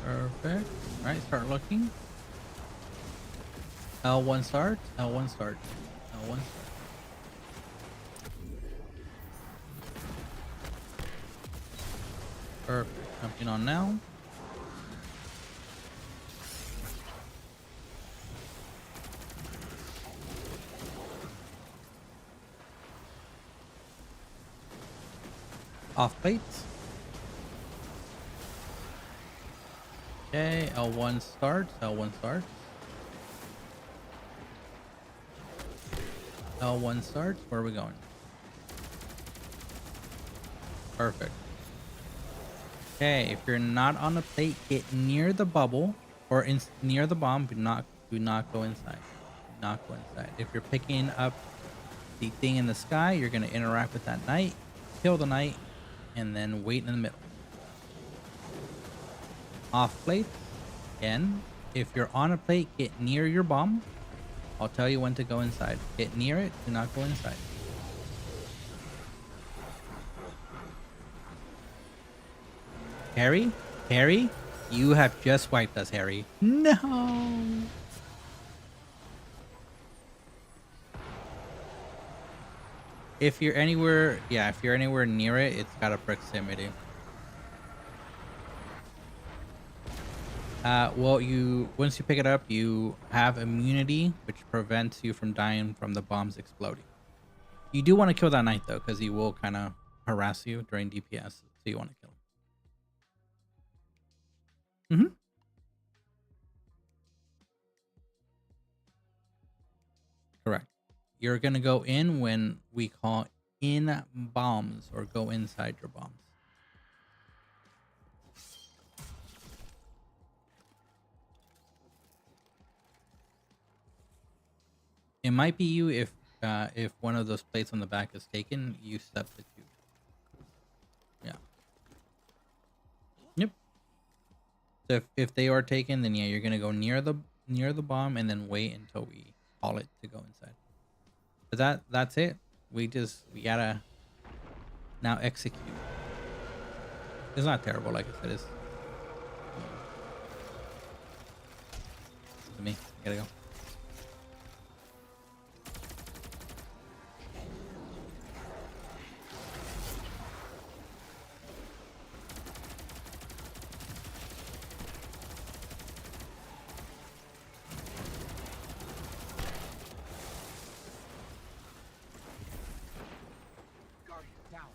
Perfect. Alright, start looking. L1 start. L1 start. L1 start. Perfect. Jumping on now. Off plates. Okay, L1 starts. L1 starts. L1 starts. Where are we going? Perfect. Okay, if you're not on the plate, get near the bubble or near the bomb, but not Do not go inside. Do not go inside. If you're picking up the thing in the sky, you're going to interact with that knight, kill the knight, and then wait in the middle. Off plates. Again, if you're on a plate, get near your bomb. I'll tell you when to go inside. Get near it. Do not go inside. Harry? Harry? You have just wiped us, Harry. No! If you're anywhere, yeah, if you're anywhere near it, it's got a proximity. Well, once you pick it up, you have immunity, which prevents you from dying from the bombs exploding. You do want to kill that knight though, because he will kind of harass you during DPS, so you want to kill him. Correct. You're gonna go in when we call in bombs, or go inside your bombs. It might be you if one of those plates on the back is taken, you substitute. Yeah. Yep. So if they are taken, then yeah, you're gonna go near the bomb and then wait until we call it to go inside. But that's it. We gotta now execute. It's not terrible, like I said. It's to me. I gotta go. Guardian down.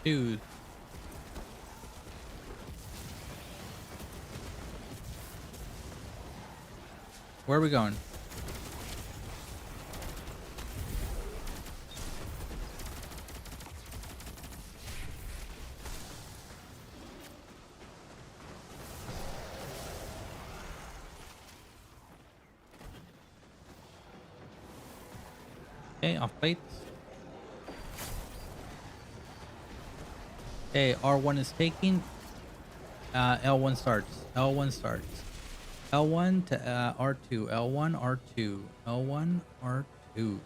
Dude. Where are we going? Okay, off plates. Okay, R1 is taking. L1 starts. L1 starts. L1 to R2. L1, R2. L1, R2.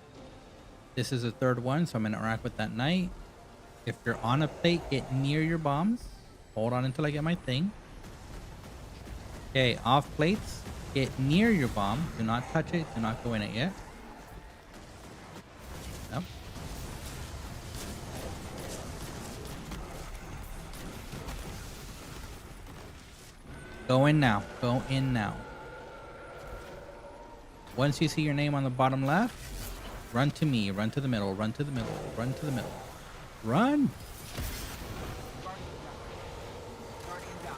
This is the third one, so I'm going to interact with that knight. If you're on a plate, get near your bombs. Hold on until I get my thing. Okay, off plates. Get near your bomb. Do not touch it. Do not go in it yet. Yep. Go in now. Go in now. Once you see your name on the bottom left, run to me. Run to the middle. Run to the middle. Run to the middle. Run! Guardian down.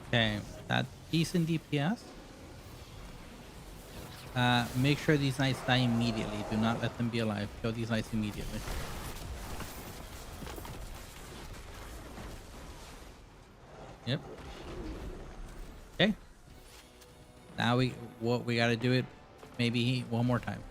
Okay, that's decent DPS. Make sure these knights die immediately. Do not let them be alive. Kill these knights immediately. Yep. Okay. Now we gotta do it maybe one more time.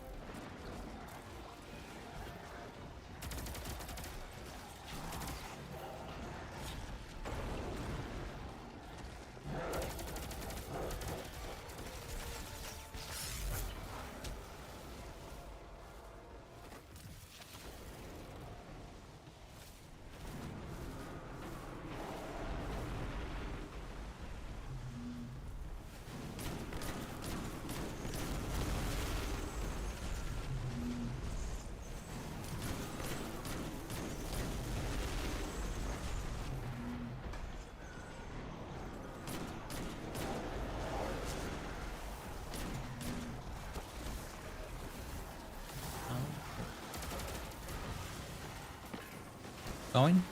Going.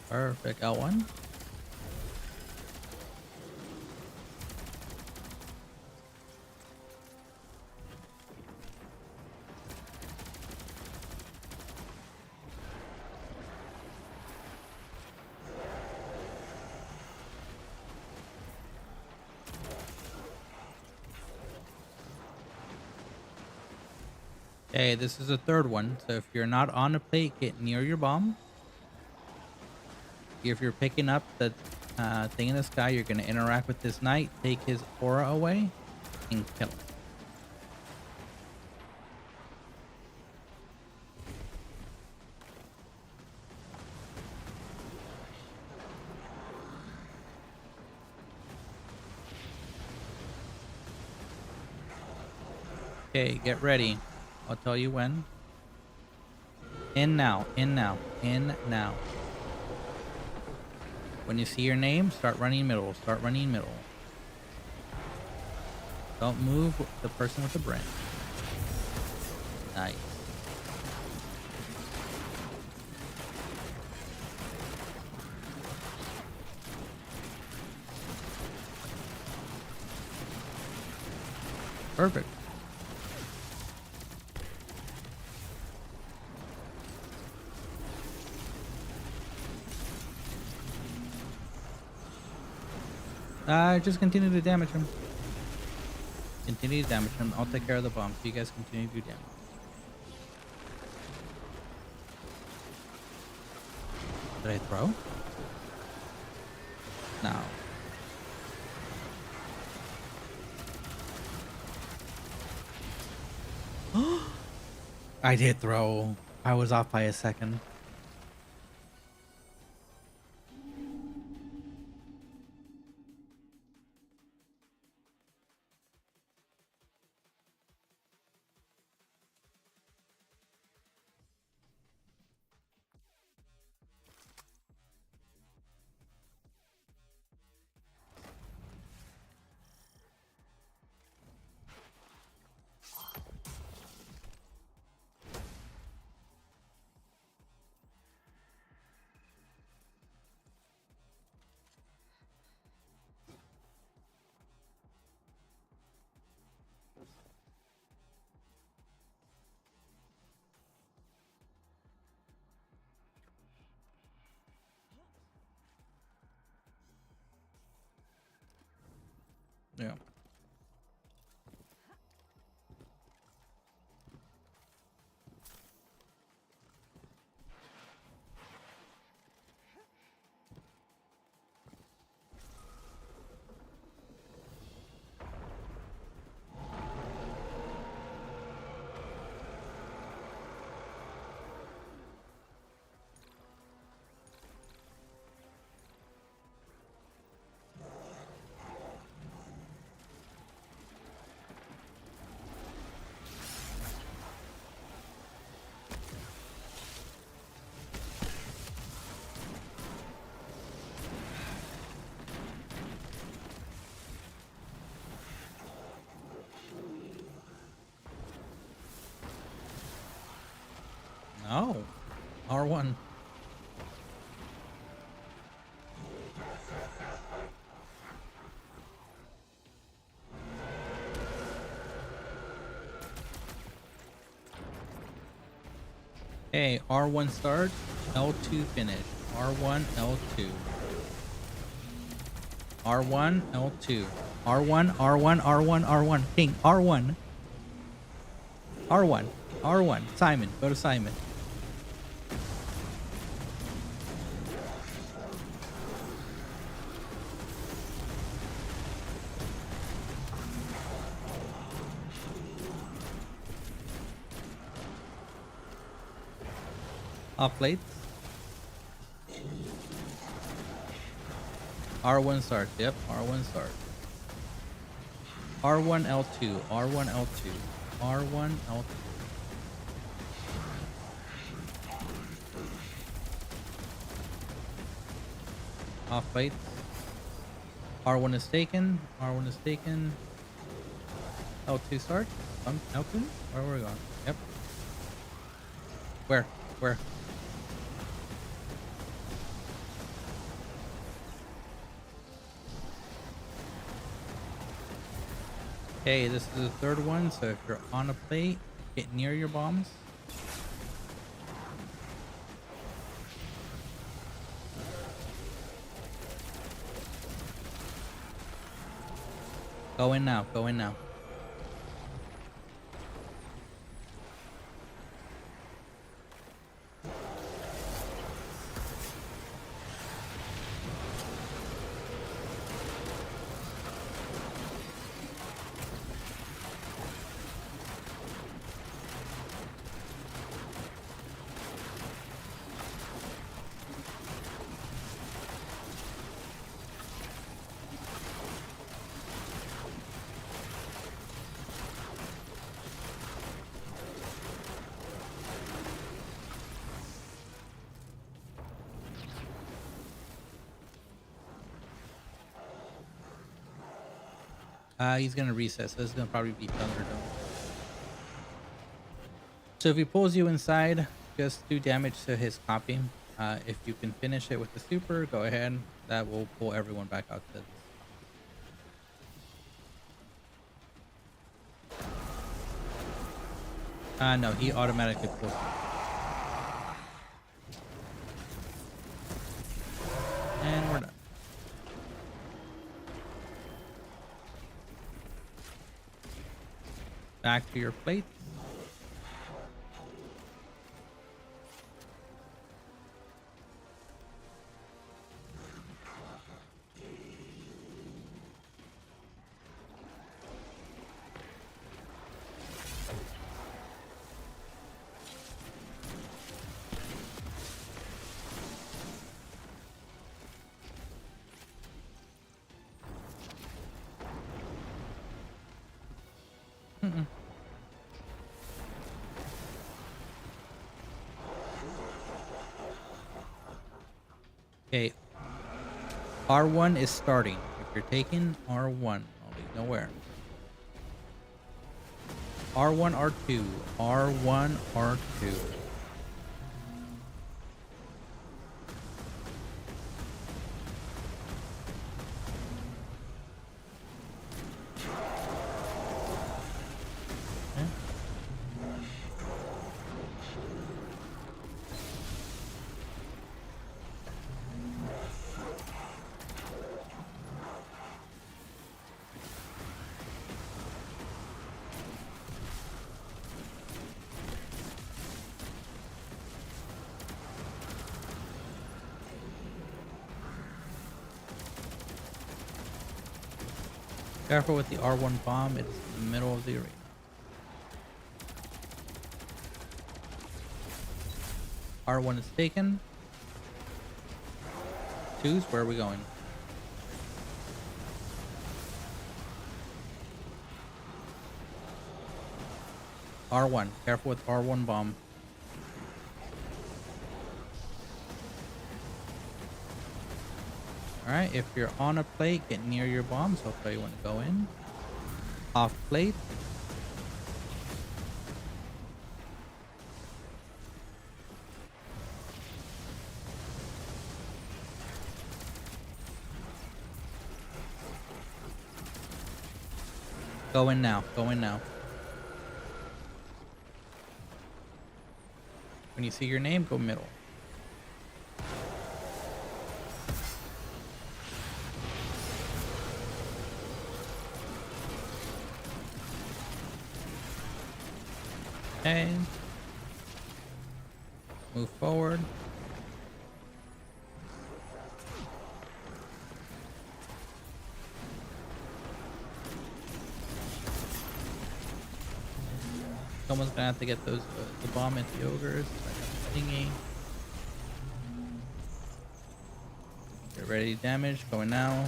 Perfect. L1. Okay, this is the third one. So if you're not on a plate, get near your bomb. If you're picking up the thing in the sky, you're going to interact with this knight, take his aura away, and kill him. Okay, get ready. I'll tell you when. In now, in now, in now. When you see your name, start running middle, start running middle. Don't move the person with the branch. Nice. Perfect. Just continue to damage him. Continue to damage him. I'll take care of the bomb. So you guys continue to do damage. Did I throw? No. I did throw. I was off by a second. Yeah. No. R1. Okay, R1 start, L2 finish. R1, L2. R1, L2. R1, R1, R1, R1. King, R1. R1, R1. Simon, go to Simon. Off late. R1 start. Yep, R1 start. R1 L2. R1 L2. R1 L2. Off late. R1 is taken. R1 is taken. L2 start. L2? Where are we going? Yep. Where? Where? Okay, this is the third one. So if you're on a plate, get near your bombs. Go in now. Go in now. He's gonna reset, so this is gonna probably be Thunderdome. So if he pulls you inside, just do damage to his copy. If you can finish it with the super, go ahead. That will pull everyone back out to the spot. No, he automatically pulls you. And we're done. Back to your plate. Mm-mm. Okay, R1 is starting. If you're taking R1, I'll leave nowhere. R1, R2, R1, R2. Okay. Careful with the R1 bomb, it's in the middle of the arena. R1 is taken. 2s, where are we going? R1, careful with R1 bomb. Alright, if you're on a plate, get near your bombs. I'll tell you when to go in. Off plate. Go in now. Go in now. When you see your name, go middle. Okay. Move forward. Someone's gonna have to get those the bomb into the ogres. Thingy. Get ready to damage. Going now.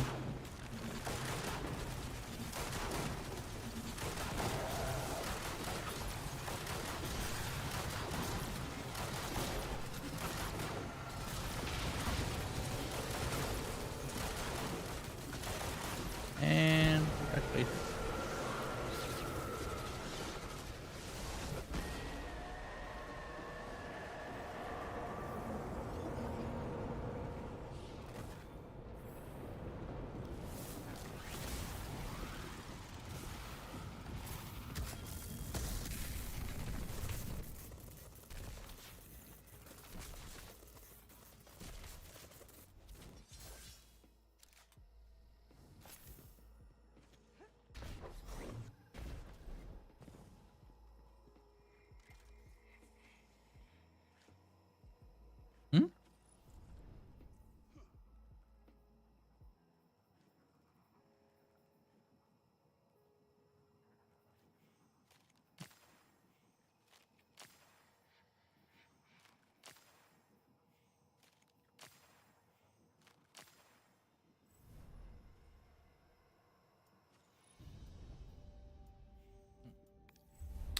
And congratulations.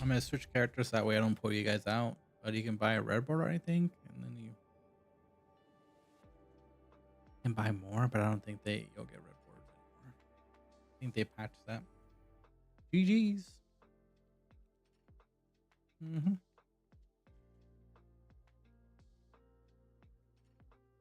I'm gonna switch characters that way I don't pull you guys out. But you can buy a red border, I think, and then you can buy more. But I don't think you'll get red borders anymore. I think they patched that. GG's.